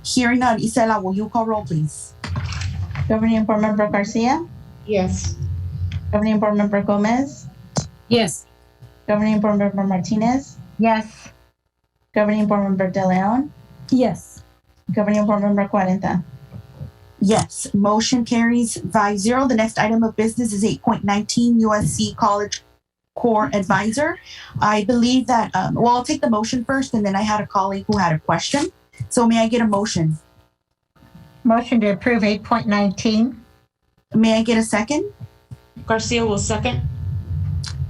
Hearing none, Isela, will you call roll, please? Governing Board Member Garcia? Yes. Governing Board Member Gomez? Yes. Governing Board Member Martinez? Yes. Governing Board Member De Leon? Yes. Governing Board Member Cuarenta? Yes, motion carries 5-0. The next item of business is 8.19, USC College Core Advisor. I believe that, I'll take the motion first, and then I had a colleague who had a question. So may I get a motion? Motion to approve 8.19. May I get a second? Garcia will second.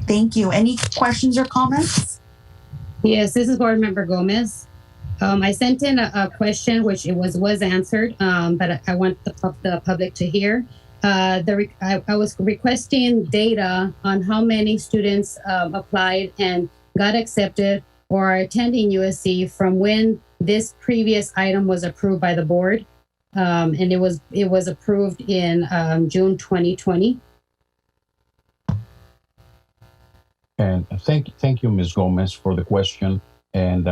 Thank you. Any questions or comments? Yes, this is Board Member Gomez. I sent in a question, which it was answered, but I want the public to hear. I was requesting data on how many students applied and got accepted or are attending USC from when this previous item was approved by the board, and it was approved in June 2020. And thank you, Ms. Gomez, for the question. And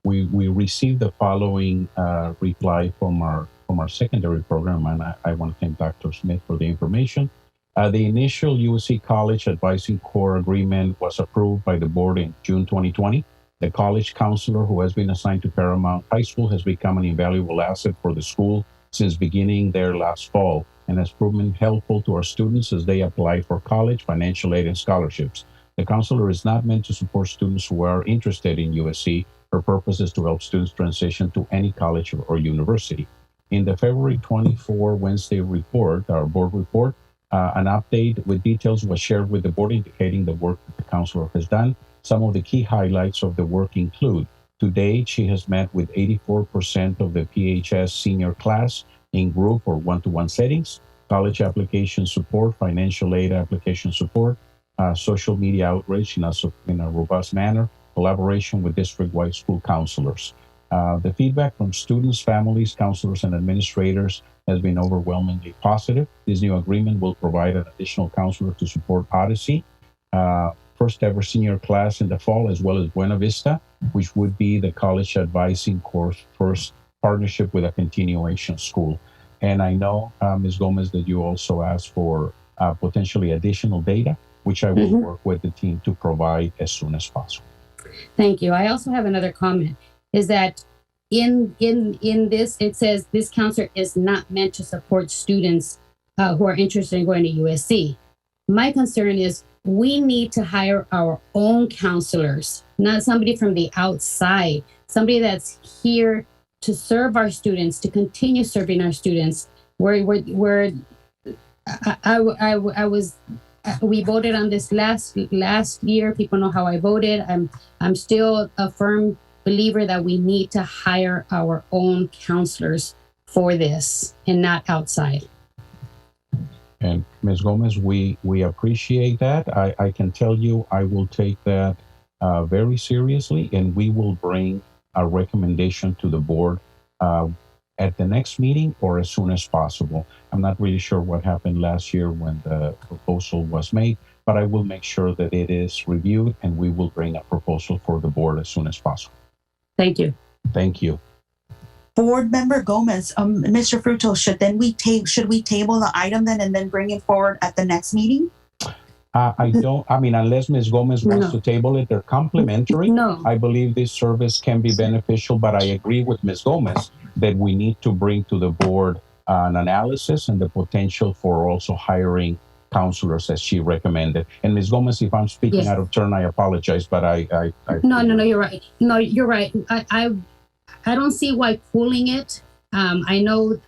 we received the following reply from our secondary program, and I want to thank Dr. Smith for the information. The initial USC College Advising Core Agreement was approved by the board in June 2020. The college counselor who has been assigned to Paramount High School has become an invaluable asset for the school since beginning there last fall and has proven helpful to our students as they apply for college, financial aid, and scholarships. The counselor is not meant to support students who are interested in USC. Her purpose is to help students transition to any college or university. In the February 24 Wednesday report, our board report, an update with details was shared with the board indicating the work that the counselor has done. Some of the key highlights of the work include, to date, she has met with 84% of the PHS senior class in group or one-to-one settings, college application support, financial aid application support, social media outreach in a robust manner, collaboration with district-wide school counselors. The feedback from students, families, counselors, and administrators has been overwhelmingly positive. This new agreement will provide an additional counselor to support Odyssey, first ever senior class in the fall, as well as Buena Vista, which would be the college advising course first partnership with a continuation school. And I know, Ms. Gomez, that you also asked for potentially additional data, which I will work with the team to provide as soon as possible. Thank you. I also have another comment, is that in this, it says this counselor is not meant to support students who are interested in going to USC. My concern is we need to hire our own counselors, not somebody from the outside, somebody that's here to serve our students, to continue serving our students. I was we voted on this last year. People know how I voted. I'm still a firm believer that we need to hire our own counselors for this and not outside. And Ms. Gomez, we appreciate that. I can tell you I will take that very seriously, and we will bring a recommendation to the board at the next meeting or as soon as possible. I'm not really sure what happened last year when the proposal was made, but I will make sure that it is reviewed and we will bring a proposal for the board as soon as possible. Thank you. Thank you. Board Member Gomez, Mr. Frutos, should we table the item then and then bring it forward at the next meeting? Unless Ms. Gomez wants to table it, they're complementary. No. I believe this service can be beneficial, but I agree with Ms. Gomez that we need to bring to the board an analysis and the potential for also hiring counselors as she recommended. And Ms. Gomez, if I'm speaking out of turn, I apologize, but No, you're right. No, you're right. I don't see why pulling it. I know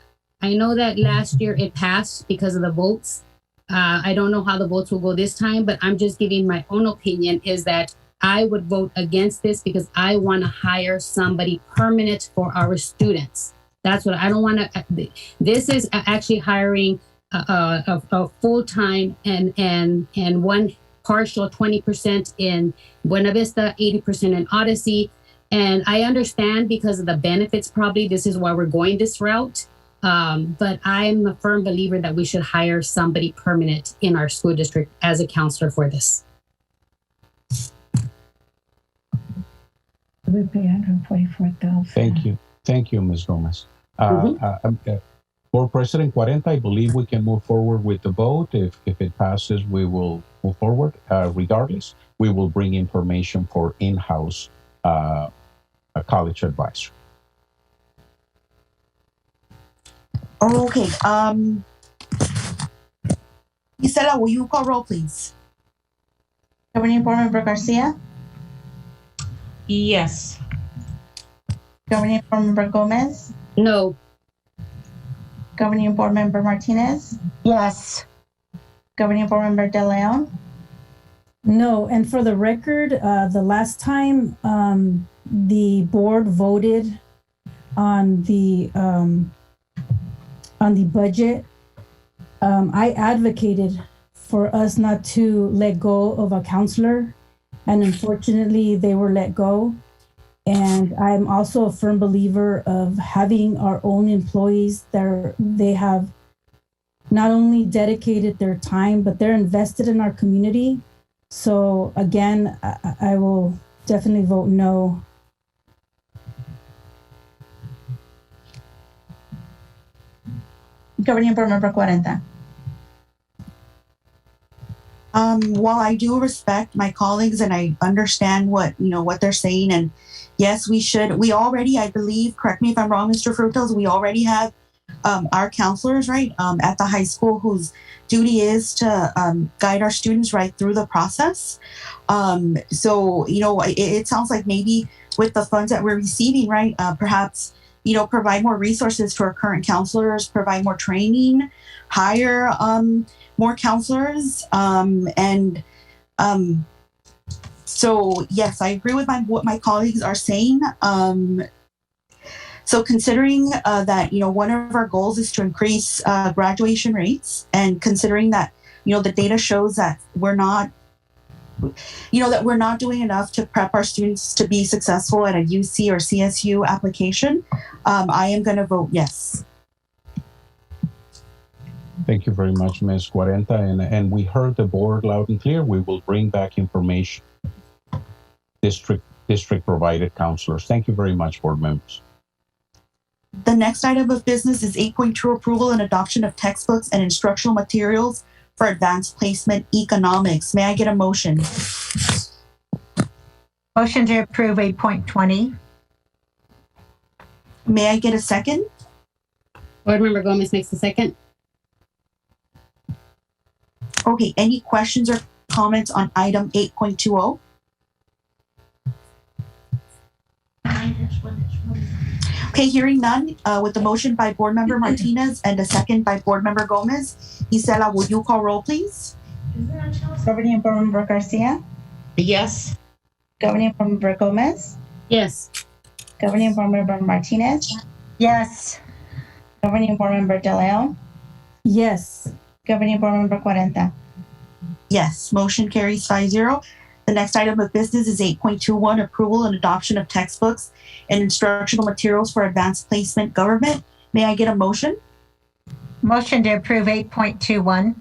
that last year it passed because of the votes. I don't know how the votes will go this time, but I'm just giving my own opinion is that I would vote against this because I want to hire somebody permanent for our students. That's what I don't want to. This is actually hiring a full-time and one partial 20% in Buena Vista, 80% in Odyssey. And I understand because of the benefits, probably this is why we're going this route. But I'm a firm believer that we should hire somebody permanent in our school district as a counselor for this. We pay $144,000. Thank you, Ms. Gomez. For President Cuarenta, I believe we can move forward with the vote. If it passes, we will move forward. Regardless, we will bring information for in-house a college advisor. Okay. Gisela, will you call roll, please? Governing Board Member Garcia? Yes. Governing Board Member Gomez? No. Governing Board Member Martinez? Yes. Governing Board Member De Leon? No, and for the record, the last time the board voted on the budget, I advocated for us not to let go of a counselor, and unfortunately they were let go. And I'm also a firm believer of having our own employees they have not only dedicated their time, but they're invested in our community. So again, I will definitely vote no. Governing Board Member Cuarenta? While I do respect my colleagues and I understand what they're saying, and yes, we already, I believe, correct me if I'm wrong, Mr. Frutos, we already have our counselors, right, at the high school whose duty is to guide our students right through the process. So, it sounds like maybe with the funds that we're receiving, right, perhaps, provide more resources to our current counselors, provide more training, hire more counselors, so yes, I agree with what my colleagues are saying. So considering that, one of our goals is to increase graduation rates, and considering that, the data shows that we're not doing enough to prep our students to be successful at a UC or CSU application, I am going to vote yes. Thank you very much, Ms. Cuarenta. And we heard the board loud and clear. We will bring back information. District provided counselors. Thank you very much, board members. The next item of business is 8.2 approval and adoption of textbooks and instructional materials for advanced placement economics. May I get a motion? Motion to approve 8.20. May I get a second? Board Member Gomez makes the second. Okay, any questions or comments on item 8.20? Okay, hearing none, with the motion by Board Member Martinez and a second by Board Member Gomez. Gisela, will you call roll, please? Governing Board Member Garcia, Yes. Governing Board Member Gomez, Yes. Governing Board Member Martinez, Yes. Governing Board Member De Leon, Yes. Governing Board Member Cuarenta. Yes, motion carries 5-0. The next item of business is 8.21, approval and adoption of textbooks and instructional materials for advanced placement government. May I get a motion? Motion to approve 8.21.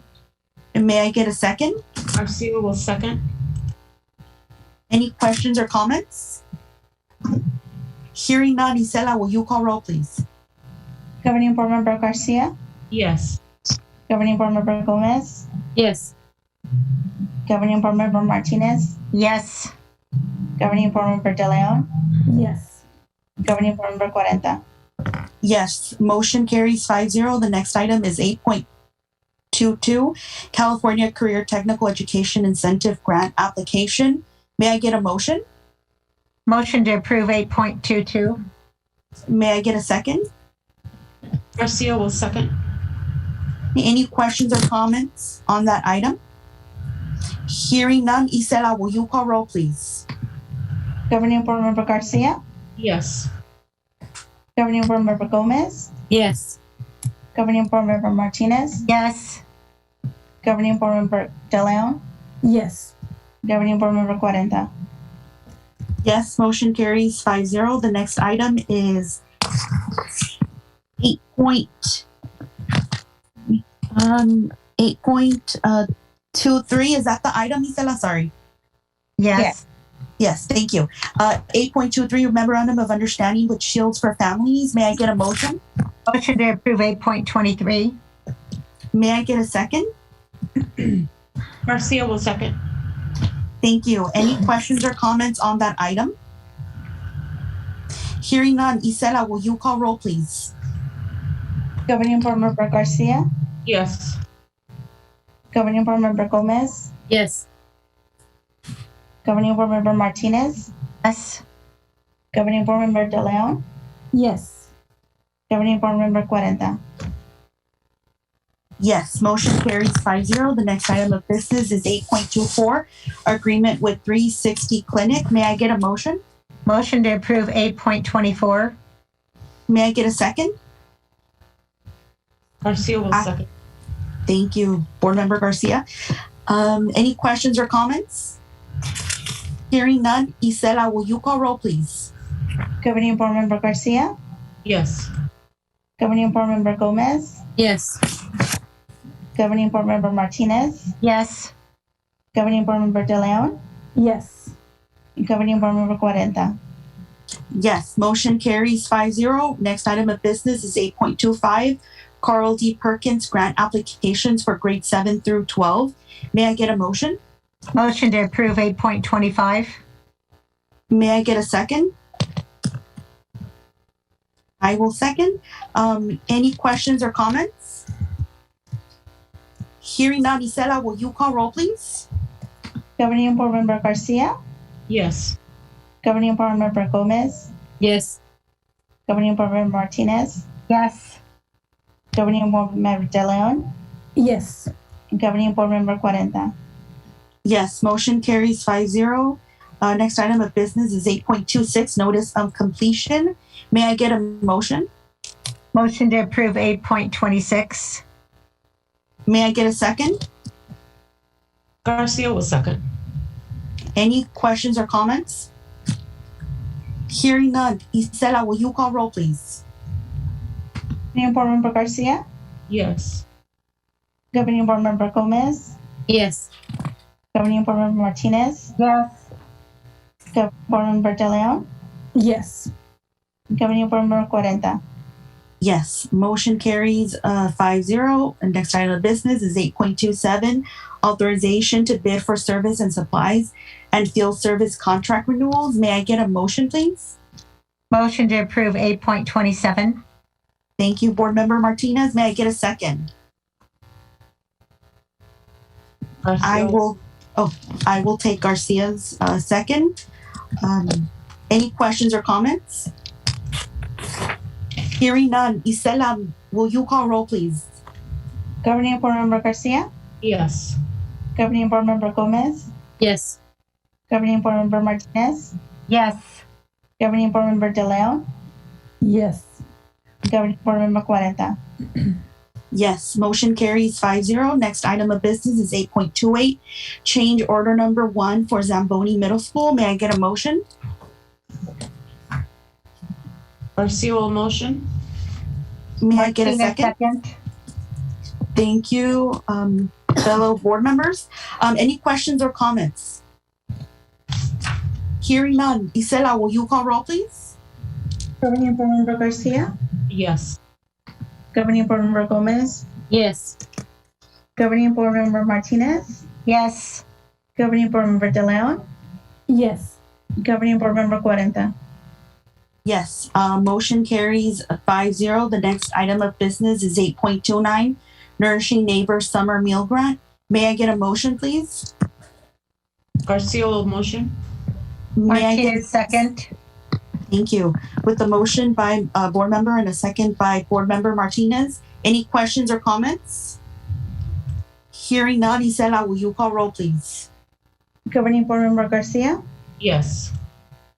And may I get a second? Garcia will second. Any questions or comments? Hearing none, Isela, will you call roll, please? Governing Board Member Garcia, Yes. Governing Board Member Gomez, Yes. Governing Board Member Martinez, Yes. Governing Board Member De Leon, Yes. Governing Board Member Cuarenta. Yes, motion carries 5-0. The next item is 8.22, California Career Technical Education Incentive Grant Application. May I get a motion? Motion to approve 8.22. May I get a second? Garcia will second. Any questions or comments on that item? Hearing none, Isela, will you call roll, please? Governing Board Member Garcia, Yes. Governing Board Member Gomez, Yes. Governing Board Member Martinez, Yes. Governing Board Member De Leon, Yes. Governing Board Member Cuarenta. Yes, motion carries 5-0. The next item is 8.23. Is that the item, Isela? Sorry. Yes. Yes, thank you. 8.23, Memorandum of Understanding with Shields for Families. May I get a motion? Motion to approve 8.23. May I get a second? Garcia will second. Thank you. Any questions or comments on that item? Hearing none, Isela, will you call roll, please? Governing Board Member Garcia, Yes. Governing Board Member Gomez, Yes. Governing Board Member Martinez, Yes. Governing Board Member De Leon, Yes. Governing Board Member Cuarenta. Yes, motion carries 5-0. The next item of business is 8.24, agreement with 360 Clinic. May I get a motion? Motion to approve 8.24. May I get a second? Garcia will second. Thank you, Board Member Garcia. Any questions or comments? Hearing none, Isela, will you call roll, please? Governing Board Member Garcia, Yes. Governing Board Member Gomez, Yes. Governing Board Member Martinez, Yes. Governing Board Member De Leon, Yes. Governing Board Member Cuarenta. Yes, motion carries 5-0. Next item of business is 8.25, Carl D. Perkins grant applications for grade 7 through 12. May I get a motion? Motion to approve 8.25. May I get a second? I will second. Any questions or comments? Hearing none, Isela, will you call roll, please? Governing Board Member Garcia, Yes. Governing Board Member Gomez, Yes. Governing Board Member Martinez, Yes. Governing Board Member De Leon, Yes. and Governing Board Member Cuarenta. Yes, motion carries 5-0. Next item of business is 8.26, notice of completion. May I get a motion? Motion to approve 8.26. May I get a second? Garcia will second. Any questions or comments? Hearing none, Isela, will you call roll, please? Governing Board Member Garcia, Yes. Governing Board Member Gomez, Yes. Governing Board Member Martinez, Yes. Governing Board Member De Leon, Yes. Governing Board Member Cuarenta. Yes, motion carries 5-0. And next item of business is 8.27, authorization to bid for service and supplies and field service contract renewals. May I get a motion, please? Motion to approve 8.27. Thank you, Board Member Martinez. May I get a second? I will take Garcia's second. Any questions or comments? Hearing none, Isela, will you call roll, please? Governing Board Member Garcia, Yes. Governing Board Member Gomez, Yes. Governing Board Member Martinez, Yes. Governing Board Member De Leon, Yes. Governing Board Member Cuarenta. Yes, motion carries 5-0. Next item of business is 8.28, change order number 1 for Zamboni Middle School. May I get a motion? Garcia will motion. May I get a Martinez, second? Thank you, fellow board members. Any questions or comments? Hearing none. Isela, will you call roll, please? Governing Board Member Garcia, Yes. Governing Board Member Gomez, Yes. Governing Board Member Martinez, Yes. Governing Board Member De Leon, Yes. Governing Board Member Cuarenta. Yes, motion carries 5-0. The next item of business is 8.29, Nourishing Neighbors Summer Meal Grant. May I get a motion, please? Garcia will motion. May I get Martinez, second. Thank you. With the motion by board member and a second by board member Martinez, any questions or comments? Hearing none, Isela, will you call roll, please? Governing Board Member Garcia, Yes.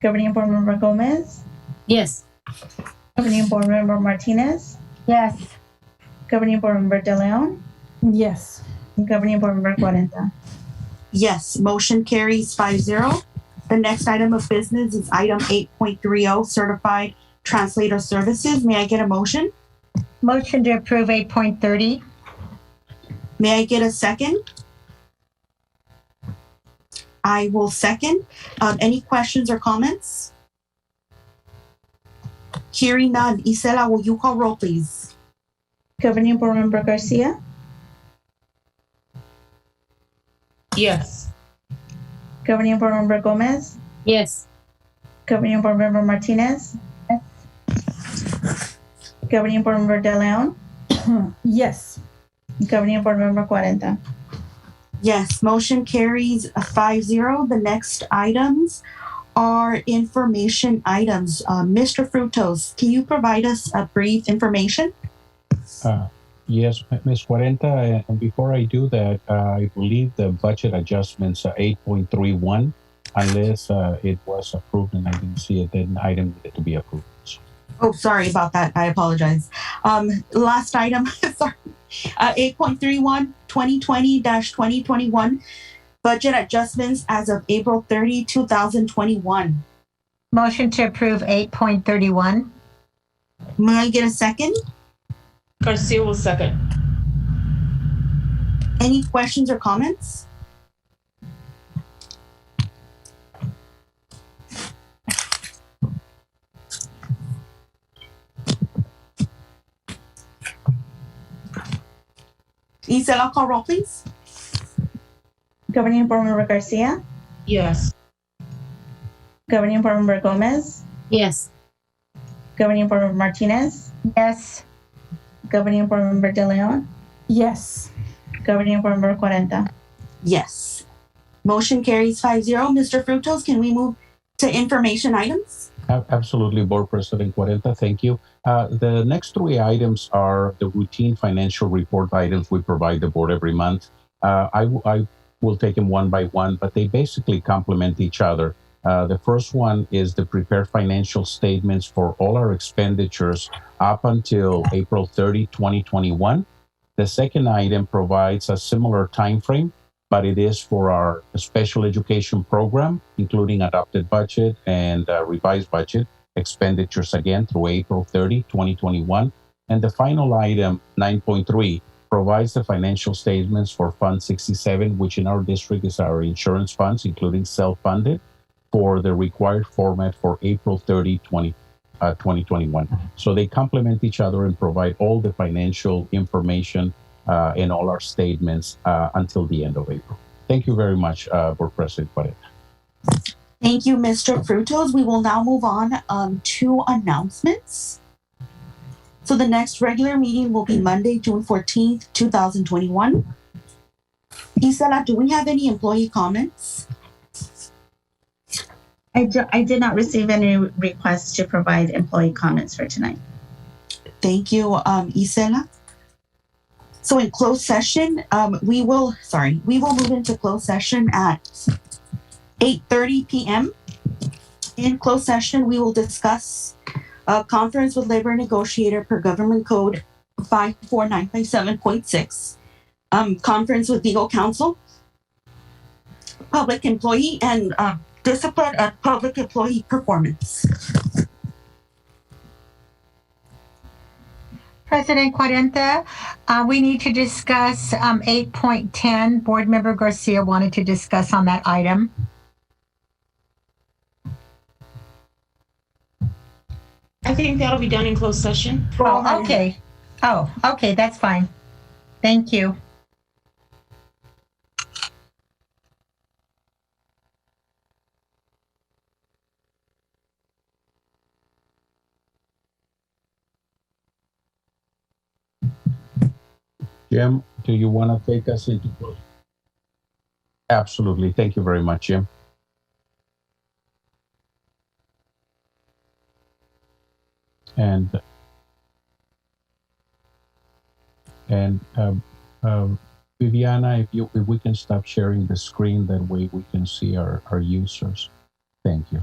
Governing Board Member Gomez, Yes. Governing Board Member Martinez, Yes. Governing Board Member De Leon, Yes. Governing Board Member Cuarenta. Yes, motion carries 5-0. The next item of business is item 8.30, Certified Translator Services. May I get a motion? Motion to approve 8.30. May I get a second? I will second. Any questions or comments? Hearing none. Isela, will you call roll, please? Governing Board Member Garcia, Yes. Governing Board Member Gomez, Yes. Governing Board Member Martinez, Governing Board Member De Leon, Yes. Governing Board Member Cuarenta. Yes, motion carries 5-0. The next items are information items. Mr. Frutos, can you provide us a brief information? Yes, Ms. Cuarenta, and before I do that, I believe the budget adjustments are 8.31, unless it was approved and I didn't see it, then item needed to be approved. Oh, sorry about that. I apologize. Last item, sorry. 8.31, 2020-2021, budget adjustments as of April 30, 2021. Motion to approve 8.31. May I get a second? Garcia will second. Any questions or comments? Isela, call roll, please. Governing Board Member Garcia, Yes. Governing Board Member Gomez, Yes. Governing Board Member Martinez, Yes. Governing Board Member De Leon, Yes. Governing Board Member Cuarenta. Yes. Motion carries 5-0. Mr. Frutos, can we move to information items? Absolutely, Board President Cuarenta, thank you. The next three items are the routine financial report items we provide the board every month. I will take them one by one, but they basically complement each other. The first one is the prepared financial statements for all our expenditures up until April 30, 2021. The second item provides a similar time frame, but it is for our special education program, including adopted budget and revised budget expenditures again through April 30, 2021. And the final item, 9.3, provides the financial statements for Fund 67, which in our district is our insurance funds, including self-funded, for the required format for April 30, 2021. So they complement each other and provide all the financial information in all our statements until the end of April. Thank you very much, Board President Cuarenta. Thank you, Mr. Frutos. We will now move on to announcements. So the next regular meeting will be Monday, June 14th, 2021. Isela, do we have any employee comments? I did not receive any requests to provide employee comments for tonight. Thank you, Isela. So in closed session, we will move into closed session at 8:30 p.m. In closed session, we will discuss a conference with labor negotiator per government code 54957.6, conference with legal counsel, public employee, and discipline at public employee performance. President Cuarenta, we need to discuss 8.10. Board Member Garcia wanted to discuss on that item. I think that'll be done in closed session. Oh, okay. Oh, okay, that's fine. Thank you. Jim, do you want to take us into closed? Absolutely. Thank you very much, Jim. And Viviana, if we can stop sharing the screen, that way we can see our users. Thank you.